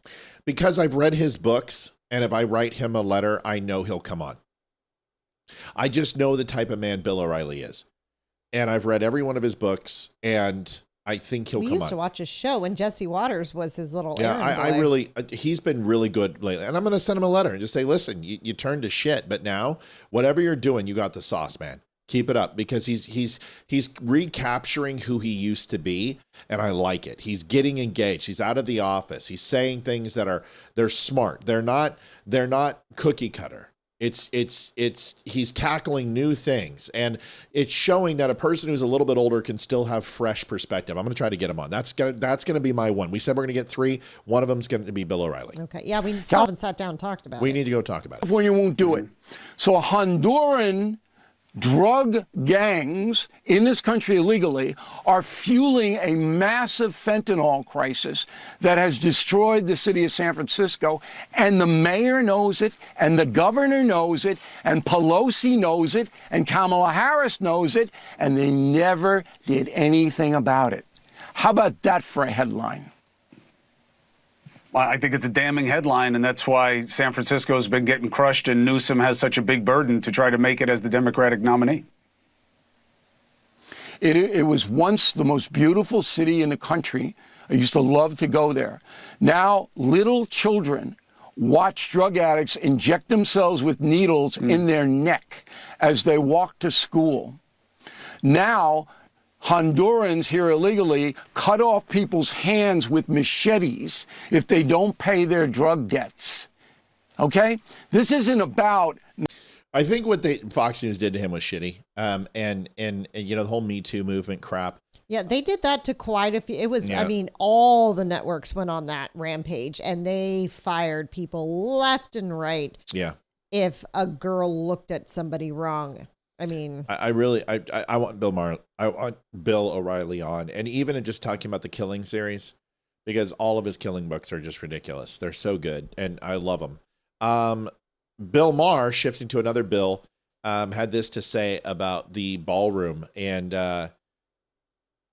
Because I've read his books, and if I write him a letter, I know he'll come on. I just know the type of man Bill O'Reilly is. And I've read every one of his books, and I think he'll come on. We used to watch his show when Jesse Waters was his little he's been really good lately. And I'm going to send him a letter and just say, listen, you turned to shit, but now whatever you're doing, you got the sauce, man. Keep it up, because he's recapturing who he used to be, and I like it. He's getting engaged. He's out of the office. He's saying things that they're smart. They're not cookie cutter. He's tackling new things, and it's showing that a person who's a little bit older can still have fresh perspective. I'm going to try to get him on. That's going to be my one. We said we're going to get 3. One of them's going to be Bill O'Reilly. Okay. Yeah, we still haven't sat down and talked about it. We need to go talk about it. California won't do it. So Honduran drug gangs in this country illegally are fueling a massive fentanyl crisis that has destroyed the city of San Francisco, and the mayor knows it, and the governor knows it, and Pelosi knows it, and Kamala Harris knows it, and they never did anything about it. How about that for a headline? I think it's a damning headline, and that's why San Francisco has been getting crushed, and Newsom has such a big burden to try to make it as the Democratic nominee. It was once the most beautiful city in the country. I used to love to go there. Now, little children watch drug addicts inject themselves with needles in their neck as they walk to school. Now, Hondurans here illegally cut off people's hands with machetes if they don't pay their drug debts. Okay? This isn't about... I think what Fox News did to him was shitty. And you know, the whole Me Too movement crap. Yeah, they did that to quite a few. It was, I mean, all the networks went on that rampage, and they fired people left and right. Yeah. If a girl looked at somebody wrong. I mean, I want Bill O'Reilly on, and even in just talking about the Killing series, because all of his killing books are just ridiculous. They're so good, and I love them. Bill Maher, shifting to another Bill, had this to say about the ballroom. And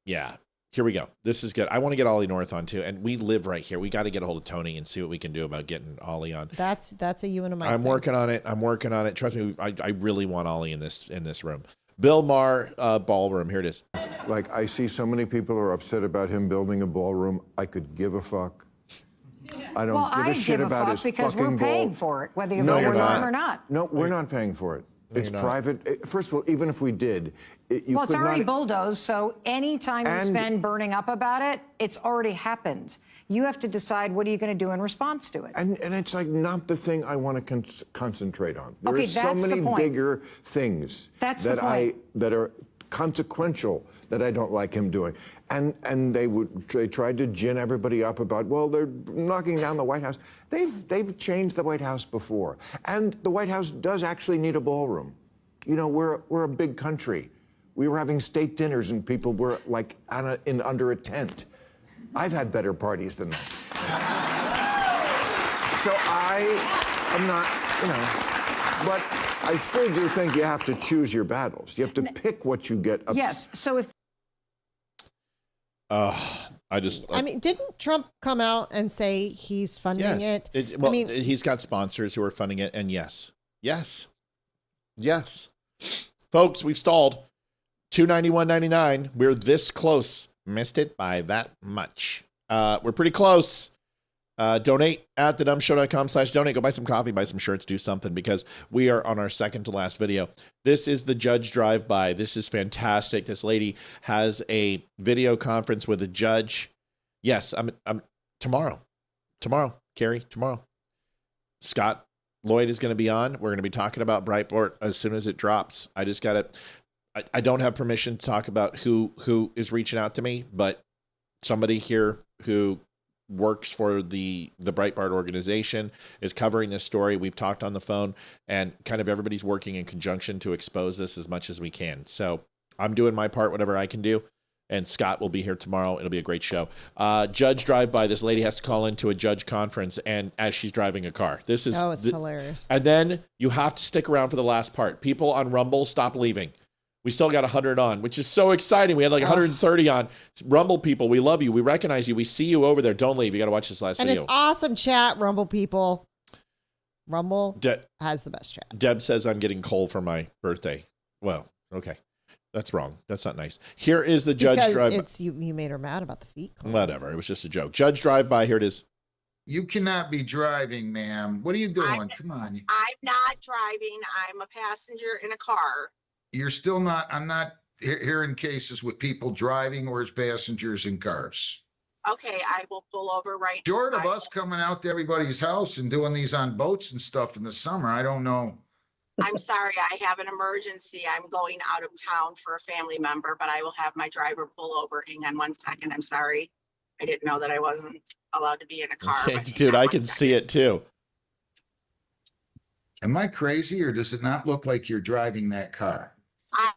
yeah, here we go. This is good. I want to get Ollie North on too. And we live right here. We got to get a hold of Tony and see what we can do about getting Ollie on. That's a you and a Mike. I'm working on it. I'm working on it. Trust me, I really want Ollie in this room. Bill Maher ballroom. Here it is. Like, I see so many people are upset about him building a ballroom. I could give a fuck. I don't give a shit about his because fucking we're paying ball. for it, whether you No, vote we're for not. him or not. No, we're not paying for it. No, It's you're not. private. First of all, even if we did, you Well, it's could already not. bulldozed, so any time you And- spend burning up about it, it's already happened. You have to decide what are you going to do in response to it. And it's like not the thing I want to concentrate on. There Okay, are so that's the many point. bigger things That's the that point. that are consequential that I don't like him doing. And they tried to gin everybody up about, well, they're knocking down the White House. They've changed the White House before. And the White House does actually need a ballroom. You know, we're a big country. We were having state dinners and people were like under a tent. I've had better parties than that. So I'm not, but I still do think you have to choose your battles. You have to pick what you get upset. Yes, so if... I mean, didn't Trump come out and say he's funding it? Well, I mean, he's got sponsors who are funding it, and yes. Folks, we've stalled. $291.99. We're this close. Missed it by that much. We're pretty close. Donate at thedumbshow.com/donate. Go buy some coffee, buy some shirts, do something, because we are on our second to last video. This is the judge drive-by. This is fantastic. This lady has a video conference with a judge. Yes, I'm tomorrow, Carrie, tomorrow. Scott Lloyd is going to be on. We're going to be talking about Breitbart as soon as it drops. I just got to, I don't have permission to talk about who is reaching out to me, but somebody here who works for the Breitbart organization is covering this story. We've talked on the phone, and kind of everybody's working in conjunction to expose this as much as we can. So I'm doing my part, whatever I can do. And Scott will be here tomorrow. It'll be a great show. Judge drive-by. This lady has to call into a judge conference, and as she's driving a car. This is it's hilarious. And then you have to stick around for the last part. People on Rumble, stop leaving. We still got 100 on, which is so exciting. We had like 130 on. Rumble people, we love you. We recognize you. We see you over there. Don't leave. You got to watch this last and video. it's awesome chat, Rumble people. Rumble has the best chat. Deb says I'm getting coal for my birthday. Well, okay. That's wrong. That's not nice. Here is the judge drive. It's you made her mad about the feet. Whatever. It was just a joke. Judge drive by. Here it is. You cannot be driving, ma'am. What are you doing? Come on. I'm not driving. I'm a passenger in a car. You're still not. I'm not hearing cases with people driving or as passengers in cars. Okay, I will pull over right now. Short of us coming out to everybody's house and doing these on boats and stuff in the summer, I don't know. I'm sorry, I have an emergency. I'm going out of town for a family member, but I will have my driver pull over. Hang on 1 second. I'm sorry. I didn't know that I wasn't allowed to be in a car. Dude, I can see it too. Am I crazy, or does it not look like you're driving that car?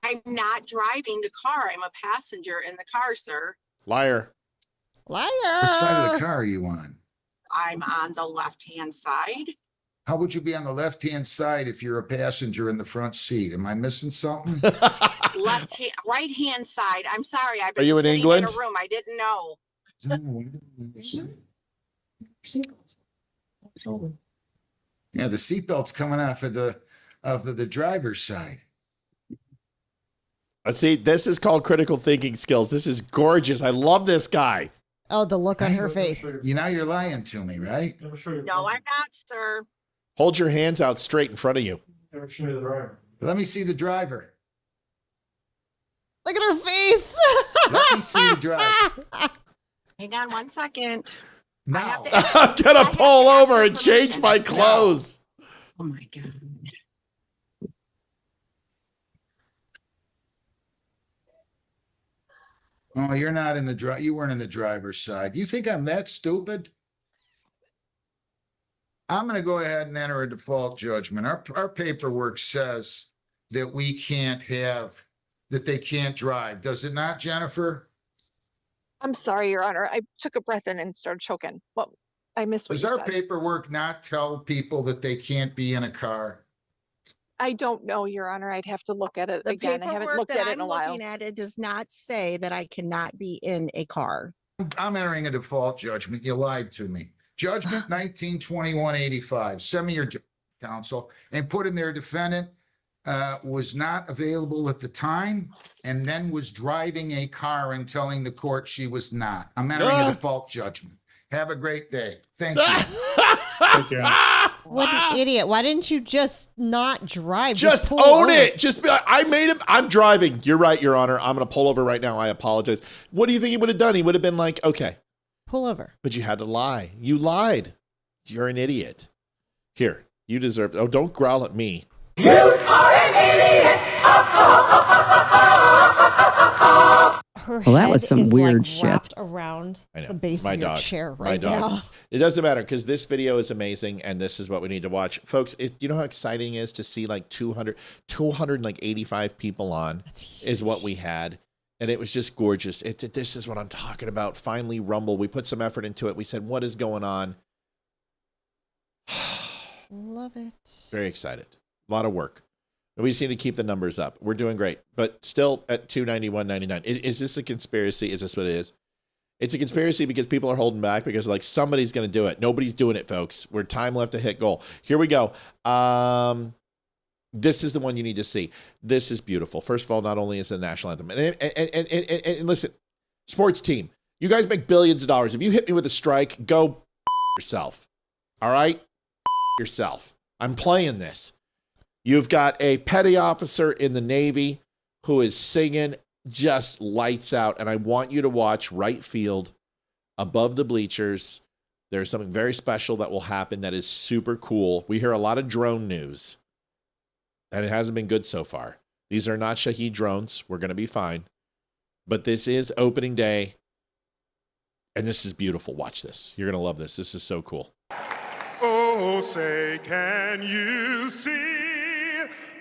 I'm not driving the car. I'm a passenger in the car, sir. Liar. Liar. What side of the car are you on? I'm on the left-hand side. How would you be on the left-hand side if you're a passenger in the front seat? Am I missing something? Right-hand side. I'm sorry. I've been Are you in sitting England? in a room. I didn't know. Yeah, the seatbelt's coming off of the driver's side. See, this is called critical thinking skills. This is gorgeous. I love this guy. Oh, the look on her face. You're lying to me, right? No, I'm not, sir. Hold your hands out straight in front of you. Let me see the driver. Look at her face. Let me see the driver. Hang on 1 second. Now. I'm going to pull over and change my clothes. Oh, my God. Oh, you're not in the you weren't in the driver's side. You think I'm that stupid? I'm going to go ahead and enter a default judgment. Our paperwork says that we can't have, that they can't drive. Does it not, Jennifer? I'm sorry, Your Honor. I took a breath in and started choking. Well, I missed what Does you our said. paperwork not tell people that they can't be in a car? I don't know, Your Honor. I'd have to look at it The again. I haven't paperwork looked that at it I'm in a while. looking at, it does not say that I cannot be in a car. I'm entering a default judgment. You lied to me. Judgment 1921-85. Send me your counsel and put in there defendant was not available at the time and then was driving a car and telling the court she was not. I'm entering a default judgment. Have a great day. Thank you. What an idiot. Why didn't you just not drive? Just pull own over. it. Just be like, I made him. I'm driving. You're right, Your Honor. I'm going to pull over right now. I apologize. What do you think he would have done? He would have been like, okay. Pull over. But you had to lie. You lied. You're an idiot. Here, you deserve. Oh, don't growl at me. You are an idiot. Well, that was some weird shit. Wrapped around the base of your chair right now. It doesn't matter because this video is amazing and this is what we need to watch. Folks, you know how exciting it is to see like 285 people on is what we had. And it was just gorgeous. This is what I'm talking about. Finally, Rumble. We put some effort into it. We said, what is going on? Love it. Very excited. A lot of work. We just need to keep the numbers up. We're doing great, but still at 291.99. Is this a conspiracy? Is this what it is? It's a conspiracy because people are holding back because like somebody's going to do it. Nobody's doing it, folks. We're time left to hit goal. Here we go. This is the one you need to see. This is beautiful. First of all, not only is it a national anthem, and listen, sports team, you guys make billions of dollars. If you hit me with a strike, go yourself. All right? Yourself. I'm playing this. You've got a petty officer in the Navy who is singing just lights out. And I want you to watch right field above the bleachers. There's something very special that will happen that is super cool. We hear a lot of drone news, and it hasn't been good so far. These are not Shahed drones. We're going to be fine. But this is opening day, and this is beautiful. Watch this. You're going to love this. This is so cool. Oh, say, can you see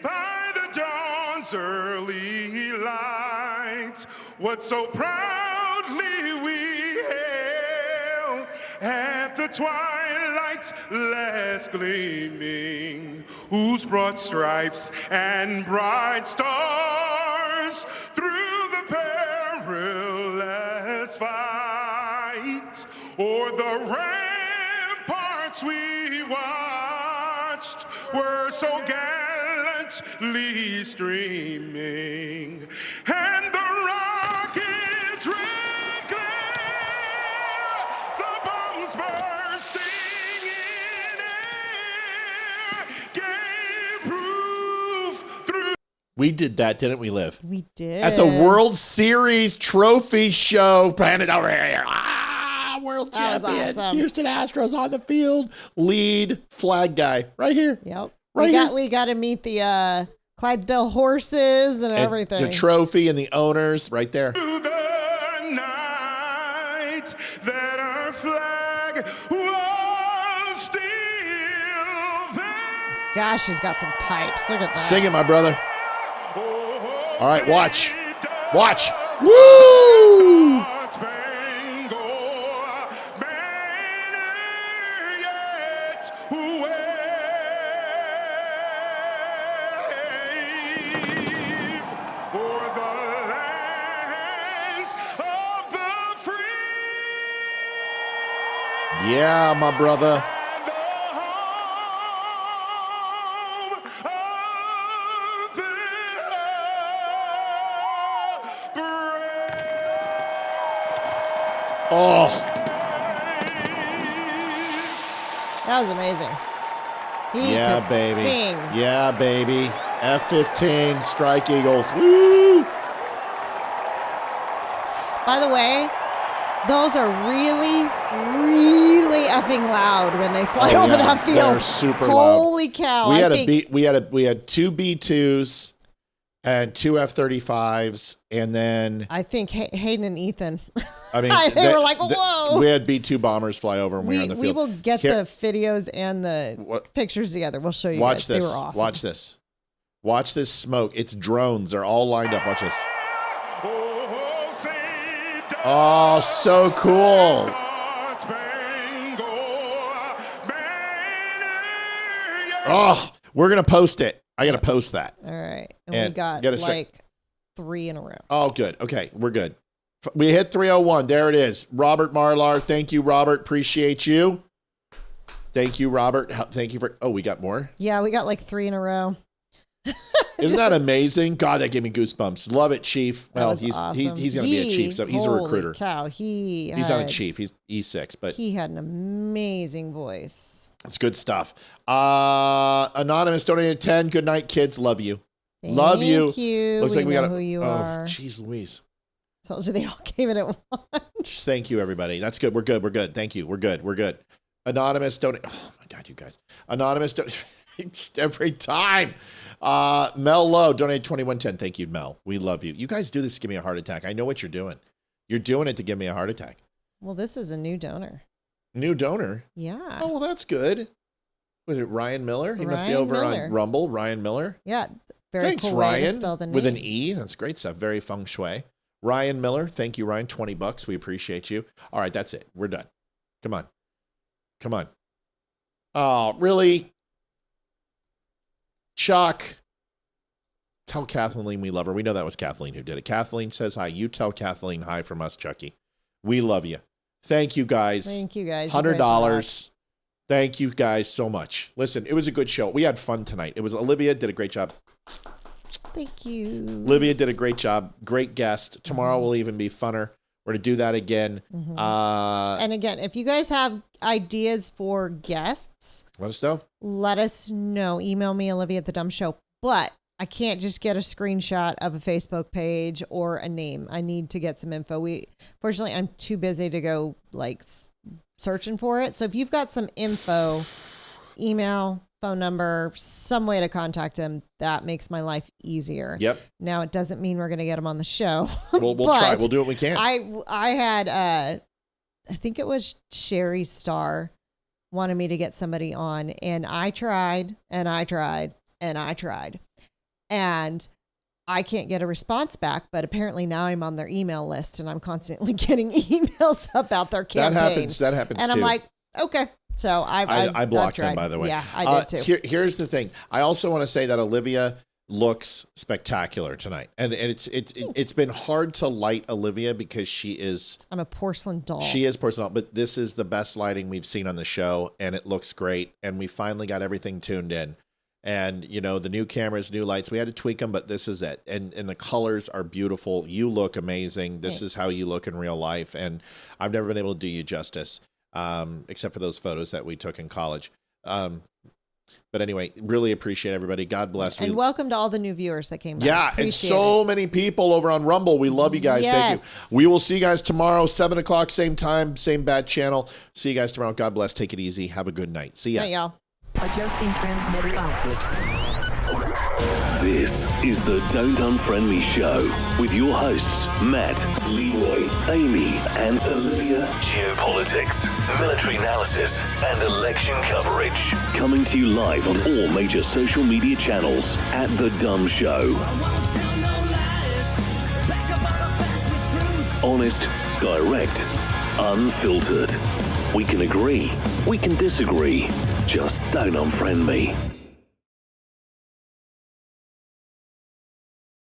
by the dawn's early light what so proudly we hailed at the twilight's last gleaming, whose broad stripes and bright stars through the perilous fight o'er the ramparts we watched were so gallantly streaming, and the rockets red glare, the bombs bursting in air, gave proof through. We did that, didn't we, Liv? We did. At the World Series trophy show. Brandon over here. World That was champion. awesome. Houston Astros on the field. Lead flag guy. Right here. Yep. Right here. We got to meet the Clydesdale horses and everything. The trophy and the owners right there. The night that our flag was still there. Gosh, he's got some pipes. Look at that. Sing it, my brother. All right, watch. Watch. Woo! Yeah, my brother. Oh. That was amazing. He Yeah, could baby. sing. Yeah, baby. F-15, Strike Eagles. Woo! By the way, those are really, really effing loud when they fly over that field. They're super loud. Holy cow! We had two B-2s and two F-35s, and then I think Hayden and Ethan. I mean, they were like, whoa. We had B-2 bombers fly over when we were on the field. We will get Here- the videos and the pictures together. We'll show you Watch guys. this. They were awesome. Watch this. Watch this smoke. It's drones. They're all lined up. Watch this. Oh, so cool. Oh, we're going to post it. I got to post that. All right. And we got like 3 in a row. Oh, good. Okay, we're good. We hit 301. There it is. Robert Marlar. Thank you, Robert. Appreciate you. Thank you, Robert. Thank you for. Oh, we got more? Yeah, we got like 3 in a row. Isn't that amazing? God, that gave me goosebumps. Love it, Chief. Well, he's awesome. he's going to be a chief, so he's a recruiter. Cow. He's not a chief. He's E6, but he had an amazing voice. It's good stuff. Anonymous donated 10. Good night, kids. Love you. Love you. Thank you. Looks like we got who you are. Jeez Louise. Told you they all came in at once. Thank you, everybody. That's good. We're good. We're good. Thank you. We're good. We're good. Anonymous donate. Oh my God, you guys. Anonymous donate every time. Mel Lowe donated 2110. Thank you, Mel. We love you. You guys do this to give me a heart attack. I know what you're doing. You're doing it to give me a heart attack. Well, this is a new donor. New donor? Yeah. Oh, well, that's good. Was it Ryan Miller? He must be over on Rumble. Ryan Miller. Yeah. Very Thanks, cool way to Ryan. spell the name. With an E. That's great stuff. Very feng shui. Ryan Miller. Thank you, Ryan. $20. We appreciate you. All right, that's it. We're done. Come on. Come on. Oh, really? Chuck. Tell Kathleen we love her. We know that was Kathleen who did it. Kathleen says hi. You tell Kathleen hi from us, Chucky. We love you. Thank you, guys. Thank you, guys. $100. Thank you, guys, so much. Listen, it was a good show. We had fun tonight. It was Olivia did a great job. Thank you. Olivia did a great job. Great guest. Tomorrow will even be funner. We're going to do that again. And again, if you guys have ideas for guests, let us know. Let us know. Email me, Olivia at The Dumb Show. But I can't just get a screenshot of a Facebook page or a name. I need to get some info. Fortunately, I'm too busy to go like searching for it. So if you've got some info, email, phone number, some way to contact him, that makes my life easier. Yep. Now, it doesn't mean we're going to get him on the show. We'll try. We'll do what we can. I had, I think it was Sherry Starr wanted me to get somebody on, and I tried, and I tried, and I tried. And I can't get a response back, but apparently now I'm on their email list and I'm constantly getting emails about their campaign. That happens and too. I'm like, okay. So I blocked them, by the way. Yeah, I did too. Here's the thing. I also want to say that Olivia looks spectacular tonight. And it's been hard to light Olivia because I'm a porcelain doll. She is porcelain doll, but this is the best lighting we've seen on the show and it looks great. And we finally got everything tuned in. And, you know, the new cameras, new lights, we had to tweak them, but this is it. And the colors are beautiful. You look amazing. This is how you look in real life. And I've never been able to do you justice, except for those photos that we took in college. But anyway, really appreciate everybody. God bless. And welcome to all the new viewers that came back. Yeah, and so many people over on Rumble. We love you guys. Yes. Thank you. We will see you guys tomorrow, 7 o'clock, same time, same bad channel. See you guys tomorrow. God bless. Take it easy. Have a good night. See ya. Night, y'all. Adjusting transmitter output. This is the Don't Unfriend Me Show with your hosts, Matt, Leroy, Amy, and Olivia. Geopolitics, military analysis, and election coverage. Coming to you live on all major social media channels at The Dumb Show. Honest, direct, unfiltered. We can agree, we can disagree. Just don't unfriend me.